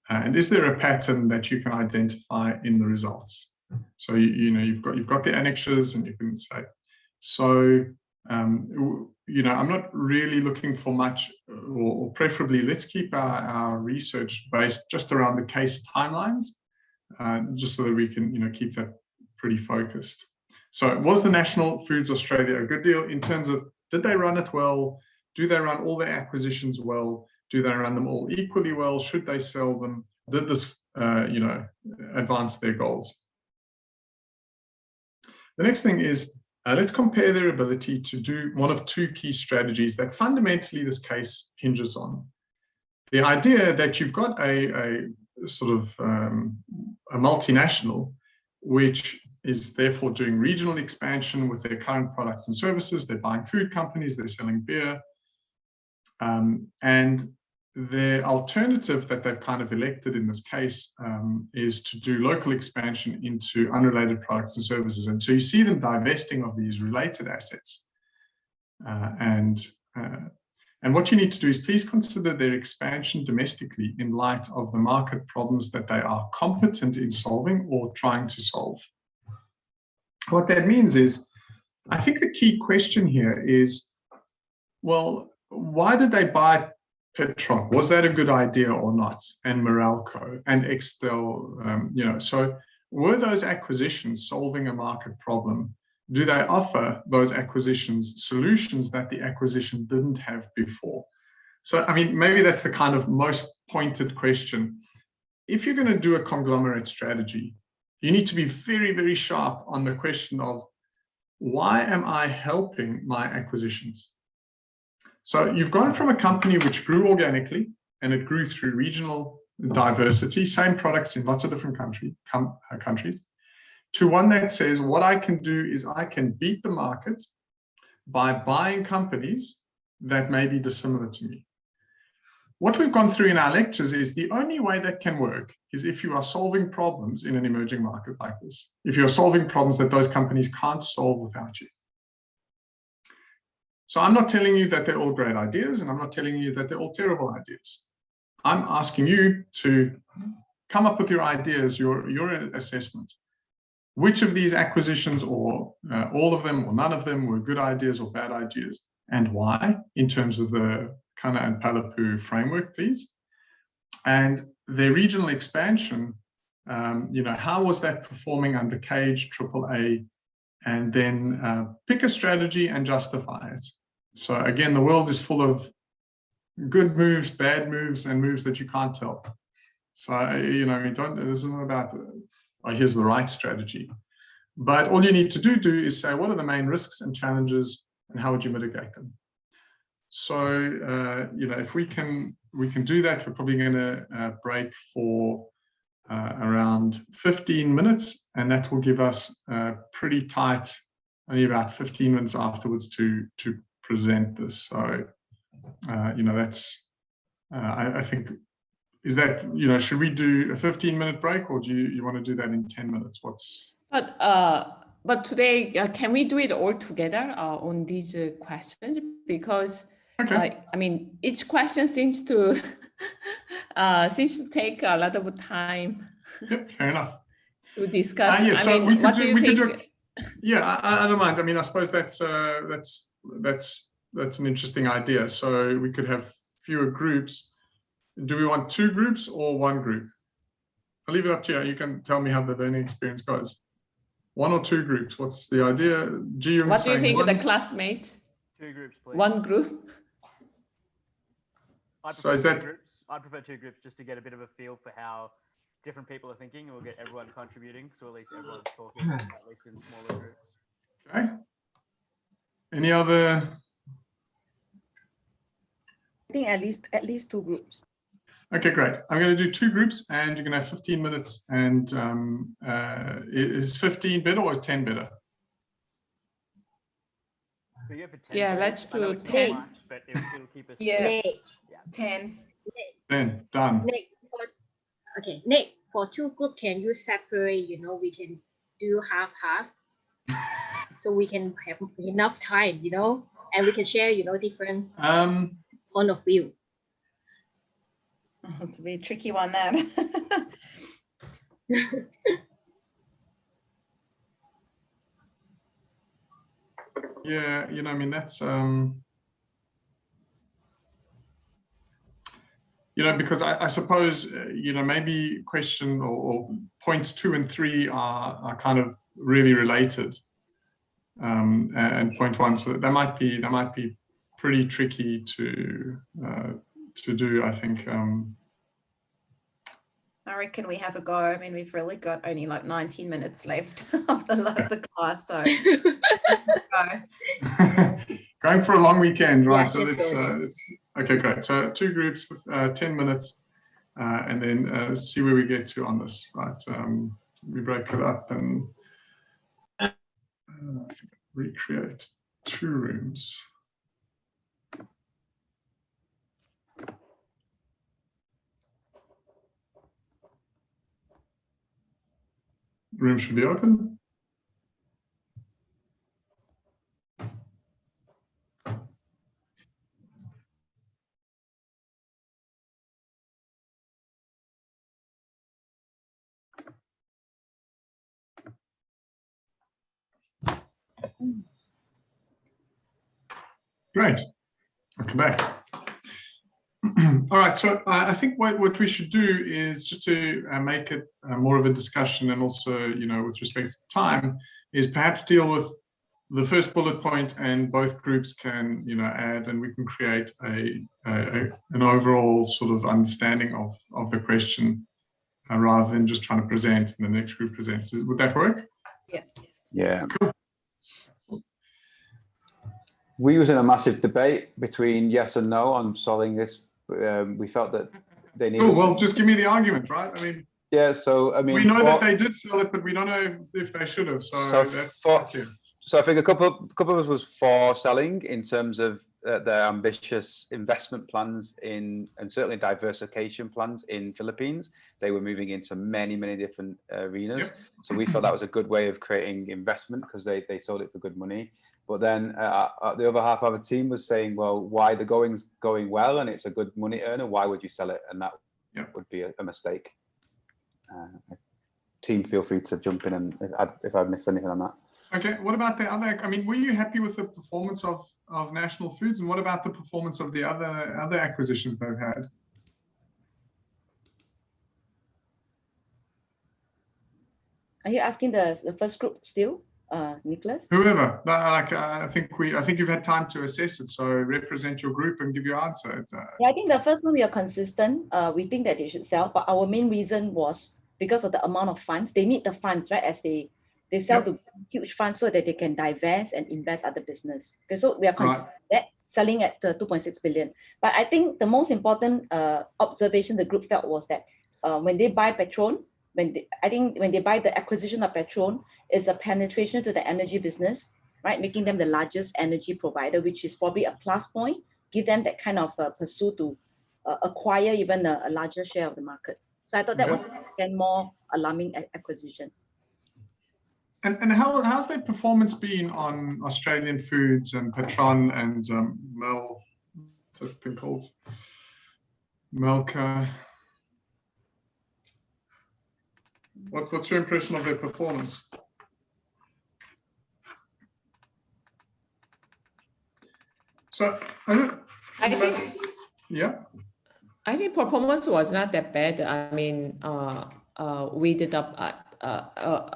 and is there a pattern that you can identify in the results? So you've got the annexures, and you can say. So I'm not really looking for much, or preferably let's keep our research based just around the case timelines, just so that we can keep that pretty focused. So was the National Foods Australia a good deal in terms of, did they run it well? Do they run all their acquisitions well? Do they run them all equally well? Should they sell them? Did this, advance their goals? The next thing is, let's compare their ability to do one of 2 key strategies that fundamentally this case hinges on. The idea that you've got a sort of a multinational, which is therefore doing regional expansion with their current products and services. They're buying food companies, they're selling beer. And the alternative that they've kind of elected in this case is to do local expansion into unrelated products and services. And so you see them divesting of these related assets. And what you need to do is please consider their expansion domestically in light of the market problems that they are competent in solving or trying to solve. What that means is, I think the key question here is, well, why did they buy Petron? Was that a good idea or not? And Meralco and Extel, so were those acquisitions solving a market problem? Do they offer those acquisitions solutions that the acquisition didn't have before? So, I mean, maybe that's the kind of most pointed question. If you're going to do a conglomerate strategy, you need to be very, very sharp on the question of, why am I helping my acquisitions? So you've gone from a company which grew organically, and it grew through regional diversity, same products in lots of different countries, to one that says, what I can do is I can beat the market by buying companies that may be dissimilar to me. What we've gone through in our lectures is the only way that can work is if you are solving problems in an emerging market like this, if you're solving problems that those companies can't solve without you. So I'm not telling you that they're all great ideas, and I'm not telling you that they're all terrible ideas. I'm asking you to come up with your ideas, your assessment. which of these acquisitions, or all of them or none of them, were good ideas or bad ideas, and why, in terms of the Kana and Palapu framework, please. And their regional expansion, how was that performing under CAGE, AAA, and then pick a strategy and justify it. So again, the world is full of good moves, bad moves, and moves that you can't tell. So, this isn't about, here's the right strategy. But all you need to do is say, what are the main risks and challenges, and how would you mitigate them? So, if we can do that, we're probably going to break for around 15 minutes, and that will give us pretty tight, only about 15 minutes afterwards to present this. So, that's, I think, is that, should we do a 15-minute break, or do you want to do that in 10 minutes? But today, can we do it all together on these questions? Because okay. Each question seems to take a lot of time. Yep, fair enough. To discuss. Yeah, so we could do. Yeah, I don't mind. I suppose that's an interesting idea. So we could have fewer groups. Do we want 2 groups or 1 group? I'll leave it up to you. You can tell me how the learning experience goes. 1 or 2 groups? What's the idea? Ji-Young, what do you think, the classmates? 2 groups, please. 1 group? I prefer 2 groups just to get a bit of a feel for how different people are thinking, and we'll get everyone contributing, so at least everyone's talking, at least in smaller groups. Okay. Any other? I think at least 2 groups. Okay, great. I'm going to do 2 groups, and you're going to have 15 minutes. And is 15 better or is 10 better? So you have 10 yeah, let's do 10. Much, but it'll keep us 10. Then done. Nick, Nick, for 2 groups, can you separate? We can do half. So we can have enough time, and we can share, different point of view. It's a very tricky one, that. Yeah, that's because I suppose maybe question or points 2 and 3 are kind of really related, and point 1, so that might be pretty tricky to do, I think. I reckon we have a go. We've really got only like 19 minutes left of the class, so going for a long weekend, right? Yeah, So let's okay, great. So 2 groups with 10 minutes, and then see where we get to on this, right? We break it up and recreate 2 rooms. Room should be open. Great. Welcome back. All right, so I think what we should do is just to make it more of a discussion, and also, with respect to time, is perhaps deal with the first bullet point, and both groups can, add, and we can create an overall sort of understanding of the question, rather than just trying to present and the next group presents. Would that work? yes. Yeah. Cool. We was in a massive debate between yes and no on solving this. We felt that they needed. Oh, well, just give me the argument, right? Yeah. So we know that they did sell it, but we don't know if they should have. So that's clear. So I think a couple of us was for selling in terms of their ambitious investment plans and certainly diversification plans in Philippines. They were moving into many different arenas. Yep. So we felt that was a good way of creating investment, because they sold it for good money. But then the other half of the team was saying, well, why the going's going well and it's a good money earner, why would you sell it? And that would be a mistake. team feel free to jump in and if I've missed anything on that. Okay, what about the other, I mean, were you happy with the performance of National Foods, and what about the performance of the other acquisitions they've had? Are you asking the first group still, Nicholas? Whoever, I think you've had time to assess it, so represent your group and give your answer. Yeah, I think the first one we are consistent. We think that they should sell, but our main reason was because of the amount of funds. They need the funds, right? As they sell the huge funds so that they can divest and invest other business. Okay, so we are that selling at 2.6 billion. But I think the most important observation the group felt was that when they buy Petron, when they buy the acquisition of Petron, is a penetration to the energy business, right? Making them the largest energy provider, which is probably a plus point. Give them that kind of pursuit to acquire even a larger share of the market. So I thought that was a more alarming acquisition. And how's their performance been on Australian Foods and Petron and what's that thing called? Melka. What's your impression of their performance? So I think performance was not that bad. I mean, we did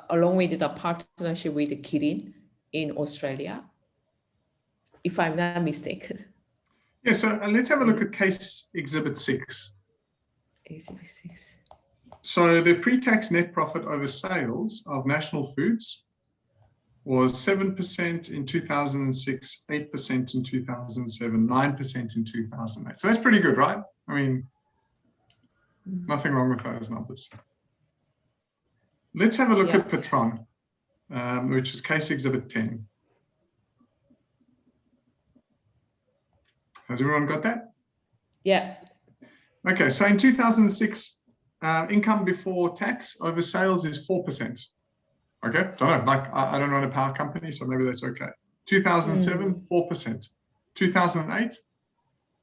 along with the partnership with Kirin in Australia, if I'm not mistaken. Yeah, so let's have a look at case exhibit 6. Exhibit 6. So the pre-tax net profit over sales of National Foods was 7% in 2006, 8% in 2007, 9% in 2008. So that's pretty good, right? I mean, nothing wrong with those numbers. Let's have a look at Petron, which is case exhibit 10. Has everyone got that? Yeah. Okay, so in 2006, income before tax over sales is 4%. Okay, don't know, like I don't run a power company, so maybe that's okay. 2007, 4%. 2008,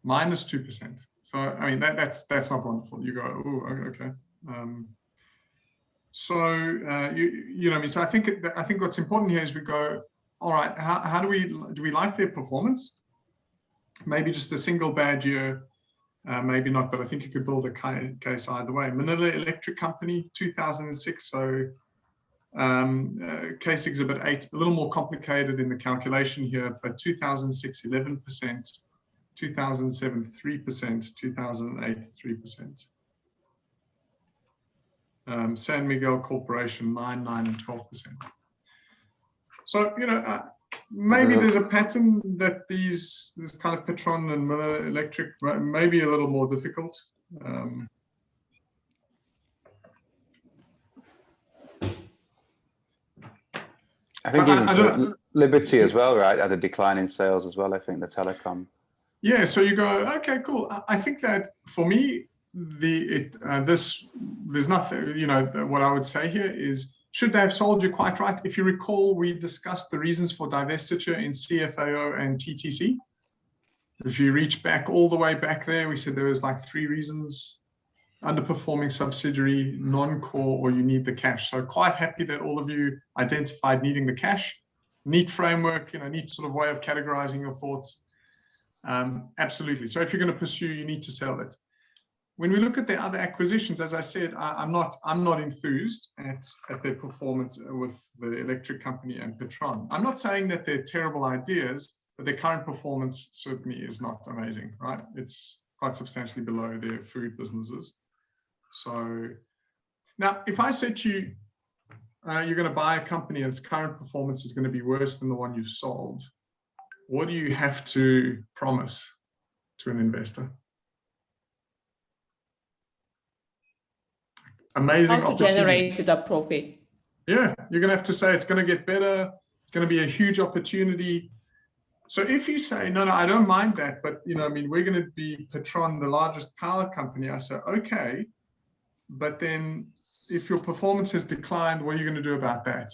minus 2%. So I mean that's not wonderful. You go, oh, okay. So you know what I mean. So I think what's important here is we go, all right. How do we like their performance? Maybe just a single bad year. Maybe not, but I think you could build a case either way. Manila Electric Company, 2006. So case exhibit 8, a little more complicated in the calculation here, but 2006, 11%, 2007, 3%, 2008, 3%. San Miguel Corporation, 9, and 12%. So, you know, maybe there's a pattern that this kind of Petron and Miller Electric may be a little more difficult. I think even Liberty as well, right? At a decline in sales as well, I think, the telecom. Yeah, so you go, okay, cool. I think that for me, there's nothing, you know, what I would say here is, should they have sold you quite right? If you recall, we discussed the reasons for divestiture in CFAO and TTC. If you reach back all the way back there, we said there was like 3 reasons: underperforming subsidiary, non-core, or you need the cash. So quite happy that all of you identified needing the cash. Neat framework, you know, neat sort of way of categorizing your thoughts. Absolutely. So if you're going to pursue, you need to sell it. When we look at the other acquisitions, as I said, I'm not enthused at their performance with the electric company and Petron. I'm not saying that they're terrible ideas, but their current performance certainly is not amazing, right? It's quite substantially below their food businesses. So now, if I said to you, you're going to buy a company and its current performance is going to be worse than the one you've sold, what do you have to promise to an investor? Amazing How to generate the profit. Yeah, you're going to have to say it's going to get better. It's going to be a huge opportunity. So if you say, no, I don't mind that, but you know, I mean, we're going to be Petron, the largest power company. I say, okay, but then if your performance has declined, what are you going to do about that?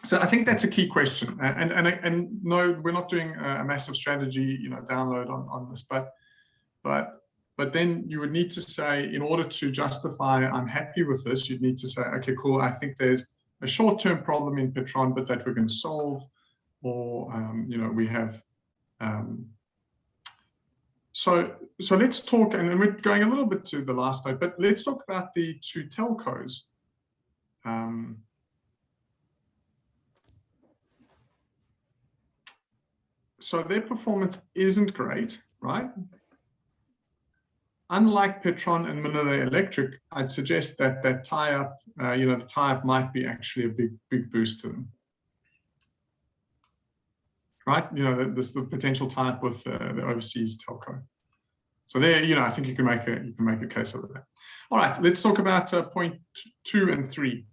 So I think that's a key question. And no, we're not doing a massive strategy, you know, download on this, but But then you would need to say, in order to justify, I'm happy with this, you'd need to say, okay, cool, I think there's a short-term problem in Petron, but that we're going to solve, or, you know, we have, so let's talk, and we're going a little bit to the last note, but let's talk about the two telcos. So their performance isn't great, right? Unlike Petron and Manila Electric, I'd suggest that that tie-up, you know, the tie-up might be actually a big boost to them, right? You know, the potential tie-up with the overseas telco. So there, you know, I think you can make a case over that. All right, let's talk about point 2 and 3,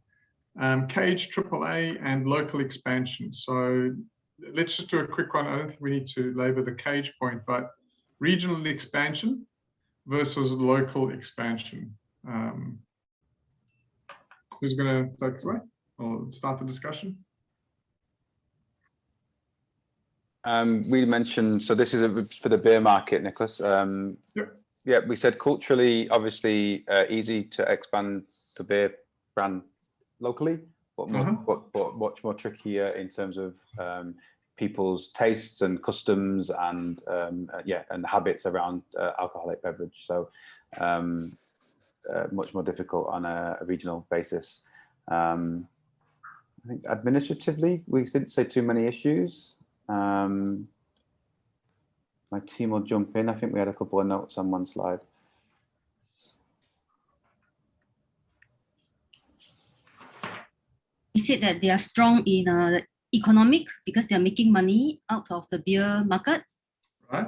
cage AAA and local expansion. So let's just do a quick one. I don't think we need to labor the cage point, but regional expansion versus local expansion. Who's going to take it away or start the discussion? We mentioned, so this is for the beer market, Nicholas. Yeah, we said culturally, obviously, easy to expand the beer brand locally, but much more trickier in terms of people's tastes and customs and yeah, and habits around alcoholic beverage. So much more difficult on a regional basis. I think administratively, we didn't say too many issues. My team will jump in. I think we had a couple of notes on one slide. You said that they are strong in the economic because they are making money out of the beer market. Right.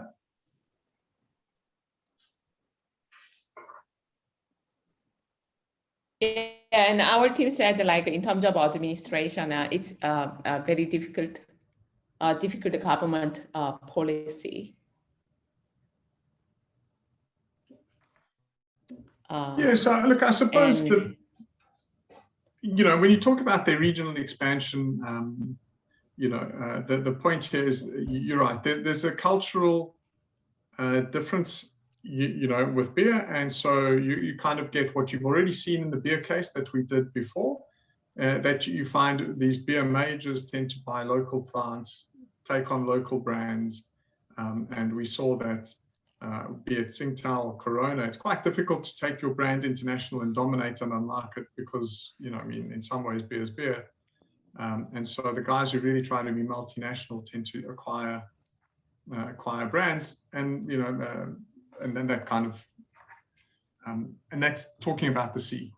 Yeah, and our team said, like, in terms of administration, it's a very difficult government policy. Yeah, so look, I suppose you know, when you talk about the regional expansion, you know, the point here is, you're right, there's a cultural difference, you know, with beer, and so you kind of get what you've already seen in the beer case that we did before, that you find these beer majors tend to buy local plants, take on local brands, and we saw that, be it Tsingtao or Corona, it's quite difficult to take your brand international and dominate on a market because, you know, I mean, in some ways beer is beer. And so the guys who really try to be multinational tend to acquire brands, and, you know, and then that kind of, and that's talking about the sea,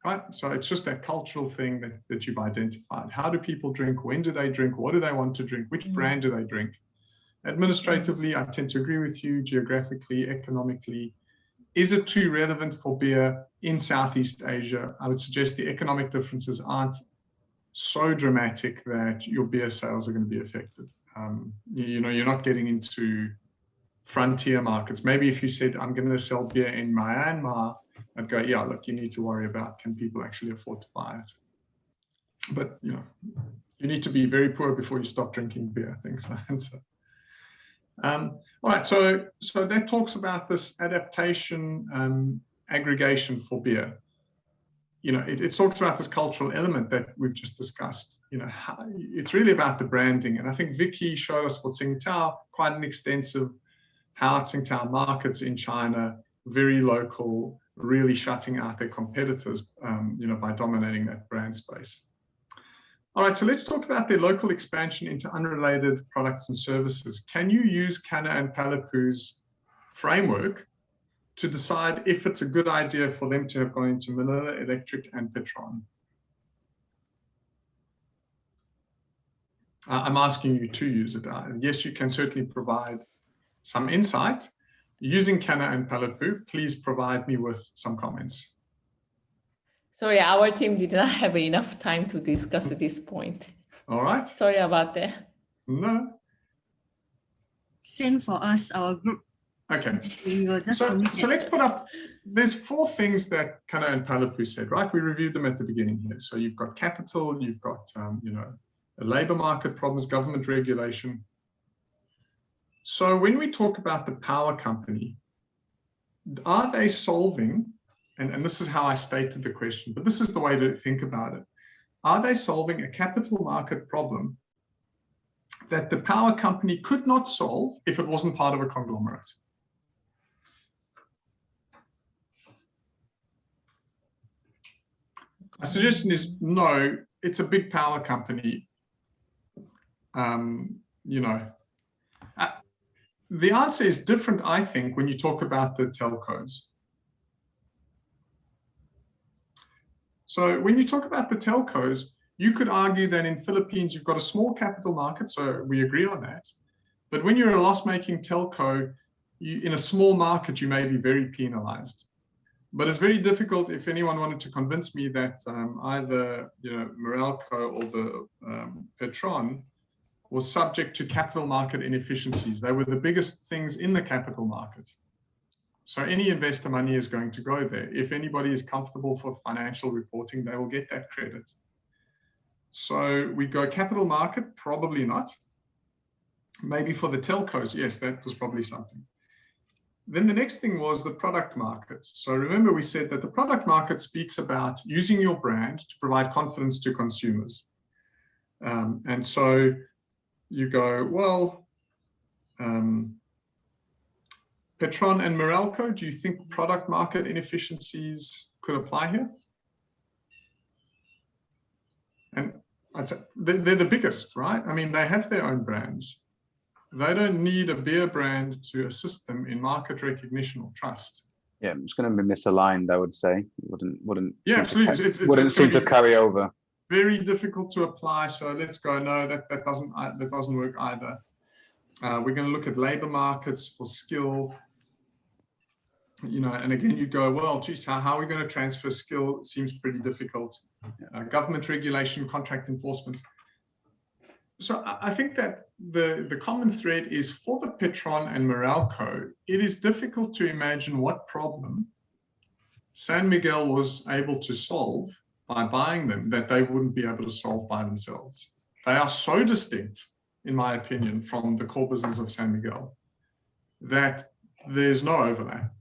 right? So it's just that cultural thing that you've identified. How do people drink? When do they drink? What do they want to drink? Which brand do they drink? Administratively, I tend to agree with you. Geographically, economically, is it too relevant for beer in Southeast Asia? I would suggest the economic differences aren't so dramatic that your beer sales are going to be affected. You know, you're not getting into frontier markets. Maybe if you said, I'm going to sell beer in Myanmar, I'd go, yeah, look, you need to worry about, can people actually afford to buy it? But, you know, you need to be very poor before you stop drinking beer, things like that. So, all right, so that talks about this adaptation, aggregation for beer. You know, it talks about this cultural element that we've just discussed. You know, it's really about the branding. And I think Vicky showed us for Tsingtao quite an extensive how Tsingtao markets in China, very local, really shutting out their competitors, you know, by dominating that brand space. All right, so let's talk about their local expansion into unrelated products and services. Can you use Canna and Palapu's framework to decide if it's a good idea for them to have gone into Manila Electric and Petron? I'm asking you to use it. Yes, you can certainly provide some insight. Using Canna and Palapu, please provide me with some comments. Sorry, our team did not have enough time to discuss this point. All right. Sorry about that. No. Same for us, our group. Okay. So let's put up, there's 4 things that Canna and Palapu said, right? We reviewed them at the beginning here. So you've got capital, you've got, you know, labor market problems, government regulation. So when we talk about the power company, are they solving, and this is how I stated the question, but this is the way to think about it. Are they solving a capital market problem that the power company could not solve if it wasn't part of a conglomerate? My suggestion is no, it's a big power company. You know, the answer is different, I think, when you talk about the telcos. So when you talk about the telcos, you could argue that in Philippines, you've got a small capital market, so we agree on that. But when you're a loss-making telco, in a small market, you may be very penalized. But it's very difficult if anyone wanted to convince me that either Meralco or the Petron was subject to capital market inefficiencies. They were the biggest things in the capital market. So any investor money is going to go there. If anybody is comfortable for financial reporting, they will get that credit. So we go capital market, probably not. Maybe for the telcos, yes, that was probably something. Then the next thing was the product markets. So remember we said that the product market speaks about using your brand to provide confidence to consumers. And so you go, well, Petron and Meralco, do you think product market inefficiencies could apply here? And they're the biggest, right? I mean, they have their own brands. They don't need a beer brand to assist them in market recognition or trust. Yeah, it's going to be misaligned, I would say. Wouldn't yeah, absolutely. Wouldn't seem to carry over. Very difficult to apply. So let's go. No, that doesn't work either. We're going to look at labor markets for skill. And again, you go, well, geez, how are we going to transfer skill? Seems pretty difficult. Government regulation, contract enforcement. So I think that the common thread is for the Petron and Meralco, it is difficult to imagine what problem San Miguel was able to solve by buying them that they wouldn't be able to solve by themselves. They are so distinct, in my opinion, from the core business of San Miguel that there's no overlap.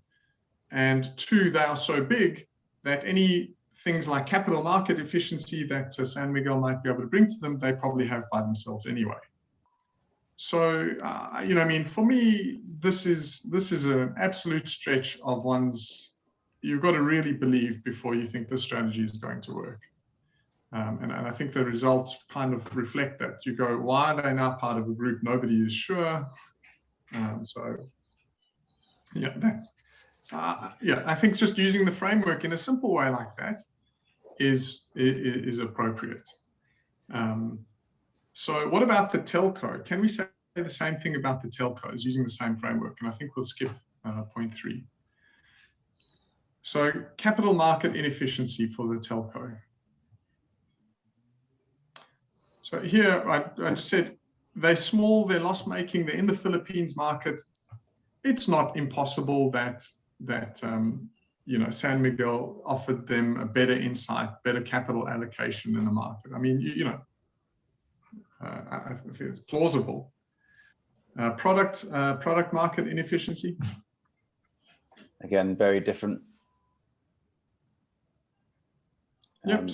And two, they are so big that any things like capital market efficiency that San Miguel might be able to bring to them, they probably have by themselves anyway. So, I mean, for me, this is an absolute stretch of one's, you've got to really believe before you think this strategy is going to work. And I think the results kind of reflect that. You go, why are they now part of the group? Nobody is sure. I think just using the framework in a simple way like that is appropriate. So what about the telco? Can we say the same thing about the telcos using the same framework? And I think we'll skip point 3. So capital market inefficiency for the telco. So here I just said they're small, they're loss-making, they're in the Philippines market. It's not impossible that San Miguel offered them a better insight, better capital allocation in the market. I mean, I think it's plausible. Product market inefficiency. Again, very different. Yep.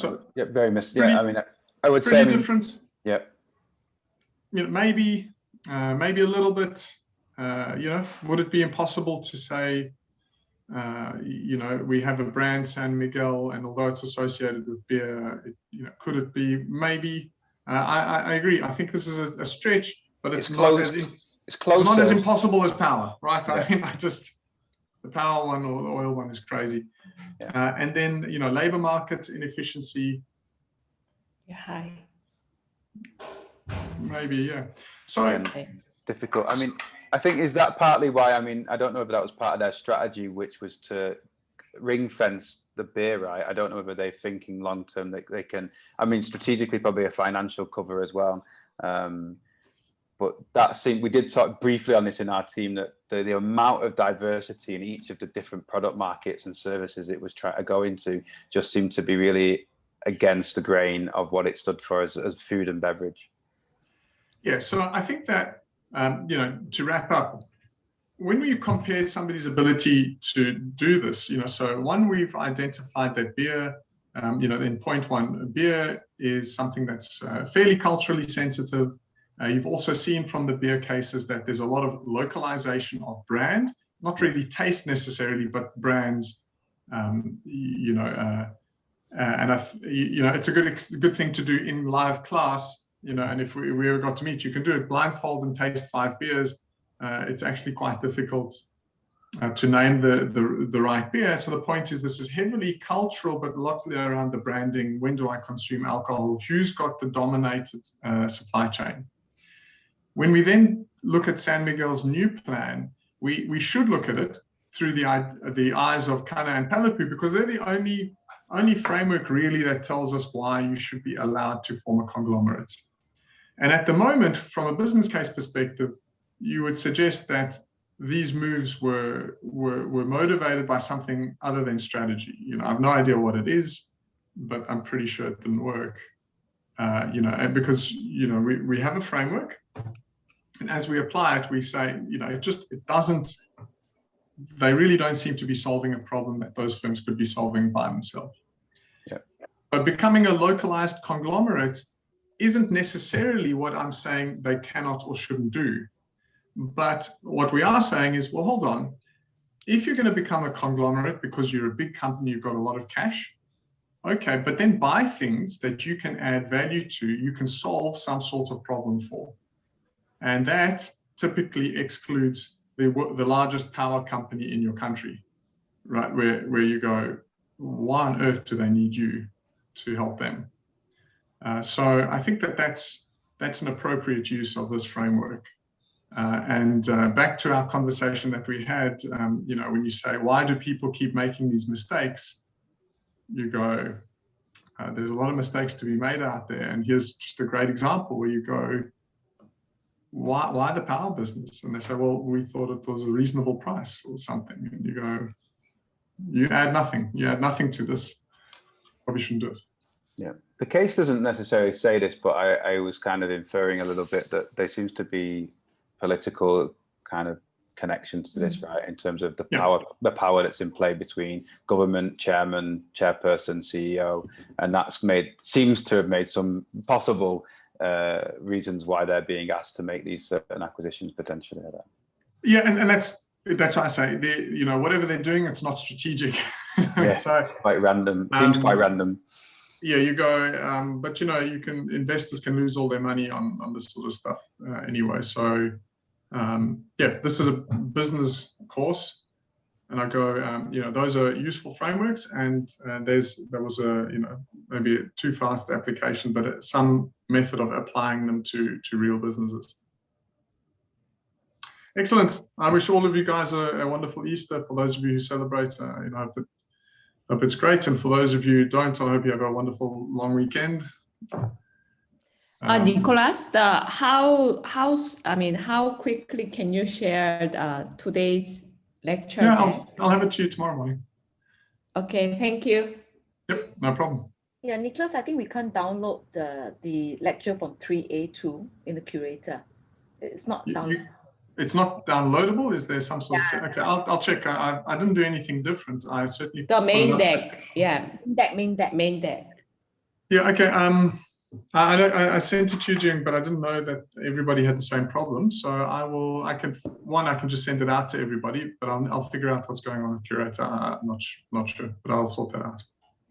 I mean, I would say different. Yeah. Maybe a little bit. Would it be impossible to say? We have a brand San Miguel, and although it's associated with beer, could it be? Maybe. I agree. I think this is a stretch, but it's not as impossible as power, right? Yeah. I mean, the power one or the oil one is crazy. Yeah. And then labor market inefficiency. Yeah, high. Maybe, yeah. So difficult. I mean, I think is that partly why? I mean, I don't know if that was part of their strategy, which was to ring fence the beer, right? I don't know whether they're thinking long term that they can. I mean, strategically, probably a financial cover as well. But that seemed, we did talk briefly on this in our team, that the amount of diversity in each of the different product markets and services it was trying to go into just seemed to be really against the grain of what it stood for as food and beverage. Yeah, so I think that, to wrap up, when we compare somebody's ability to do this, so one, we've identified that beer, in point one, beer is something that's fairly culturally sensitive. You've also seen from the beer cases that there's a lot of localization of brand, not really taste necessarily, but brands, and it's a good thing to do in live class, and if we ever got to meet, you can do it blindfold and taste 5 beers. It's actually quite difficult to name the right beer. So the point is, this is heavily cultural, but largely around the branding. When do I consume alcohol? Who's got the dominated supply chain? When we then look at San Miguel's new plan, we should look at it through the eyes of Kana and Palapu, because they're the only framework really that tells us why you should be allowed to form a conglomerate. And at the moment, from a business case perspective, you would suggest that these moves were motivated by something other than strategy. I have no idea what it is, but I'm pretty sure it didn't work. And because we have a framework, and as we apply it, we say it doesn't. They really don't seem to be solving a problem that those firms could be solving by themselves. Yeah. But becoming a localized conglomerate isn't necessarily what I'm saying they cannot or shouldn't do. But what we are saying is, well, hold on. If you're going to become a conglomerate because you're a big company, you've got a lot of cash, okay, but then buy things that you can add value to, you can solve some sort of problem for. And that typically excludes the largest power company in your country, right? Where you go, why on earth do they need you to help them? So I think that's an appropriate use of this framework. And back to our conversation that we had, when you say, why do people keep making these mistakes? You go, there's a lot of mistakes to be made out there. And here's just a great example where you go, why the power business? And they say, well, we thought it was a reasonable price or something. And you go, you add nothing. You add nothing to this. Probably shouldn't do it. Yeah, the case doesn't necessarily say this, but I was kind of inferring a little bit that there seems to be political kind of connections to this, right? In terms of the power that's in play between government, chairman, chairperson, CEO, and that's seems to have made some possible reasons why they're being asked to make these certain acquisitions potentially. Yeah, and that's why I say whatever they're doing, it's not strategic. Yeah, so quite random. Seems quite random. Yeah, you go, but investors can lose all their money on this sort of stuff anyway. So this is a business course, and I go, those are useful frameworks, and there was a maybe a too fast application, but some method of applying them to real businesses. Excellent. I wish all of you guys a wonderful Easter. For those of you who celebrate, I hope it's great, and for those of you who don't, I hope you have a wonderful long weekend. Nicholas, how quickly can you share today's lecture? Yeah, I'll have it to you tomorrow morning. Okay, thank you. Yep, no problem. Yeah, Nicholas, I think we can't download the lecture from 3A2 in the curator. It's not downloadable. It's not downloadable. Is there some sort of? Okay, I'll check. I didn't do anything different. I certainly the main deck. Yeah. Main deck. Yeah. Okay. I sent it to you, Jing, but I didn't know that everybody had the same problem. So I can just send it out to everybody, but I'll figure out what's going on with curator. I'm not sure, but I'll sort that out.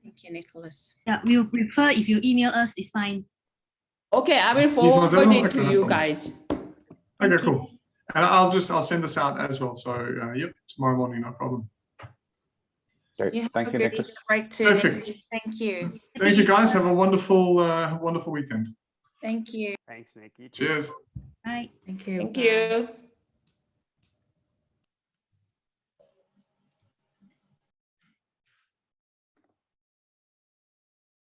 Thank you, Nicholas. Yeah, we'll prefer if you email us, it's fine. Okay, I will forward it to you guys. Okay, cool. And I'll send this out as well. So tomorrow morning, no problem. Great. Thank you, Nicholas. Perfect. Thank you. Thank you, guys. Have a wonderful weekend. Thank you. Thanks, Nick. You too. Cheers. Bye. Thank you. Thank you.